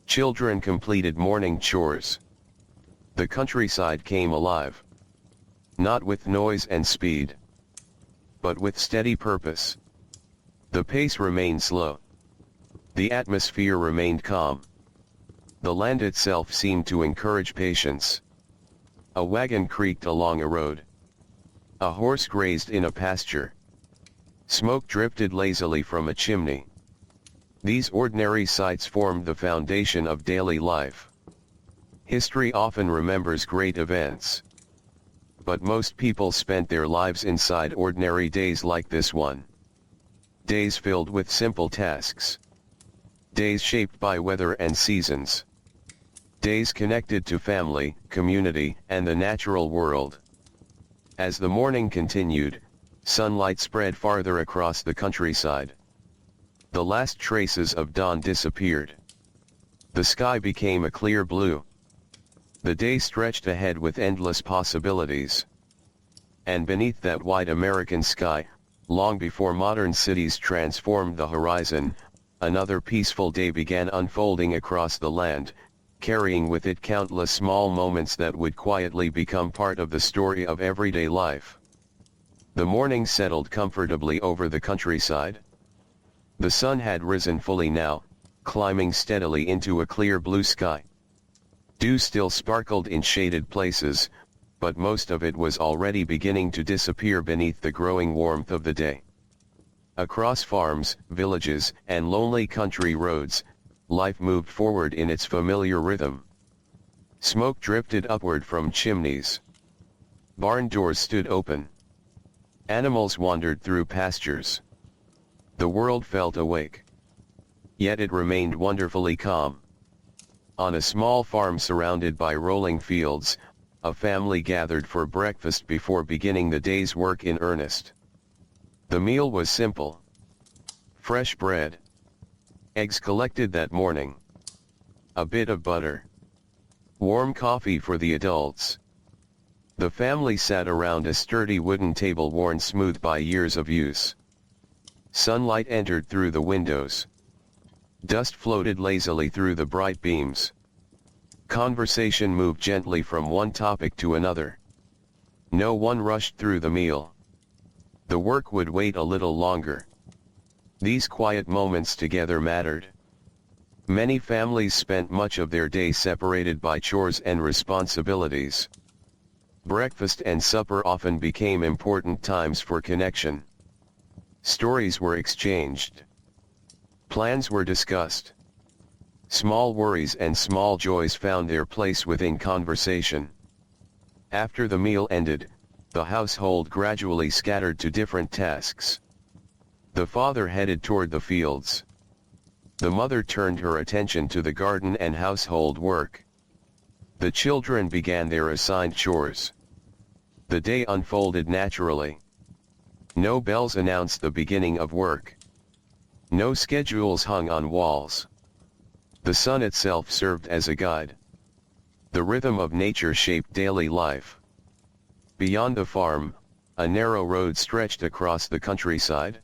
Children completed morning chores. The countryside came alive. Not with noise and speed, but with steady purpose. The pace remained slow. The atmosphere remained calm. The land itself seemed to encourage patience. A wagon creaked along a road. A horse grazed in a pasture. Smoke drifted lazily from a chimney. These ordinary sights formed the foundation of daily life. History often remembers great events. But most people spent their lives inside ordinary days like this one. Days filled with simple tasks. Days shaped by weather and seasons. Days connected to family, community, and the natural world. As the morning continued, sunlight spread farther across the countryside. The last traces of dawn disappeared. The sky became a clear blue. The day stretched ahead with endless possibilities. And beneath that wide American sky, long before modern cities transformed the horizon, another peaceful day began unfolding across the land, carrying with it countless small moments that would quietly become part of the story of everyday life. The morning settled comfortably over the countryside. The sun had risen fully now, climbing steadily into a clear blue sky. Dew still sparkled in shaded places, but most of it was already beginning to disappear beneath the growing warmth of the day. Across farms, villages, and lonely country roads, life moved forward in its familiar rhythm. Smoke drifted upward from chimneys. Barn doors stood open. Animals wandered through pastures. The world felt awake. Yet it remained wonderfully calm. On a small farm surrounded by rolling fields, a family gathered for breakfast before beginning the day's work in earnest. The meal was simple. Fresh bread. Eggs collected that morning. A bit of butter. Warm coffee for the adults. The family sat around a sturdy wooden table worn smooth by years of use. Sunlight entered through the windows. Dust floated lazily through the bright beams. Conversation moved gently from one topic to another. No one rushed through the meal. The work would wait a little longer. These quiet moments together mattered. Many families spent much of their day separated by chores and responsibilities. Breakfast and supper often became important times for connection. Stories were exchanged. Plans were discussed. Small worries and small joys found their place within conversation. After the meal ended, the household gradually scattered to different tasks. The father headed toward the fields. The mother turned her attention to the garden and household work. The children began their assigned chores. The day unfolded naturally. No bells announced the beginning of work. No schedules hung on walls. The sun itself served as a guide. The rhythm of nature shaped daily life. Beyond the farm, a narrow road stretched across the countryside.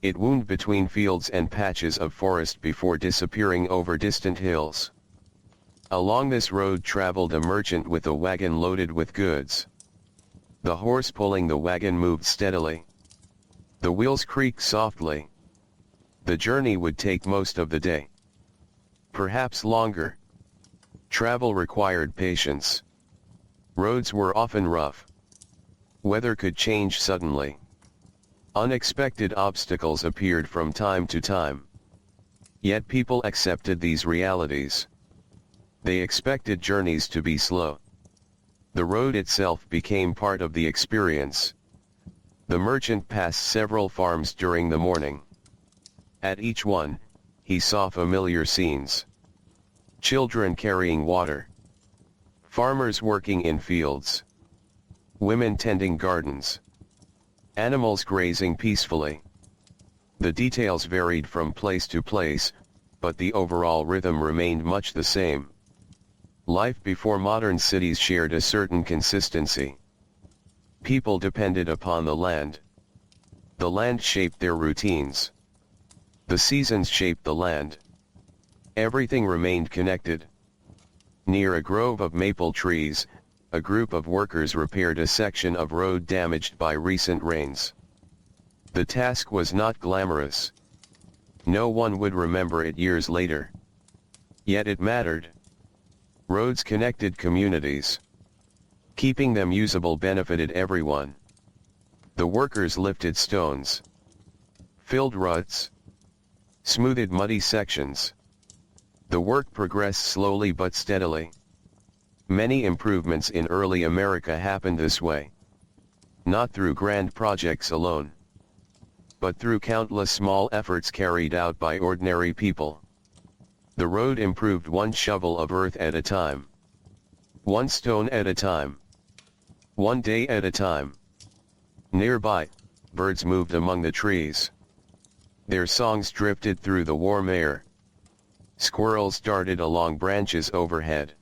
It wound between fields and patches of forest before disappearing over distant hills. Along this road traveled a merchant with a wagon loaded with goods. The horse pulling the wagon moved steadily. The wheels creaked softly. The journey would take most of the day. Perhaps longer. Travel required patience. Roads were often rough. Weather could change suddenly. Unexpected obstacles appeared from time to time. Yet people accepted these realities. They expected journeys to be slow. The road itself became part of the experience. The merchant passed several farms during the morning. At each one, he saw familiar scenes. Children carrying water. Farmers working in fields. Women tending gardens. Animals grazing peacefully. The details varied from place to place, but the overall rhythm remained much the same. Life before modern cities shared a certain consistency. People depended upon the land. The land shaped their routines. The seasons shaped the land. Everything remained connected. Near a grove of maple trees, a group of workers repaired a section of road damaged by recent rains. The task was not glamorous. No one would remember it years later. Yet it mattered. Roads connected communities. Keeping them usable benefited everyone. The workers lifted stones, filled ruts, smoothed muddy sections. The work progressed slowly but steadily. Many improvements in early America happened this way. Not through grand projects alone, but through countless small efforts carried out by ordinary people. The road improved one shovel of earth at a time. One stone at a time. One day at a time. Nearby, birds moved among the trees. Their songs drifted through the warm air. Squirrels darted along branches overhead.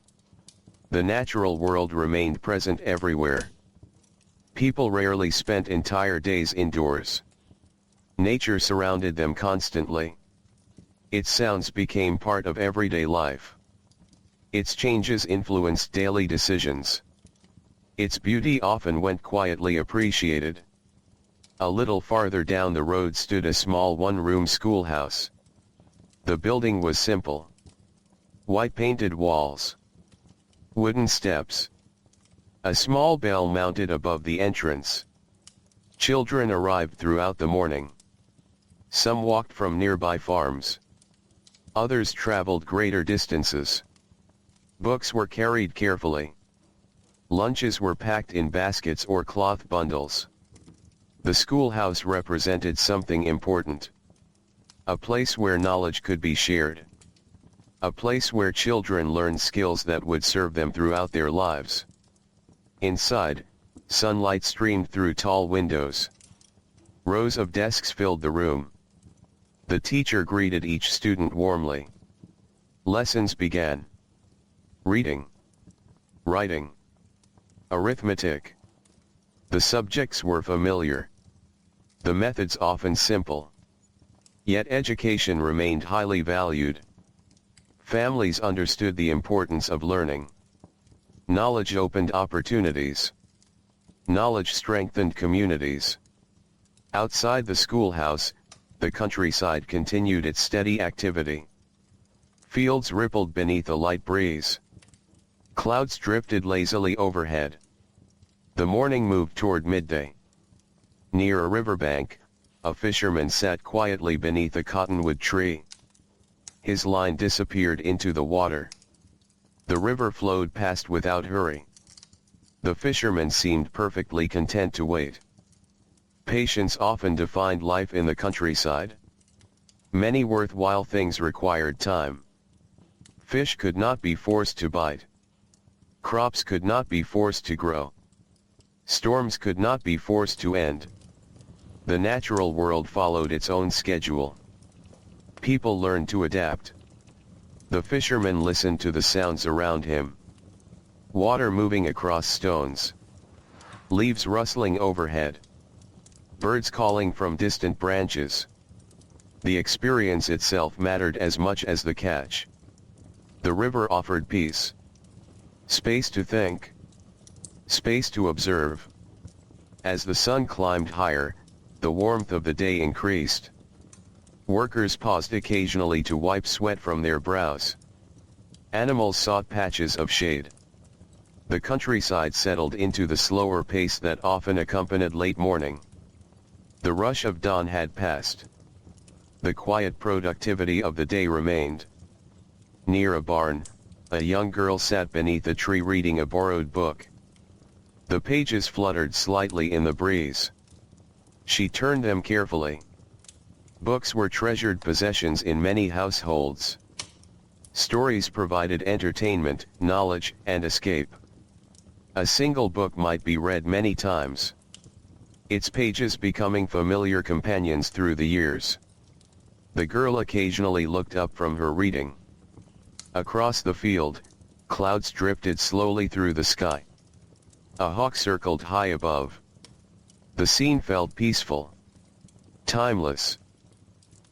The natural world remained present everywhere. People rarely spent entire days indoors. Nature surrounded them constantly. Its sounds became part of everyday life. Its changes influenced daily decisions. Its beauty often went quietly appreciated. A little farther down the road stood a small one-room schoolhouse. The building was simple. White painted walls. Wooden steps. A small bell mounted above the entrance. Children arrived throughout the morning. Some walked from nearby farms. Others traveled greater distances. Books were carried carefully. Lunches were packed in baskets or cloth bundles. The schoolhouse represented something important. A place where knowledge could be shared. A place where children learned skills that would serve them throughout their lives. Inside, sunlight streamed through tall windows. Rows of desks filled the room. The teacher greeted each student warmly. Lessons began. Reading. Writing. Arithmetic. The subjects were familiar. The methods often simple. Yet education remained highly valued. Families understood the importance of learning. Knowledge opened opportunities. Knowledge strengthened communities. Outside the schoolhouse, the countryside continued its steady activity. Fields rippled beneath a light breeze. Clouds drifted lazily overhead. The morning moved toward midday. Near a riverbank, a fisherman sat quietly beneath a cottonwood tree. His line disappeared into the water. The river flowed past without hurry. The fisherman seemed perfectly content to wait. Patience often defined life in the countryside. Many worthwhile things required time. Fish could not be forced to bite. Crops could not be forced to grow. Storms could not be forced to end. The natural world followed its own schedule. People learned to adapt. The fisherman listened to the sounds around him. Water moving across stones. Leaves rustling overhead. Birds calling from distant branches. The experience itself mattered as much as the catch. The river offered peace. Space to think. Space to observe. As the sun climbed higher, the warmth of the day increased. Workers paused occasionally to wipe sweat from their brows. Animals sought patches of shade. The countryside settled into the slower pace that often accompanied late morning. The rush of dawn had passed. The quiet productivity of the day remained. Near a barn, a young girl sat beneath a tree reading a borrowed book. The pages fluttered slightly in the breeze. She turned them carefully. Books were treasured possessions in many households. Stories provided entertainment, knowledge, and escape. A single book might be read many times, its pages becoming familiar companions through the years. The girl occasionally looked up from her reading. Across the field, clouds drifted slowly through the sky. A hawk circled high above. The scene felt peaceful, timeless.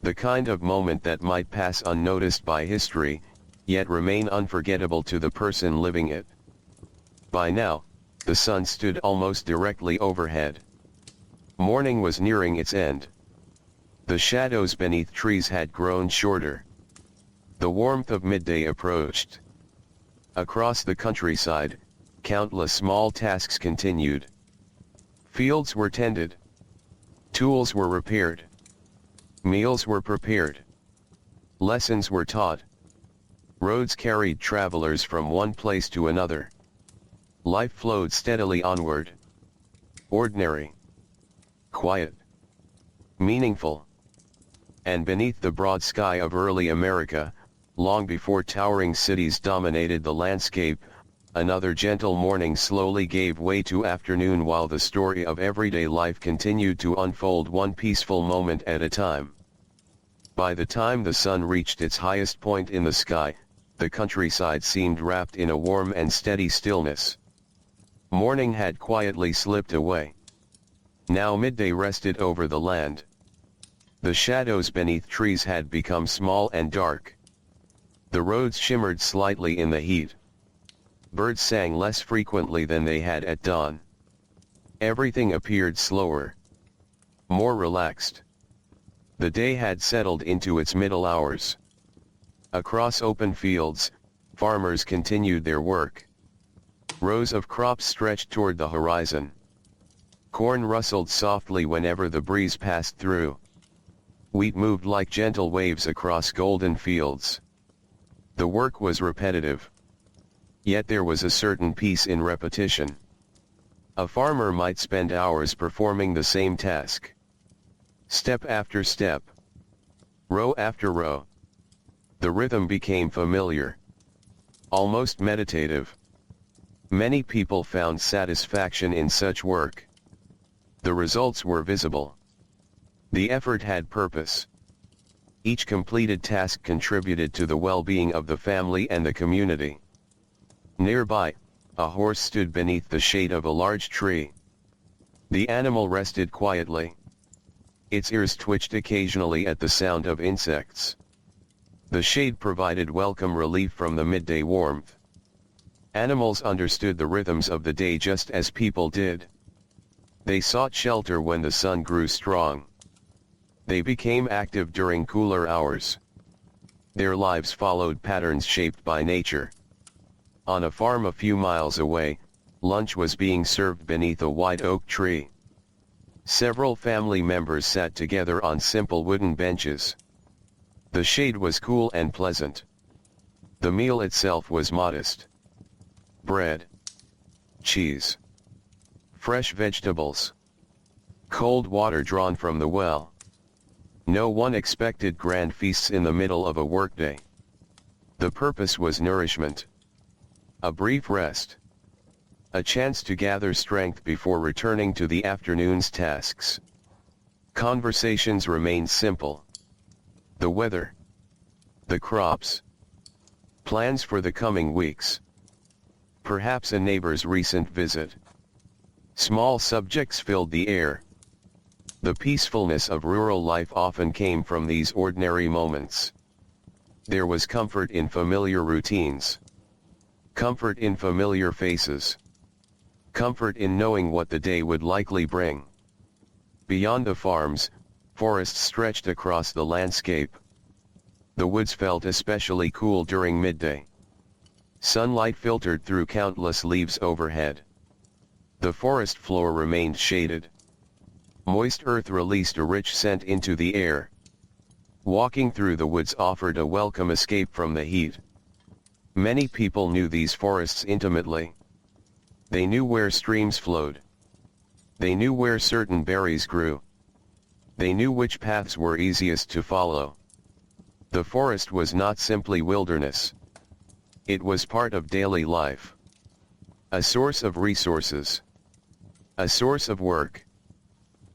The kind of moment that might pass unnoticed by history, yet remain unforgettable to the person living it. By now, the sun stood almost directly overhead. Morning was nearing its end. The shadows beneath trees had grown shorter. The warmth of midday approached. Across the countryside, countless small tasks continued. Fields were tended. Tools were repaired. Meals were prepared. Lessons were taught. Roads carried travelers from one place to another. Life flowed steadily onward. Ordinary. Quiet. Meaningful. And beneath the broad sky of early America, long before towering cities dominated the landscape, another gentle morning slowly gave way to afternoon while the story of everyday life continued to unfold one peaceful moment at a time. By the time the sun reached its highest point in the sky, the countryside seemed wrapped in a warm and steady stillness. Morning had quietly slipped away. Now midday rested over the land. The shadows beneath trees had become small and dark. The roads shimmered slightly in the heat. Birds sang less frequently than they had at dawn. Everything appeared slower, more relaxed. The day had settled into its middle hours. Across open fields, farmers continued their work. Rows of crops stretched toward the horizon. Corn rustled softly whenever the breeze passed through. Wheat moved like gentle waves across golden fields. The work was repetitive. Yet there was a certain peace in repetition. A farmer might spend hours performing the same task. Step after step. Row after row. The rhythm became familiar. Almost meditative. Many people found satisfaction in such work. The results were visible. The effort had purpose. Each completed task contributed to the well-being of the family and the community. Nearby, a horse stood beneath the shade of a large tree. The animal rested quietly. Its ears twitched occasionally at the sound of insects. The shade provided welcome relief from the midday warmth. Animals understood the rhythms of the day just as people did. They sought shelter when the sun grew strong. They became active during cooler hours. Their lives followed patterns shaped by nature. On a farm a few miles away, lunch was being served beneath a white oak tree. Several family members sat together on simple wooden benches. The shade was cool and pleasant. The meal itself was modest. Bread, cheese, fresh vegetables, cold water drawn from the well. No one expected grand feasts in the middle of a workday. The purpose was nourishment. A brief rest. A chance to gather strength before returning to the afternoon's tasks. Conversations remained simple. The weather. The crops. Plans for the coming weeks. Perhaps a neighbor's recent visit. Small subjects filled the air. The peacefulness of rural life often came from these ordinary moments. There was comfort in familiar routines. Comfort in familiar faces. Comfort in knowing what the day would likely bring. Beyond the farms, forests stretched across the landscape. The woods felt especially cool during midday. Sunlight filtered through countless leaves overhead. The forest floor remained shaded. Moist earth released a rich scent into the air. Walking through the woods offered a welcome escape from the heat. Many people knew these forests intimately. They knew where streams flowed. They knew where certain berries grew. They knew which paths were easiest to follow. The forest was not simply wilderness. It was part of daily life. A source of resources. A source of work.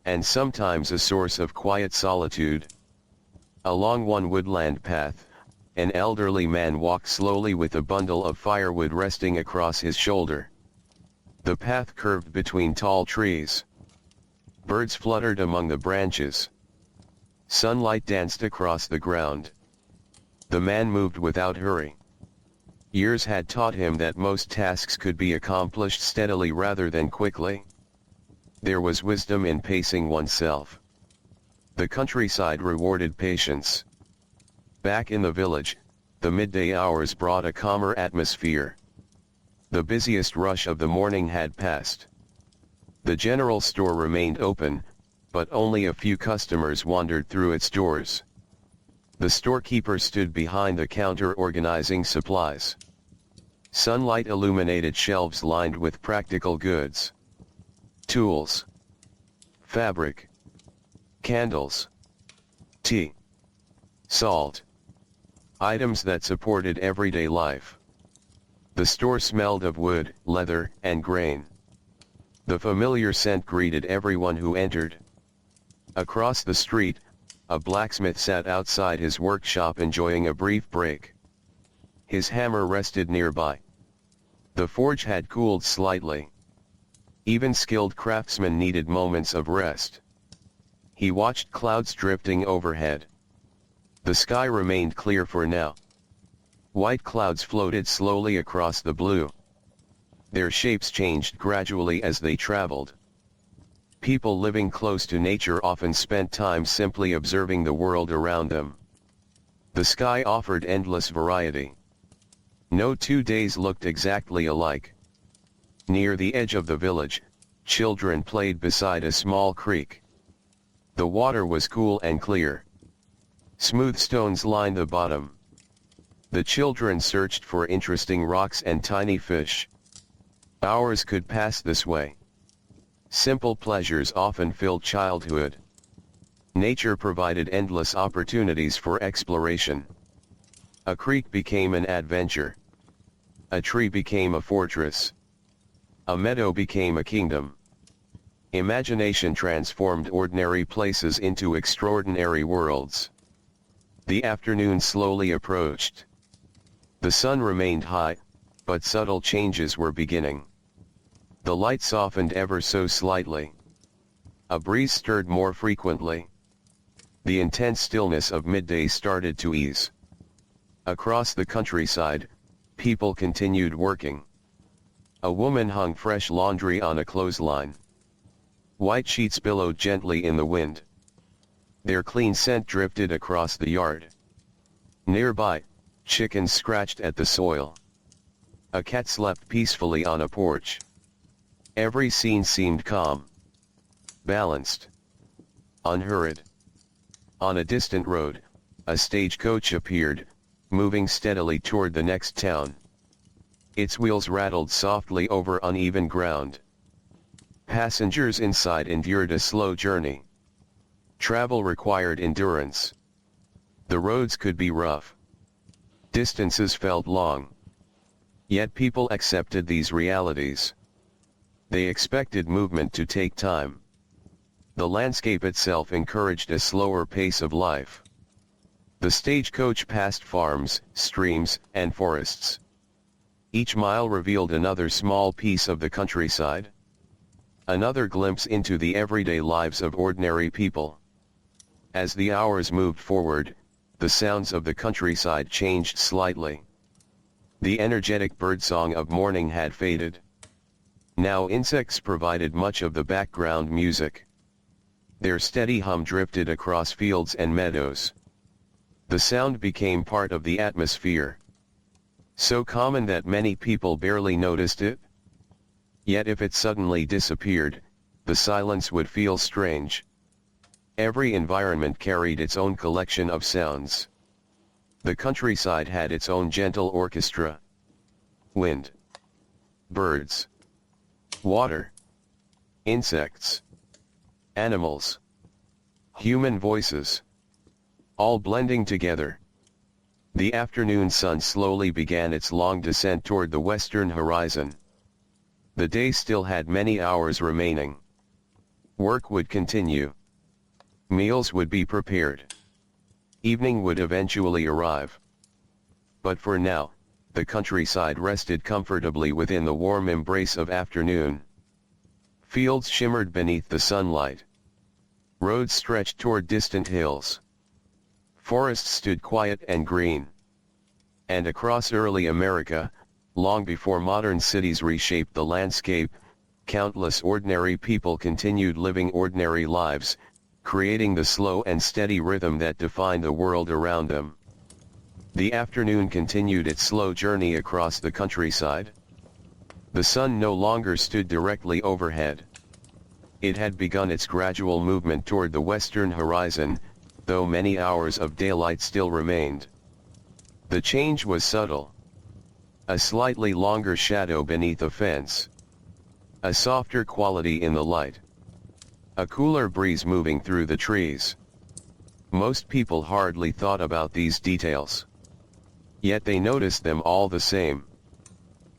And sometimes a source of quiet solitude. Along one woodland path, an elderly man walked slowly with a bundle of firewood resting across his shoulder. The path curved between tall trees. Birds fluttered among the branches. Sunlight danced across the ground. The man moved without hurry. Years had taught him that most tasks could be accomplished steadily rather than quickly. There was wisdom in pacing oneself. The countryside rewarded patience. Back in the village, the midday hours brought a calmer atmosphere. The busiest rush of the morning had passed. The general store remained open, but only a few customers wandered through its doors. The storekeeper stood behind the counter organizing supplies. Sunlight illuminated shelves lined with practical goods. Tools. Fabric. Candles. Tea. Salt. Items that supported everyday life. The store smelled of wood, leather, and grain. The familiar scent greeted everyone who entered. Across the street, a blacksmith sat outside his workshop enjoying a brief break. His hammer rested nearby. The forge had cooled slightly. Even skilled craftsmen needed moments of rest. He watched clouds drifting overhead. The sky remained clear for now. White clouds floated slowly across the blue. Their shapes changed gradually as they traveled. People living close to nature often spent time simply observing the world around them. The sky offered endless variety. No 2 days looked exactly alike. Near the edge of the village, children played beside a small creek. The water was cool and clear. Smooth stones lined the bottom. The children searched for interesting rocks and tiny fish. Hours could pass this way. Simple pleasures often filled childhood. Nature provided endless opportunities for exploration. A creek became an adventure. A tree became a fortress. A meadow became a kingdom. Imagination transformed ordinary places into extraordinary worlds. The afternoon slowly approached. The sun remained high, but subtle changes were beginning. The light softened ever so slightly. A breeze stirred more frequently. The intense stillness of midday started to ease. Across the countryside, people continued working. A woman hung fresh laundry on a clothesline. White sheets billowed gently in the wind. Their clean scent drifted across the yard. Nearby, chickens scratched at the soil. A cat slept peacefully on a porch. Every scene seemed calm, balanced, unhurried. On a distant road, a stagecoach appeared, moving steadily toward the next town. Its wheels rattled softly over uneven ground. Passengers inside endured a slow journey. Travel required endurance. The roads could be rough. Distances felt long. Yet people accepted these realities. They expected movement to take time. The landscape itself encouraged a slower pace of life. The stagecoach passed farms, streams, and forests. Each mile revealed another small piece of the countryside. Another glimpse into the everyday lives of ordinary people. As the hours moved forward, the sounds of the countryside changed slightly. The energetic birdsong of morning had faded. Now insects provided much of the background music. Their steady hum drifted across fields and meadows. The sound became part of the atmosphere. So common that many people barely noticed it. Yet if it suddenly disappeared, the silence would feel strange. Every environment carried its own collection of sounds. The countryside had its own gentle orchestra. Wind. Birds. Water. Insects. Animals. Human voices. All blending together. The afternoon sun slowly began its long descent toward the western horizon. The day still had many hours remaining. Work would continue. Meals would be prepared. Evening would eventually arrive. But for now, the countryside rested comfortably within the warm embrace of afternoon. Fields shimmered beneath the sunlight. Roads stretched toward distant hills. Forests stood quiet and green. And across early America, long before modern cities reshaped the landscape, countless ordinary people continued living ordinary lives, creating the slow and steady rhythm that defined the world around them. The afternoon continued its slow journey across the countryside. The sun no longer stood directly overhead. It had begun its gradual movement toward the western horizon, though many hours of daylight still remained. The change was subtle. A slightly longer shadow beneath a fence. A softer quality in the light. A cooler breeze moving through the trees. Most people hardly thought about these details. Yet they noticed them all the same.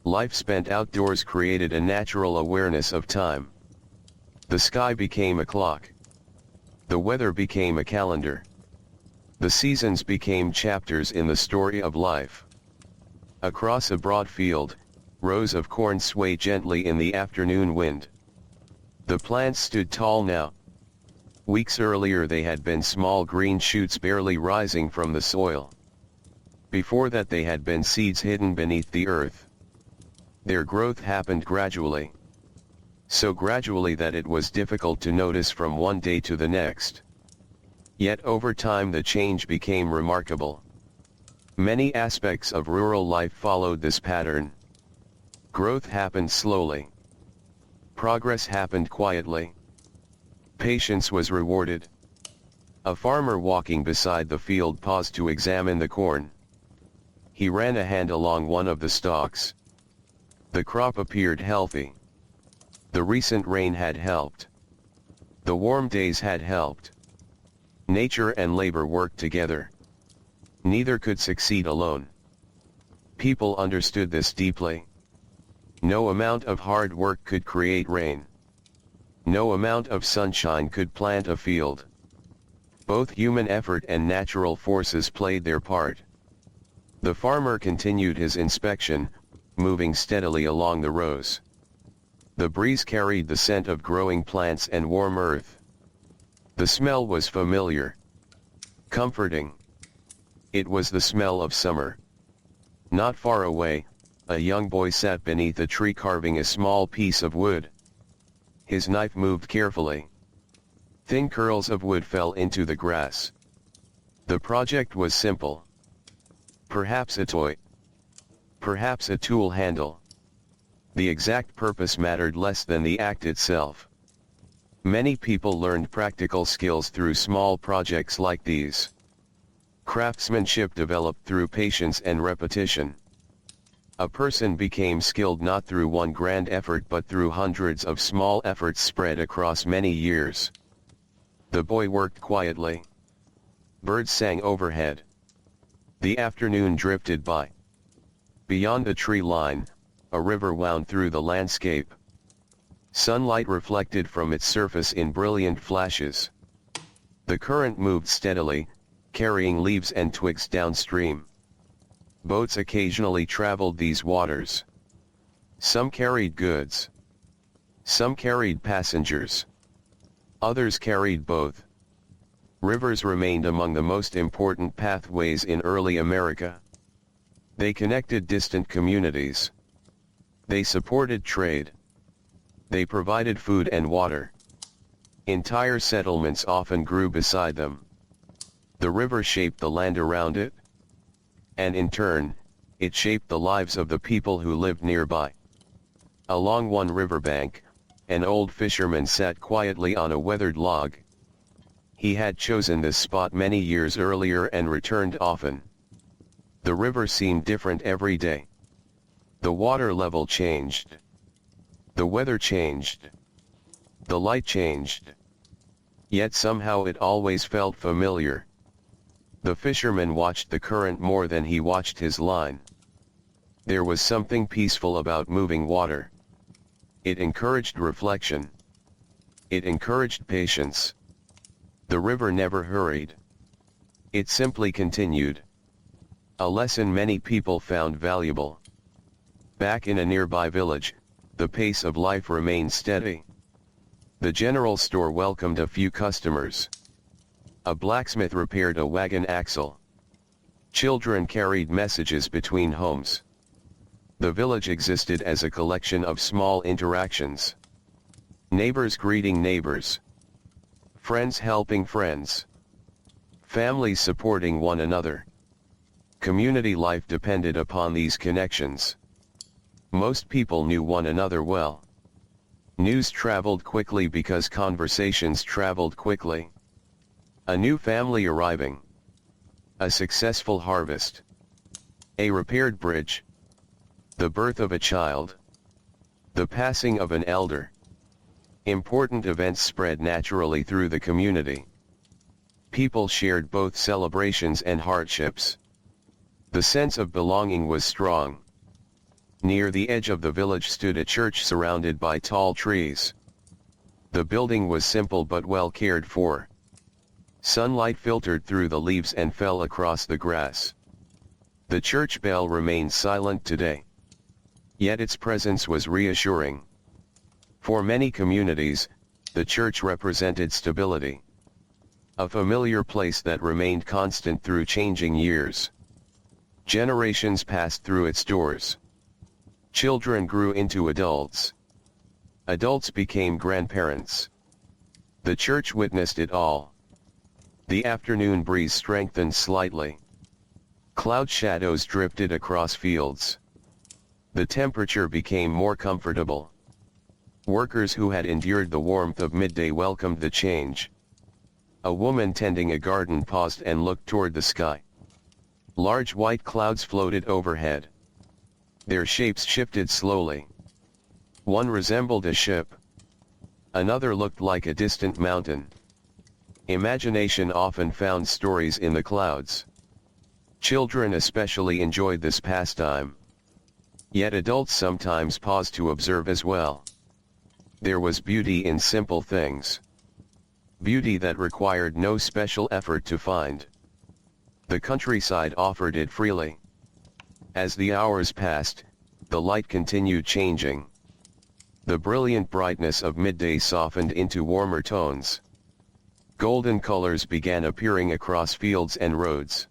Life spent outdoors created a natural awareness of time. The sky became a clock. The weather became a calendar. The seasons became chapters in the story of life. Across a broad field, rows of corn sway gently in the afternoon wind. The plants stood tall now. Weeks earlier they had been small green shoots barely rising from the soil. Before that they had been seeds hidden beneath the earth. Their growth happened gradually. So gradually that it was difficult to notice from one day to the next. Yet over time the change became remarkable. Many aspects of rural life followed this pattern. Growth happened slowly. Progress happened quietly. Patience was rewarded. A farmer walking beside the field paused to examine the corn. He ran a hand along one of the stalks. The crop appeared healthy. The recent rain had helped. The warm days had helped. Nature and labor worked together. Neither could succeed alone. People understood this deeply. No amount of hard work could create rain. No amount of sunshine could plant a field. Both human effort and natural forces played their part. The farmer continued his inspection, moving steadily along the rows. The breeze carried the scent of growing plants and warm earth. The smell was familiar. Comforting. It was the smell of summer. Not far away, a young boy sat beneath a tree carving a small piece of wood. His knife moved carefully. Thin curls of wood fell into the grass. The project was simple. Perhaps a toy. Perhaps a tool handle. The exact purpose mattered less than the act itself. Many people learned practical skills through small projects like these. Craftsmanship developed through patience and repetition. A person became skilled not through one grand effort but through hundreds of small efforts spread across many years. The boy worked quietly. Birds sang overhead. The afternoon drifted by. Beyond the tree line, a river wound through the landscape. Sunlight reflected from its surface in brilliant flashes. The current moved steadily, carrying leaves and twigs downstream. Boats occasionally traveled these waters. Some carried goods. Some carried passengers. Others carried both. Rivers remained among the most important pathways in early America. They connected distant communities. They supported trade. They provided food and water. Entire settlements often grew beside them. The river shaped the land around it. And in turn, it shaped the lives of the people who lived nearby. Along one riverbank, an old fisherman sat quietly on a weathered log. He had chosen this spot many years earlier and returned often. The river seemed different every day. The water level changed. The weather changed. The light changed. Yet somehow it always felt familiar. The fisherman watched the current more than he watched his line. There was something peaceful about moving water. It encouraged reflection. It encouraged patience. The river never hurried. It simply continued. A lesson many people found valuable. Back in a nearby village, the pace of life remained steady. The general store welcomed a few customers. A blacksmith repaired a wagon axle. Children carried messages between homes. The village existed as a collection of small interactions. Neighbors greeting neighbors. Friends helping friends. Families supporting one another. Community life depended upon these connections. Most people knew one another well. News traveled quickly because conversations traveled quickly. A new family arriving. A successful harvest. A repaired bridge. The birth of a child. The passing of an elder. Important events spread naturally through the community. People shared both celebrations and hardships. The sense of belonging was strong. Near the edge of the village stood a church surrounded by tall trees. The building was simple but well cared for. Sunlight filtered through the leaves and fell across the grass. The church bell remains silent today. Yet its presence was reassuring. For many communities, the church represented stability. A familiar place that remained constant through changing years. Generations passed through its doors. Children grew into adults. Adults became grandparents. The church witnessed it all. The afternoon breeze strengthened slightly. Cloud shadows drifted across fields. The temperature became more comfortable. Workers who had endured the warmth of midday welcomed the change. A woman tending a garden paused and looked toward the sky. Large white clouds floated overhead. Their shapes shifted slowly. One resembled a ship. Another looked like a distant mountain. Imagination often found stories in the clouds. Children especially enjoyed this pastime. Yet adults sometimes paused to observe as well. There was beauty in simple things. Beauty that required no special effort to find. The countryside offered it freely. As the hours passed, the light continued changing. The brilliant brightness of midday softened into warmer tones. Golden colors began appearing across fields and roads.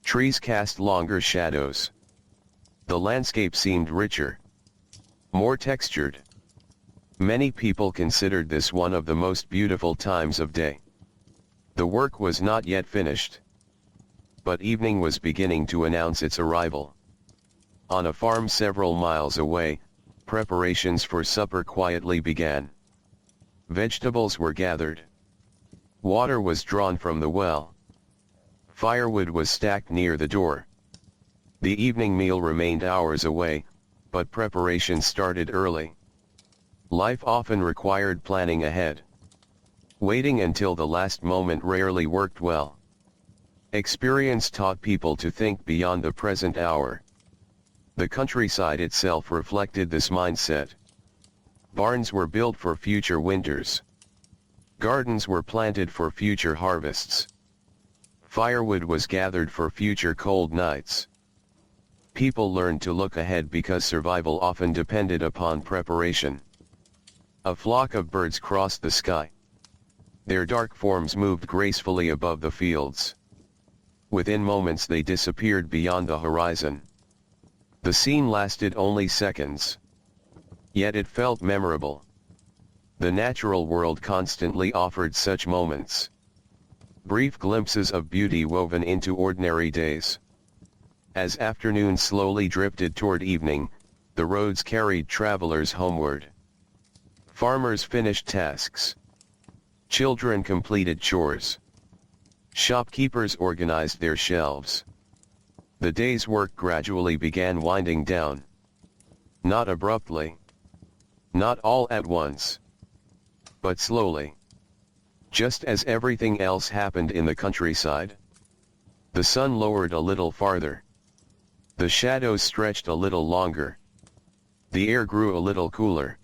Trees cast longer shadows. The landscape seemed richer. More textured. Many people considered this one of the most beautiful times of day. The work was not yet finished. But evening was beginning to announce its arrival. On a farm several miles away, preparations for supper quietly began. Vegetables were gathered. Water was drawn from the well. Firewood was stacked near the door. The evening meal remained hours away, but preparations started early. Life often required planning ahead. Waiting until the last moment rarely worked well. Experience taught people to think beyond the present hour. The countryside itself reflected this mindset. Barns were built for future winters. Gardens were planted for future harvests. Firewood was gathered for future cold nights. People learned to look ahead because survival often depended upon preparation. A flock of birds crossed the sky. Their dark forms moved gracefully above the fields. Within moments they disappeared beyond the horizon. The scene lasted only seconds. Yet it felt memorable. The natural world constantly offered such moments. Brief glimpses of beauty woven into ordinary days. As afternoon slowly drifted toward evening, the roads carried travelers homeward. Farmers finished tasks. Children completed chores. Shopkeepers organized their shelves. The day's work gradually began winding down. Not abruptly. Not all at once. But slowly. just as everything else happened in the countryside. The sun lowered a little farther. The shadows stretched a little longer. The air grew a little cooler.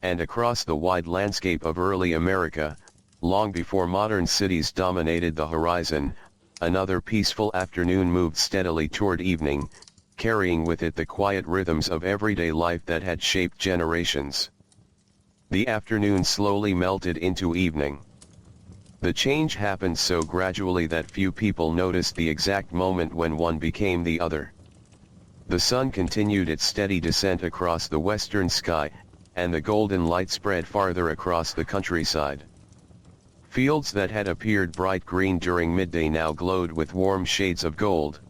And across the wide landscape of early America, long before modern cities dominated the horizon, another peaceful afternoon moved steadily toward evening, carrying with it the quiet rhythms of everyday life that had shaped generations. The afternoon slowly melted into evening. The change happened so gradually that few people noticed the exact moment when one became the other. The sun continued its steady descent across the western sky, and the golden light spread farther across the countryside. Fields that had appeared bright green during midday now glowed with warm shades of gold.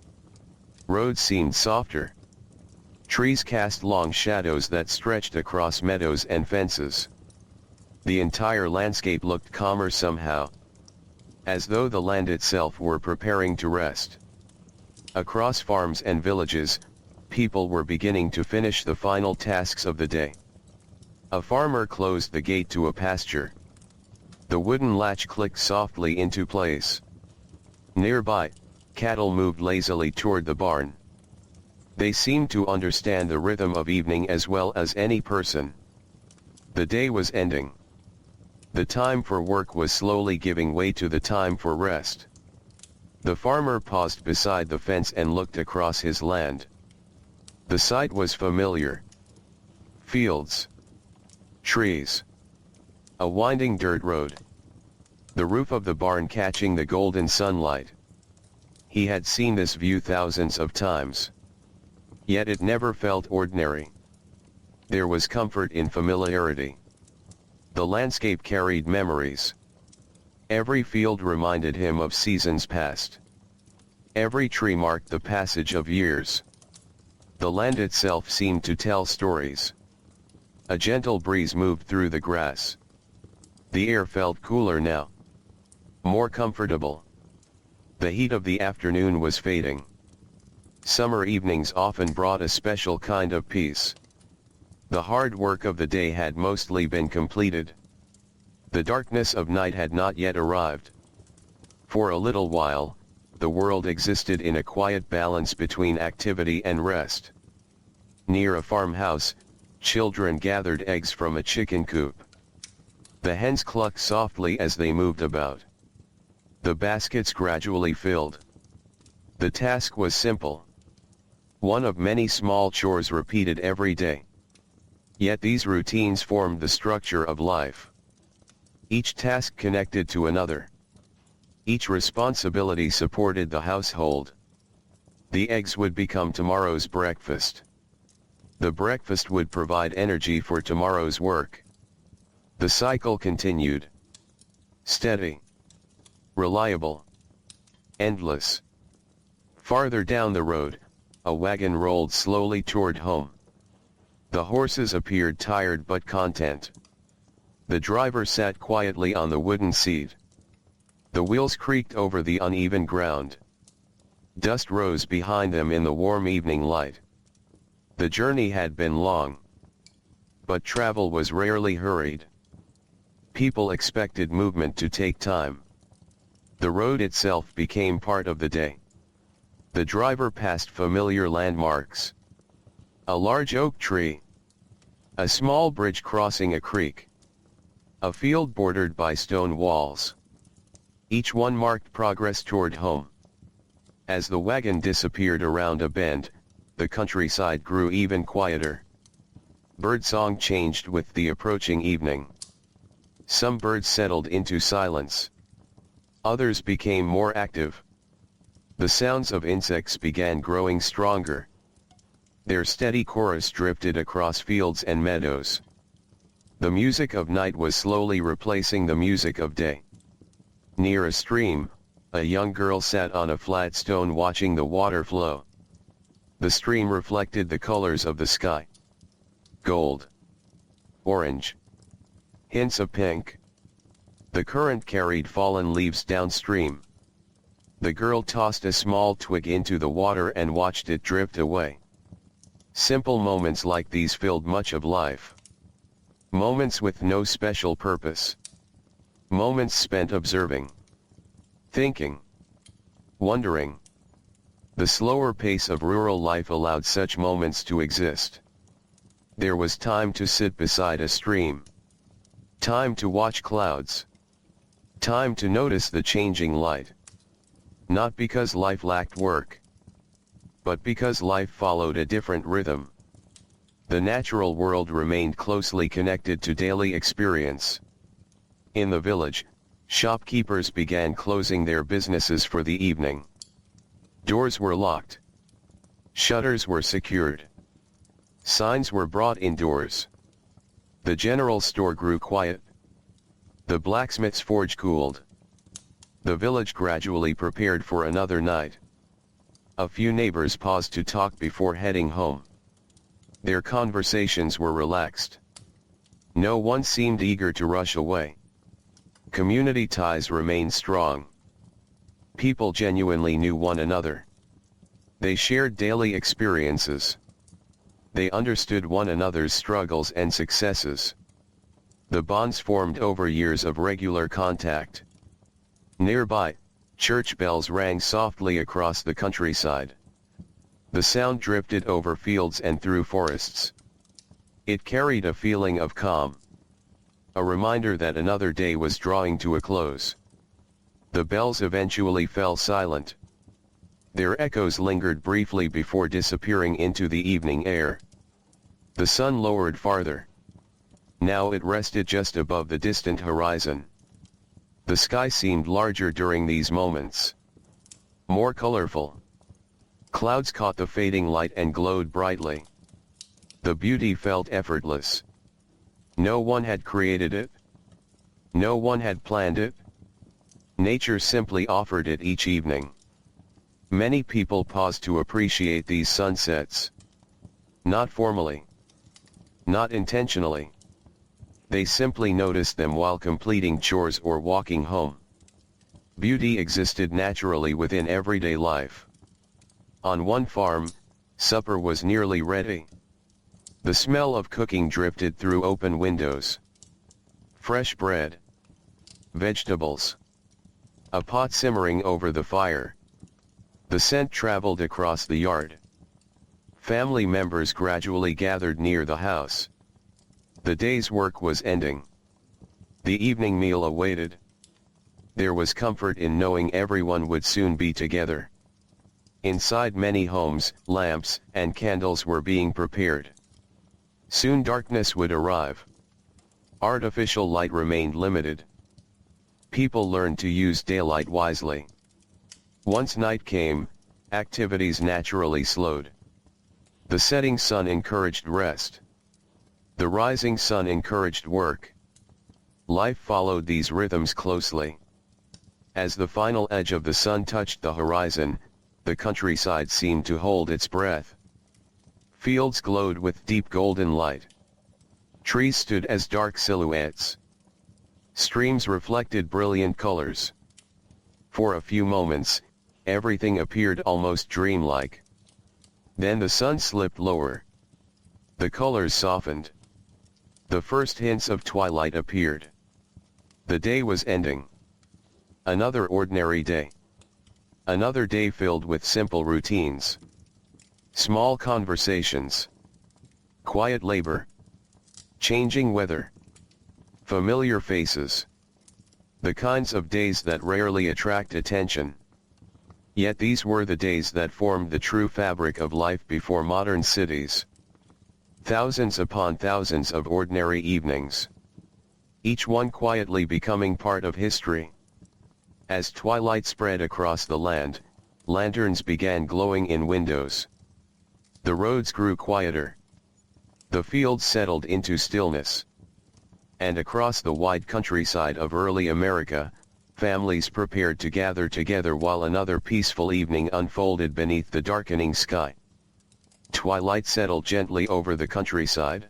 Roads seemed softer. Trees cast long shadows that stretched across meadows and fences. The entire landscape looked calmer somehow, as though the land itself were preparing to rest. Across farms and villages, people were beginning to finish the final tasks of the day. A farmer closed the gate to a pasture. The wooden latch clicked softly into place. Nearby, cattle moved lazily toward the barn. They seemed to understand the rhythm of evening as well as any person. The day was ending. The time for work was slowly giving way to the time for rest. The farmer paused beside the fence and looked across his land. The sight was familiar. Fields. Trees. A winding dirt road. The roof of the barn catching the golden sunlight. He had seen this view thousands of times. Yet it never felt ordinary. There was comfort in familiarity. The landscape carried memories. Every field reminded him of seasons past. Every tree marked the passage of years. The land itself seemed to tell stories. A gentle breeze moved through the grass. The air felt cooler now. More comfortable. The heat of the afternoon was fading. Summer evenings often brought a special kind of peace. The hard work of the day had mostly been completed. The darkness of night had not yet arrived. For a little while, the world existed in a quiet balance between activity and rest. Near a farmhouse, children gathered eggs from a chicken coop. The hens clucked softly as they moved about. The baskets gradually filled. The task was simple. One of many small chores repeated every day. Yet these routines formed the structure of life. Each task connected to another. Each responsibility supported the household. The eggs would become tomorrow's breakfast. The breakfast would provide energy for tomorrow's work. The cycle continued. Steady. Reliable. Endless. Farther down the road, a wagon rolled slowly toward home. The horses appeared tired but content. The driver sat quietly on the wooden seat. The wheels creaked over the uneven ground. Dust rose behind them in the warm evening light. The journey had been long. But travel was rarely hurried. People expected movement to take time. The road itself became part of the day. The driver passed familiar landmarks. A large oak tree. A small bridge crossing a creek. A field bordered by stone walls. Each one marked progress toward home. As the wagon disappeared around a bend, the countryside grew even quieter. Birdsong changed with the approaching evening. Some birds settled into silence. Others became more active. The sounds of insects began growing stronger. Their steady chorus drifted across fields and meadows. The music of night was slowly replacing the music of day. Near a stream, a young girl sat on a flat stone watching the water flow. The stream reflected the colors of the sky. Gold. Orange. Hints of pink. The current carried fallen leaves downstream. The girl tossed a small twig into the water and watched it drift away. Simple moments like these filled much of life. Moments with no special purpose. Moments spent observing, thinking, wondering. The slower pace of rural life allowed such moments to exist. There was time to sit beside a stream. Time to watch clouds. Time to notice the changing light. Not because life lacked work, but because life followed a different rhythm. The natural world remained closely connected to daily experience. In the village, shopkeepers began closing their businesses for the evening. Doors were locked. Shutters were secured. Signs were brought indoors. The general store grew quiet. The blacksmith's forge cooled. The village gradually prepared for another night. A few neighbors paused to talk before heading home. Their conversations were relaxed. No one seemed eager to rush away. Community ties remained strong. People genuinely knew one another. They shared daily experiences. They understood one another's struggles and successes. The bonds formed over years of regular contact. Nearby, church bells rang softly across the countryside. The sound drifted over fields and through forests. It carried a feeling of calm. A reminder that another day was drawing to a close. The bells eventually fell silent. Their echoes lingered briefly before disappearing into the evening air. The sun lowered farther. Now it rested just above the distant horizon. The sky seemed larger during these moments. More colorful. Clouds caught the fading light and glowed brightly. The beauty felt effortless. No one had created it. No one had planned it. Nature simply offered it each evening. Many people paused to appreciate these sunsets. Not formally. Not intentionally. They simply noticed them while completing chores or walking home. Beauty existed naturally within everyday life. On one farm, supper was nearly ready. The smell of cooking drifted through open windows. Fresh bread. Vegetables. A pot simmering over the fire. The scent traveled across the yard. Family members gradually gathered near the house. The day's work was ending. The evening meal awaited. There was comfort in knowing everyone would soon be together. Inside many homes, lamps and candles were being prepared. Soon darkness would arrive. Artificial light remained limited. People learned to use daylight wisely. Once night came, activities naturally slowed. The setting sun encouraged rest. The rising sun encouraged work. Life followed these rhythms closely. As the final edge of the sun touched the horizon, the countryside seemed to hold its breath. Fields glowed with deep golden light. Trees stood as dark silhouettes. Streams reflected brilliant colors. For a few moments, everything appeared almost dreamlike. Then the sun slipped lower. The colors softened. The first hints of twilight appeared. The day was ending. Another ordinary day. Another day filled with simple routines. Small conversations. Quiet labor. Changing weather. Familiar faces. The kinds of days that rarely attract attention. Yet these were the days that formed the true fabric of life before modern cities. Thousands upon thousands of ordinary evenings. Each one quietly becoming part of history. As twilight spread across the land, lanterns began glowing in windows. The roads grew quieter. The fields settled into stillness. And across the wide countryside of early America, families prepared to gather together while another peaceful evening unfolded beneath the darkening sky. Twilight settled gently over the countryside.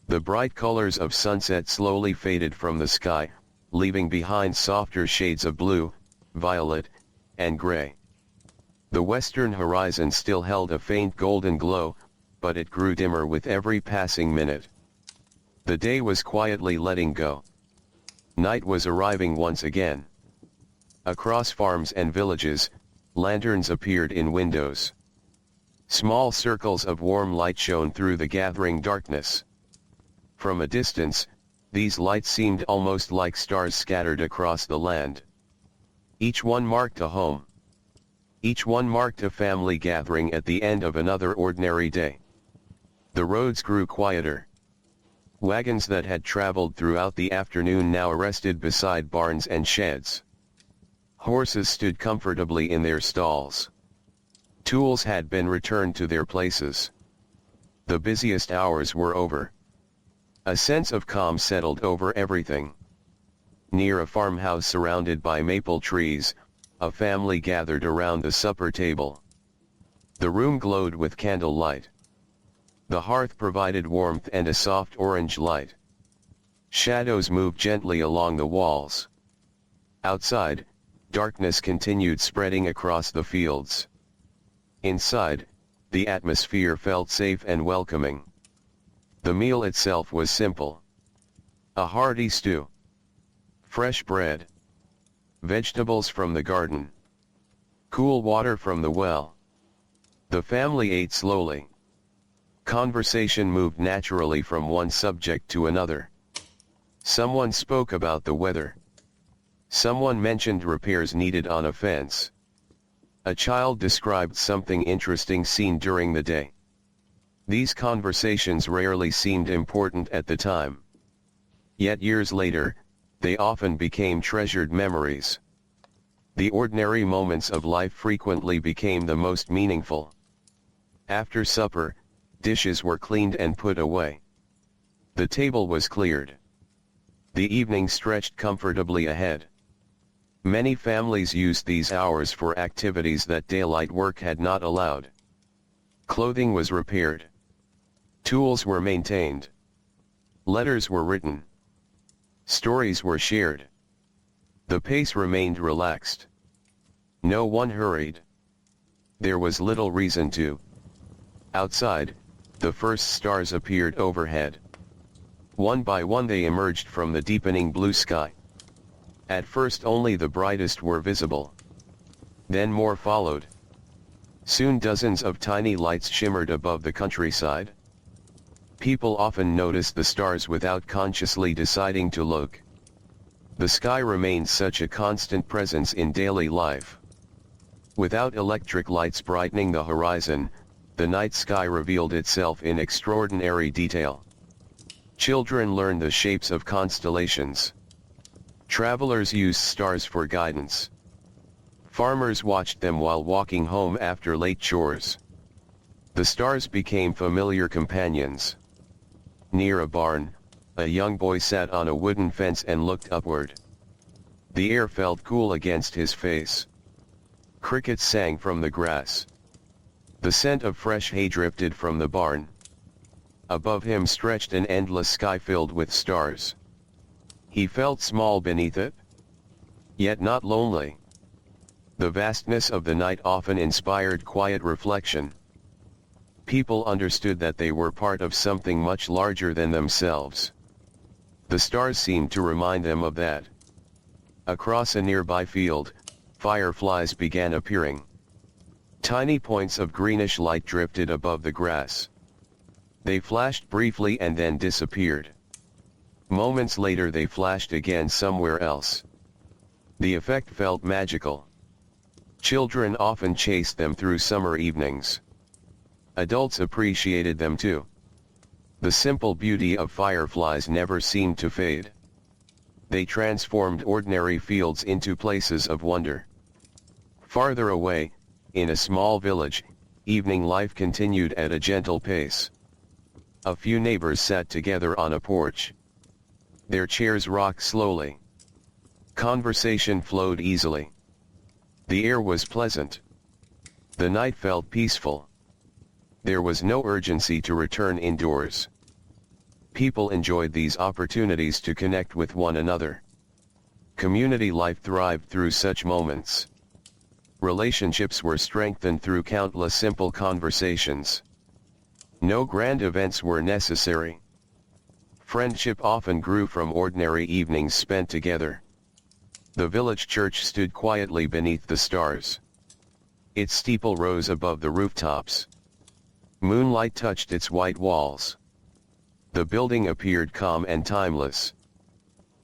The bright colors of sunset slowly faded from the sky, leaving behind softer shades of blue, violet, and gray. The western horizon still held a faint golden glow, but it grew dimmer with every passing minute. The day was quietly letting go. Night was arriving once again. Across farms and villages, lanterns appeared in windows. Small circles of warm light shone through the gathering darkness. From a distance, these lights seemed almost like stars scattered across the land. Each one marked a home. Each one marked a family gathering at the end of another ordinary day. The roads grew quieter. Wagons that had traveled throughout the afternoon now rested beside barns and sheds. Horses stood comfortably in their stalls. Tools had been returned to their places. The busiest hours were over. A sense of calm settled over everything. Near a farmhouse surrounded by maple trees, a family gathered around the supper table. The room glowed with candlelight. The hearth provided warmth and a soft orange light. Shadows moved gently along the walls. Outside, darkness continued spreading across the fields. Inside, the atmosphere felt safe and welcoming. The meal itself was simple. A hearty stew. Fresh bread. Vegetables from the garden. Cool water from the well. The family ate slowly. Conversation moved naturally from one subject to another. Someone spoke about the weather. Someone mentioned repairs needed on a fence. A child described something interesting seen during the day. These conversations rarely seemed important at the time. Yet years later, they often became treasured memories. The ordinary moments of life frequently became the most meaningful. After supper, dishes were cleaned and put away. The table was cleared. The evening stretched comfortably ahead. Many families used these hours for activities that daylight work had not allowed. Clothing was repaired. Tools were maintained. Letters were written. Stories were shared. The pace remained relaxed. No one hurried. There was little reason to. Outside, the first stars appeared overhead. One by one they emerged from the deepening blue sky. At first only the brightest were visible. Then more followed. Soon dozens of tiny lights shimmered above the countryside. People often noticed the stars without consciously deciding to look. The sky remained such a constant presence in daily life. Without electric lights brightening the horizon, the night sky revealed itself in extraordinary detail. Children learned the shapes of constellations. Travelers used stars for guidance. Farmers watched them while walking home after late chores. The stars became familiar companions. Near a barn, a young boy sat on a wooden fence and looked upward. The air felt cool against his face. Crickets sang from the grass. The scent of fresh hay drifted from the barn. Above him stretched an endless sky filled with stars. He felt small beneath it, yet not lonely. The vastness of the night often inspired quiet reflection. People understood that they were part of something much larger than themselves. The stars seemed to remind them of that. Across a nearby field, fireflies began appearing. Tiny points of greenish light drifted above the grass. They flashed briefly and then disappeared. Moments later they flashed again somewhere else. The effect felt magical. Children often chased them through summer evenings. Adults appreciated them too. The simple beauty of fireflies never seemed to fade. They transformed ordinary fields into places of wonder. Farther away, in a small village, evening life continued at a gentle pace. A few neighbors sat together on a porch. Their chairs rocked slowly. Conversation flowed easily. The air was pleasant. The night felt peaceful. There was no urgency to return indoors. People enjoyed these opportunities to connect with one another. Community life thrived through such moments. Relationships were strengthened through countless simple conversations. No grand events were necessary. Friendship often grew from ordinary evenings spent together. The village church stood quietly beneath the stars. Its steeple rose above the rooftops. Moonlight touched its white walls. The building appeared calm and timeless.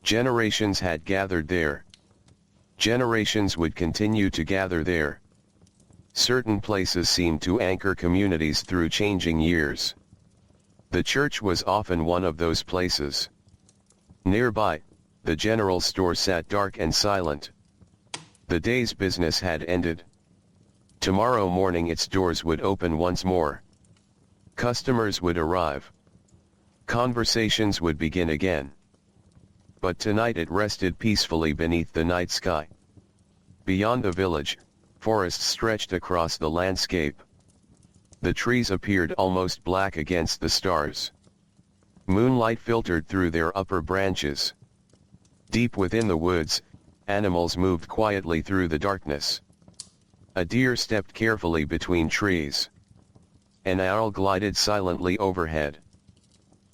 Generations had gathered there. Generations would continue to gather there. Certain places seemed to anchor communities through changing years. The church was often one of those places. Nearby, the general store sat dark and silent. The day's business had ended. Tomorrow morning its doors would open once more. Customers would arrive. Conversations would begin again. But tonight it rested peacefully beneath the night sky. Beyond the village, forests stretched across the landscape. The trees appeared almost black against the stars. Moonlight filtered through their upper branches. Deep within the woods, animals moved quietly through the darkness. A deer stepped carefully between trees. An owl glided silently overhead.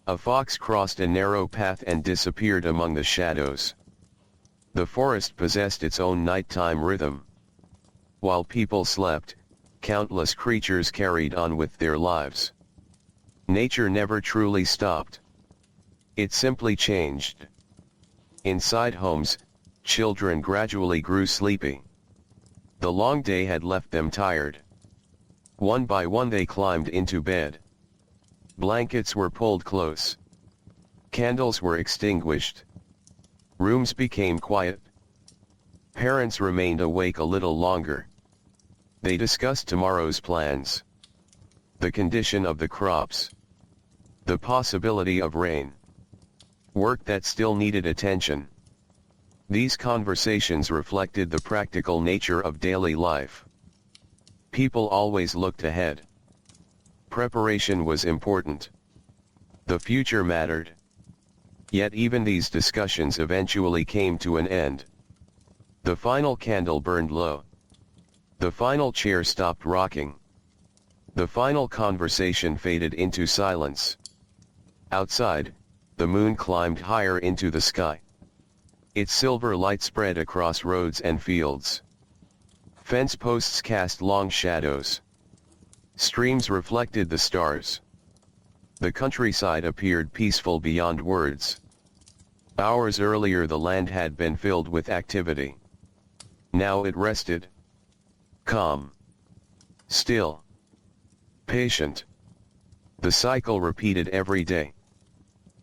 A fox crossed a narrow path and disappeared among the shadows. The forest possessed its own nighttime rhythm. While people slept, countless creatures carried on with their lives. Nature never truly stopped. It simply changed. Inside homes, children gradually grew sleepy. The long day had left them tired. One by one they climbed into bed. Blankets were pulled close. Candles were extinguished. Rooms became quiet. Parents remained awake a little longer. They discussed tomorrow's plans. The condition of the crops. The possibility of rain. Work that still needed attention. These conversations reflected the practical nature of daily life. People always looked ahead. Preparation was important. The future mattered. Yet even these discussions eventually came to an end. The final candle burned low. The final chair stopped rocking. The final conversation faded into silence. Outside, the moon climbed higher into the sky. Its silver light spread across roads and fields. Fence posts cast long shadows. Streams reflected the stars. The countryside appeared peaceful beyond words. Hours earlier the land had been filled with activity. Now it rested. Calm. Still. Patient. The cycle repeated every day.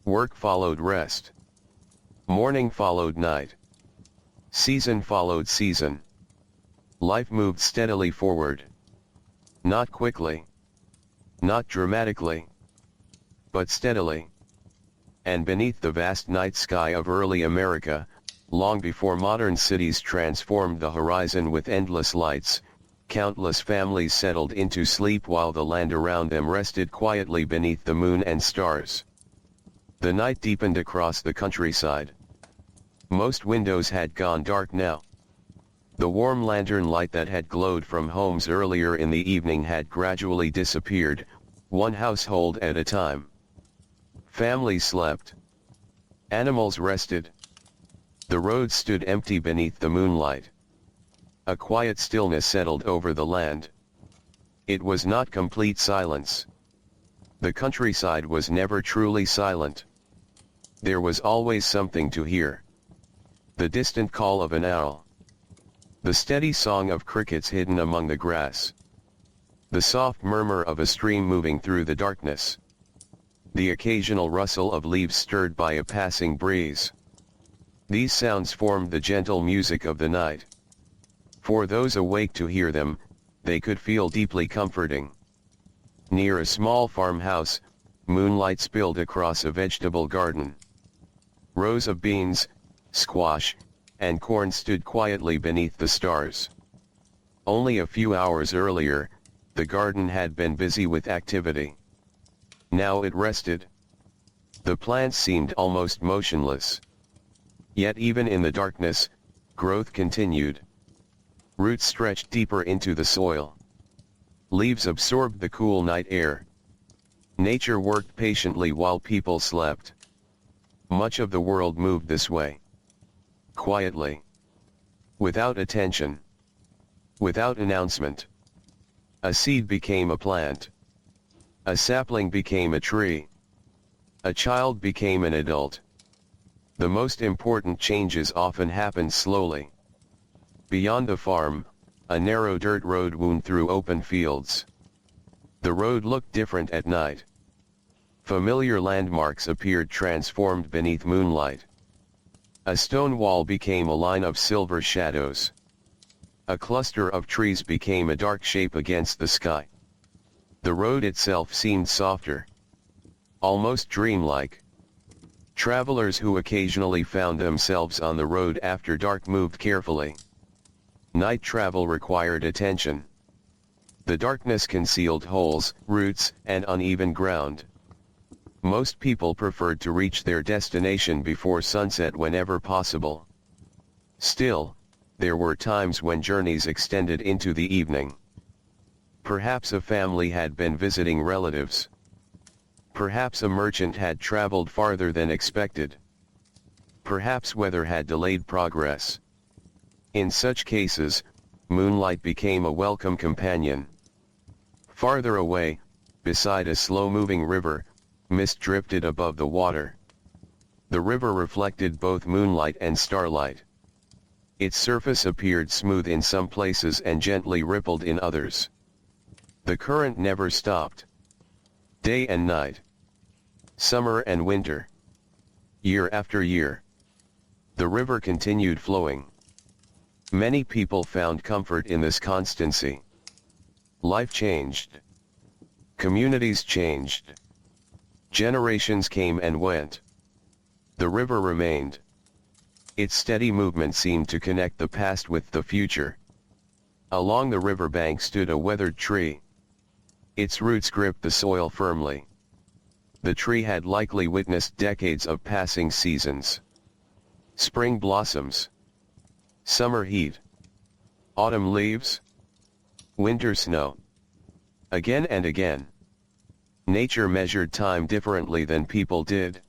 Work followed rest. Morning followed night. Season followed season. Life moved steadily forward. Not quickly. Not dramatically. But steadily. And beneath the vast night sky of early America, long before modern cities transformed the horizon with endless lights, countless families settled into sleep while the land around them rested quietly beneath the moon and stars. The night deepened across the countryside. Most windows had gone dark now. The warm lantern light that had glowed from homes earlier in the evening had gradually disappeared, one household at a time. Families slept. Animals rested. The roads stood empty beneath the moonlight. A quiet stillness settled over the land. It was not complete silence. The countryside was never truly silent. There was always something to hear. The distant call of an owl. The steady song of crickets hidden among the grass. The soft murmur of a stream moving through the darkness. The occasional rustle of leaves stirred by a passing breeze. These sounds formed the gentle music of the night. For those awake to hear them, they could feel deeply comforting. Near a small farmhouse, moonlight spilled across a vegetable garden. Rows of beans, squash, and corn stood quietly beneath the stars. Only a few hours earlier, the garden had been busy with activity. Now it rested. The plants seemed almost motionless. Yet even in the darkness, growth continued. Roots stretched deeper into the soil. Leaves absorbed the cool night air. Nature worked patiently while people slept. Much of the world moved this way. Quietly. Without attention. Without announcement. A seed became a plant. A sapling became a tree. A child became an adult. The most important changes often happened slowly. Beyond the farm, a narrow dirt road wound through open fields. The road looked different at night. Familiar landmarks appeared transformed beneath moonlight. A stone wall became a line of silver shadows. A cluster of trees became a dark shape against the sky. The road itself seemed softer. Almost dreamlike. Travelers who occasionally found themselves on the road after dark moved carefully. Night travel required attention. The darkness concealed holes, roots, and uneven ground. Most people preferred to reach their destination before sunset whenever possible. Still, there were times when journeys extended into the evening. Perhaps a family had been visiting relatives. Perhaps a merchant had traveled farther than expected. Perhaps weather had delayed progress. In such cases, moonlight became a welcome companion. Farther away, beside a slow-moving river, mist drifted above the water. The river reflected both moonlight and starlight. Its surface appeared smooth in some places and gently rippled in others. The current never stopped. Day and night. Summer and winter. Year after year. The river continued flowing. Many people found comfort in this constancy. Life changed. Communities changed. Generations came and went. The river remained. Its steady movement seemed to connect the past with the future. Along the riverbank stood a weathered tree. Its roots gripped the soil firmly. The tree had likely witnessed decades of passing seasons. Spring blossoms. Summer heat. Autumn leaves. Winter snow. Again and again. Nature measured time differently than people did.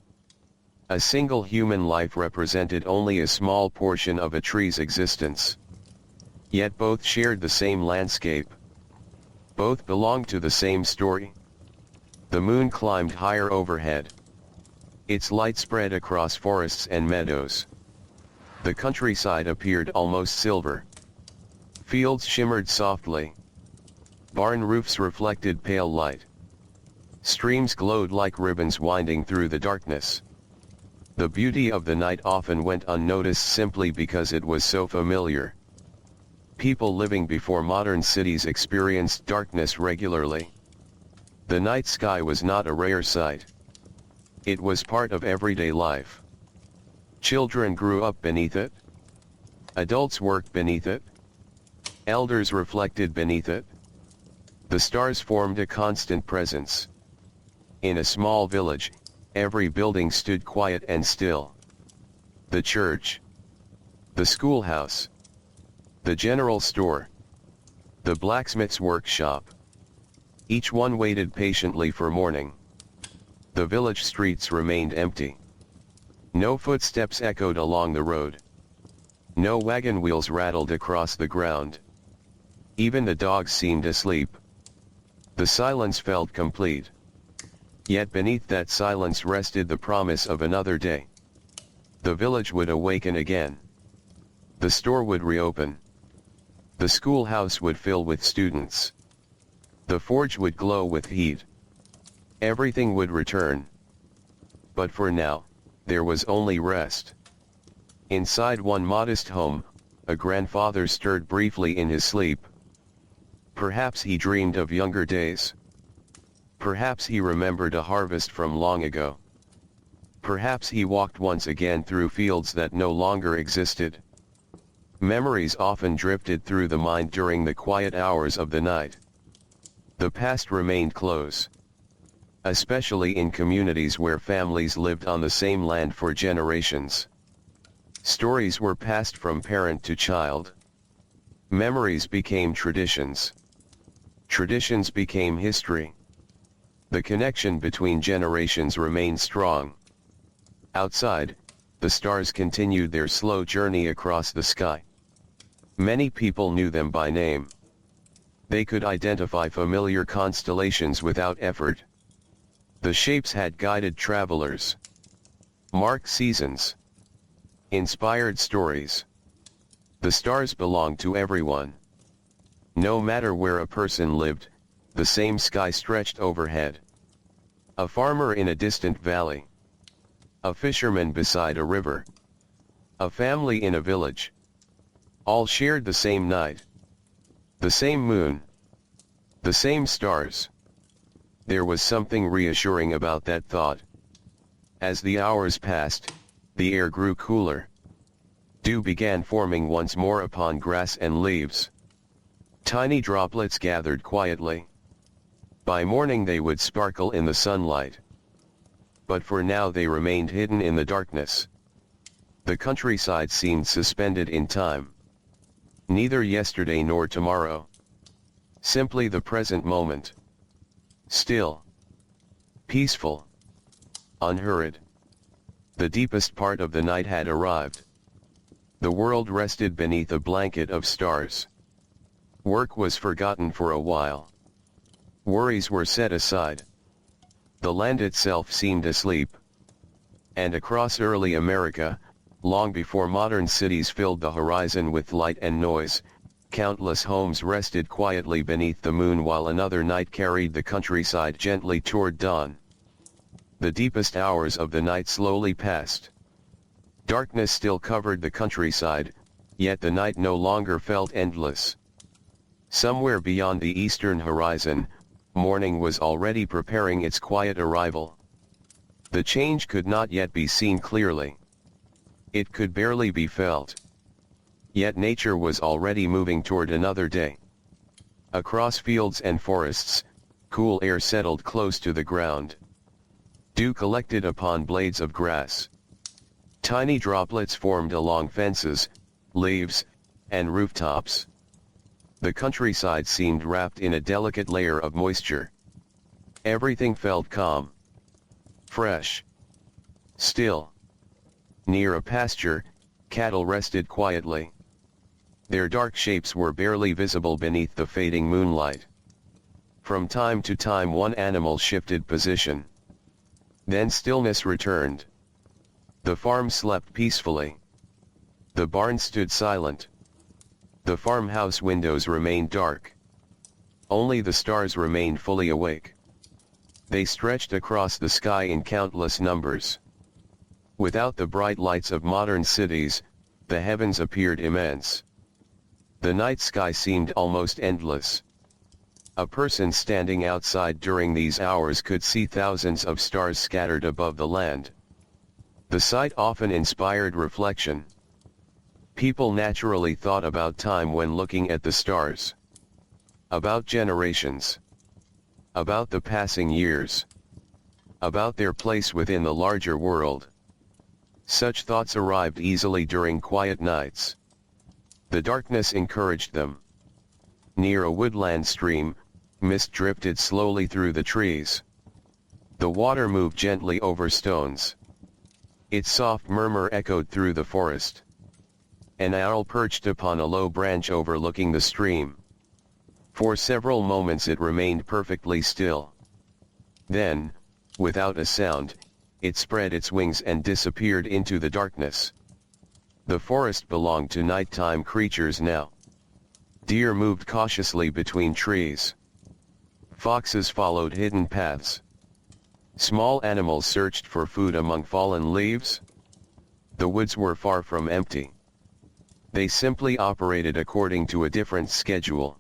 A single human life represented only a small portion of a tree's existence. Yet both shared the same landscape. Both belonged to the same story. The moon climbed higher overhead. Its light spread across forests and meadows. The countryside appeared almost silver. Fields shimmered softly. Barn roofs reflected pale light. Streams glowed like ribbons winding through the darkness. The beauty of the night often went unnoticed simply because it was so familiar. People living before modern cities experienced darkness regularly. The night sky was not a rare sight. It was part of everyday life. Children grew up beneath it. Adults worked beneath it. Elders reflected beneath it. The stars formed a constant presence. In a small village, every building stood quiet and still. The church. The schoolhouse. The general store. The blacksmith's workshop. Each one waited patiently for morning. The village streets remained empty. No footsteps echoed along the road. No wagon wheels rattled across the ground. Even the dogs seemed asleep. The silence felt complete. Yet beneath that silence rested the promise of another day. The village would awaken again. The store would reopen. The schoolhouse would fill with students. The forge would glow with heat. Everything would return. But for now, there was only rest. Inside one modest home, a grandfather stirred briefly in his sleep. Perhaps he dreamed of younger days. Perhaps he remembered a harvest from long ago. Perhaps he walked once again through fields that no longer existed. Memories often drifted through the mind during the quiet hours of the night. The past remained close. Especially in communities where families lived on the same land for generations. Stories were passed from parent to child. Memories became traditions. Traditions became history. The connection between generations remained strong. Outside, the stars continued their slow journey across the sky. Many people knew them by name. They could identify familiar constellations without effort. The shapes had guided travelers, marked seasons, inspired stories. The stars belonged to everyone. No matter where a person lived, the same sky stretched overhead. A farmer in a distant valley. A fisherman beside a river. A family in a village. All shared the same night. The same moon. The same stars. There was something reassuring about that thought. As the hours passed, the air grew cooler. Dew began forming once more upon grass and leaves. Tiny droplets gathered quietly. By morning they would sparkle in the sunlight. But for now they remained hidden in the darkness. The countryside seemed suspended in time. Neither yesterday nor tomorrow. Simply the present moment. Still. Peaceful. Unhurried. The deepest part of the night had arrived. The world rested beneath a blanket of stars. Work was forgotten for a while. Worries were set aside. The land itself seemed asleep. And across early America, long before modern cities filled the horizon with light and noise, countless homes rested quietly beneath the moon while another night carried the countryside gently toward dawn. The deepest hours of the night slowly passed. Darkness still covered the countryside, yet the night no longer felt endless. Somewhere beyond the eastern horizon, morning was already preparing its quiet arrival. The change could not yet be seen clearly. It could barely be felt. Yet nature was already moving toward another day. Across fields and forests, cool air settled close to the ground. Dew collected upon blades of grass. Tiny droplets formed along fences, leaves, and rooftops. The countryside seemed wrapped in a delicate layer of moisture. Everything felt calm. Fresh. Still. Near a pasture, cattle rested quietly. Their dark shapes were barely visible beneath the fading moonlight. From time to time one animal shifted position. Then stillness returned. The farm slept peacefully. The barn stood silent. The farmhouse windows remained dark. Only the stars remained fully awake. They stretched across the sky in countless numbers. Without the bright lights of modern cities, the heavens appeared immense. The night sky seemed almost endless. A person standing outside during these hours could see thousands of stars scattered above the land. The sight often inspired reflection. People naturally thought about time when looking at the stars. About generations. About the passing years. About their place within the larger world. Such thoughts arrived easily during quiet nights. The darkness encouraged them. Near a woodland stream, mist drifted slowly through the trees. The water moved gently over stones. Its soft murmur echoed through the forest. An owl perched upon a low branch overlooking the stream. For several moments it remained perfectly still. Then, without a sound, it spread its wings and disappeared into the darkness. The forest belonged to nighttime creatures now. Deer moved cautiously between trees. Foxes followed hidden paths. Small animals searched for food among fallen leaves. The woods were far from empty. They simply operated according to a different schedule.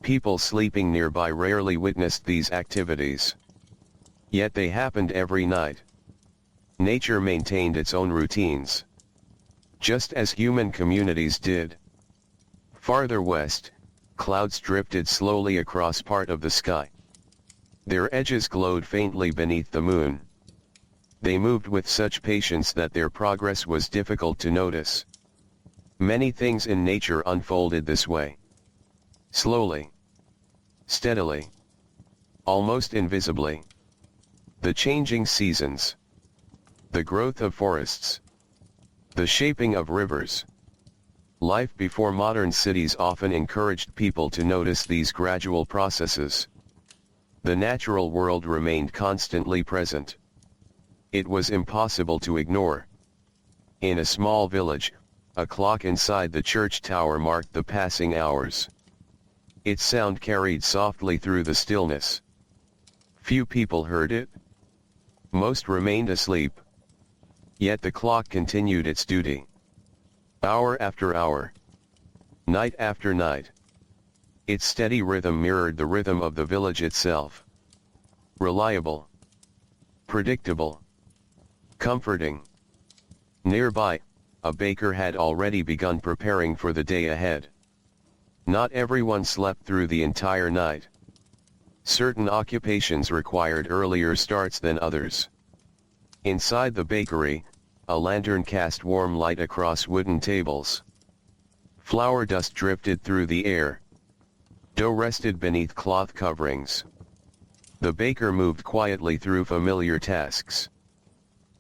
People sleeping nearby rarely witnessed these activities. Yet they happened every night. Nature maintained its own routines. Just as human communities did. Farther west, clouds drifted slowly across part of the sky. Their edges glowed faintly beneath the moon. They moved with such patience that their progress was difficult to notice. Many things in nature unfolded this way. Slowly. Steadily. Almost invisibly. The changing seasons. The growth of forests. The shaping of rivers. Life before modern cities often encouraged people to notice these gradual processes. The natural world remained constantly present. It was impossible to ignore. In a small village, a clock inside the church tower marked the passing hours. Its sound carried softly through the stillness. Few people heard it. Most remained asleep. Yet the clock continued its duty. Hour after hour. Night after night. Its steady rhythm mirrored the rhythm of the village itself. Reliable. Predictable. Comforting. Nearby, a baker had already begun preparing for the day ahead. Not everyone slept through the entire night. Certain occupations required earlier starts than others. Inside the bakery, a lantern cast warm light across wooden tables. Flour dust drifted through the air. Dough rested beneath cloth coverings. The baker moved quietly through familiar tasks.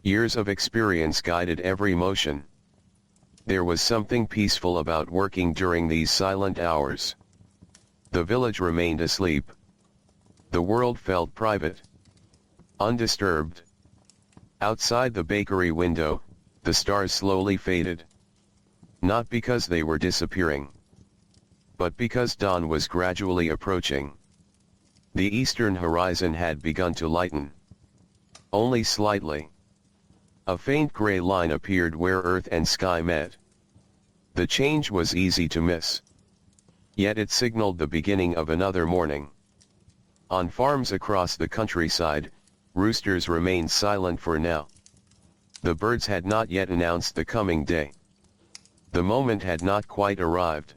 Years of experience guided every motion. There was something peaceful about working during these silent hours. The village remained asleep. The world felt private. Undisturbed. Outside the bakery window, the stars slowly faded. Not because they were disappearing, but because dawn was gradually approaching. The eastern horizon had begun to lighten. Only slightly. A faint gray line appeared where earth and sky met. The change was easy to miss. Yet it signaled the beginning of another morning. On farms across the countryside, roosters remained silent for now. The birds had not yet announced the coming day. The moment had not quite arrived.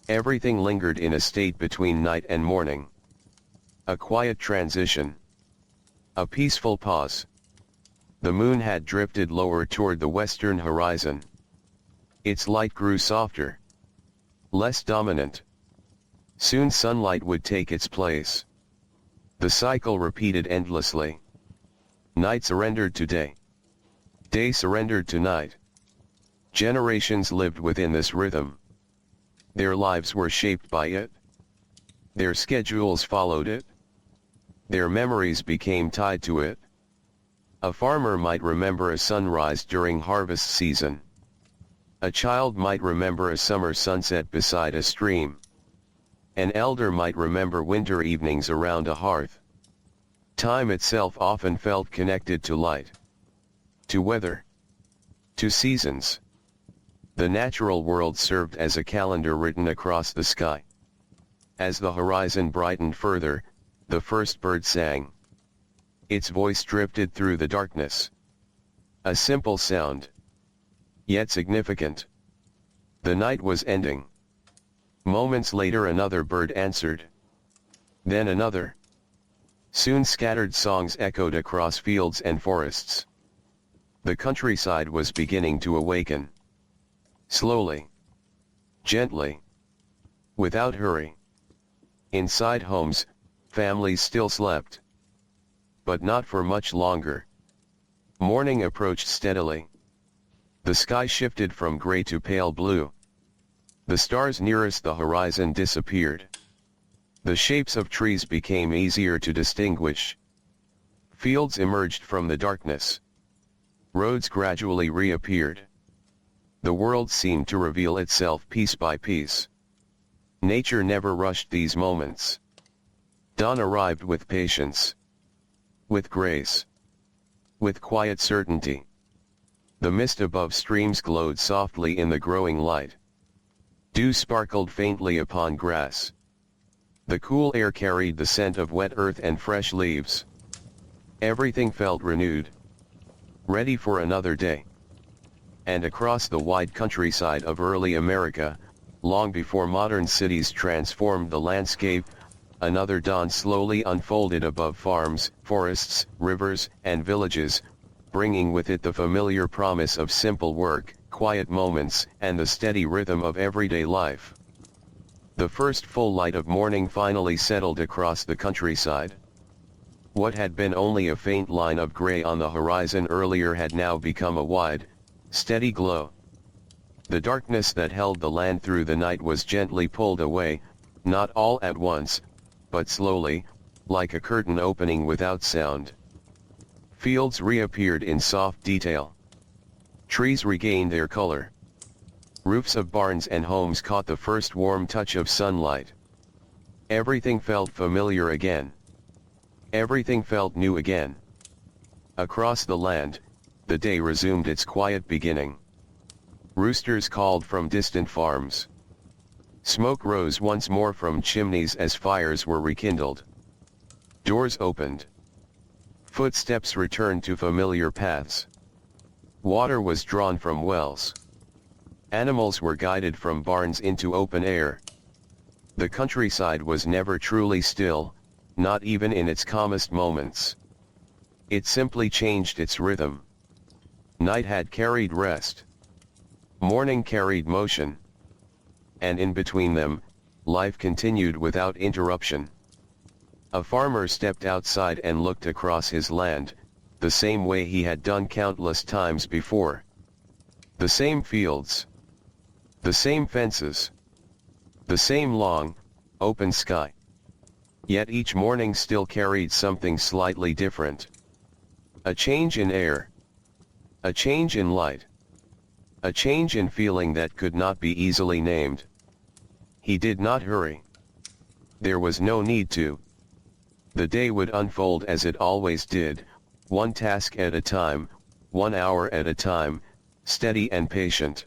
Everything lingered in a state between night and morning. A quiet transition. A peaceful pause. The moon had drifted lower toward the western horizon. Its light grew softer. Less dominant. Soon sunlight would take its place. The cycle repeated endlessly. Night surrendered to day. Day surrendered to night. Generations lived within this rhythm. Their lives were shaped by it. Their schedules followed it. Their memories became tied to it. A farmer might remember a sunrise during harvest season. A child might remember a summer sunset beside a stream. An elder might remember winter evenings around a hearth. Time itself often felt connected to light, to weather, to seasons. The natural world served as a calendar written across the sky. As the horizon brightened further, the first bird sang. Its voice drifted through the darkness. A simple sound, yet significant. The night was ending. Moments later another bird answered. Then another. Soon scattered songs echoed across fields and forests. The countryside was beginning to awaken. Slowly. Gently. Without hurry. Inside homes, families still slept. But not for much longer. Morning approached steadily. The sky shifted from gray to pale blue. The stars nearest the horizon disappeared. The shapes of trees became easier to distinguish. Fields emerged from the darkness. Roads gradually reappeared. The world seemed to reveal itself piece by piece. Nature never rushed these moments. Dawn arrived with patience. With grace. With quiet certainty. The mist above streams glowed softly in the growing light. Dew sparkled faintly upon grass. The cool air carried the scent of wet earth and fresh leaves. Everything felt renewed. Ready for another day. And across the wide countryside of early America, long before modern cities transformed the landscape, another dawn slowly unfolded above farms, forests, rivers, and villages, bringing with it the familiar promise of simple work, quiet moments, and the steady rhythm of everyday life. The first full light of morning finally settled across the countryside. What had been only a faint line of gray on the horizon earlier had now become a wide, steady glow. The darkness that held the land through the night was gently pulled away, not all at once, but slowly, like a curtain opening without sound. Fields reappeared in soft detail. Trees regained their color. Roofs of barns and homes caught the first warm touch of sunlight. Everything felt familiar again. Everything felt new again. Across the land, the day resumed its quiet beginning. Roosters called from distant farms. Smoke rose once more from chimneys as fires were rekindled. Doors opened. Footsteps returned to familiar paths. Water was drawn from wells. Animals were guided from barns into open air. The countryside was never truly still, not even in its calmest moments. It simply changed its rhythm. Night had carried rest. Morning carried motion. And in between them, life continued without interruption. A farmer stepped outside and looked across his land, the same way he had done countless times before. The same fields. The same fences. The same long, open sky. Yet each morning still carried something slightly different. A change in air. A change in light. A change in feeling that could not be easily named. He did not hurry. There was no need to. The day would unfold as it always did, one task at a time, 1 hour at a time, steady and patient.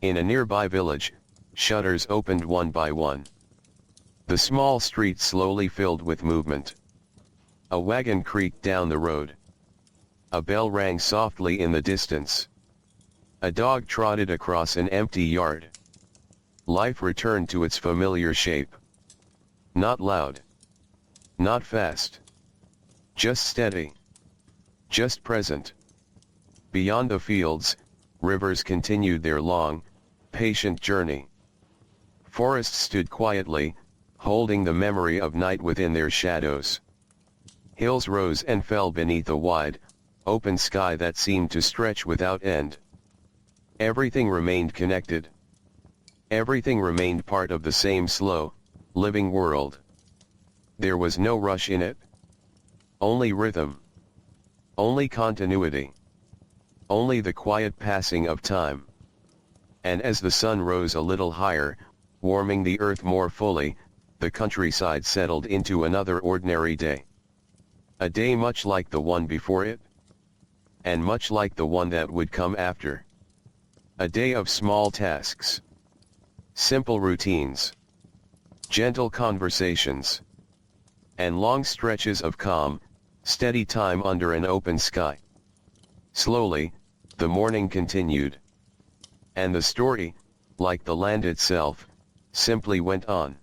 In a nearby village, shutters opened one by one. The small street slowly filled with movement. A wagon creaked down the road. A bell rang softly in the distance. A dog trotted across an empty yard. Life returned to its familiar shape. Not loud. Not fast. Just steady. Just present. Beyond the fields, rivers continued their long, patient journey. Forests stood quietly, holding the memory of night within their shadows. Hills rose and fell beneath a wide, open sky that seemed to stretch without end. Everything remained connected. Everything remained part of the same slow, living world. There was no rush in it. Only rhythm. Only continuity. Only the quiet passing of time. And as the sun rose a little higher, warming the earth more fully, the countryside settled into another ordinary day. A day much like the one before it. And much like the one that would come after. A day of small tasks. Simple routines. Gentle conversations. And long stretches of calm, steady time under an open sky. Slowly, the morning continued. And the story, like the land itself, simply went on.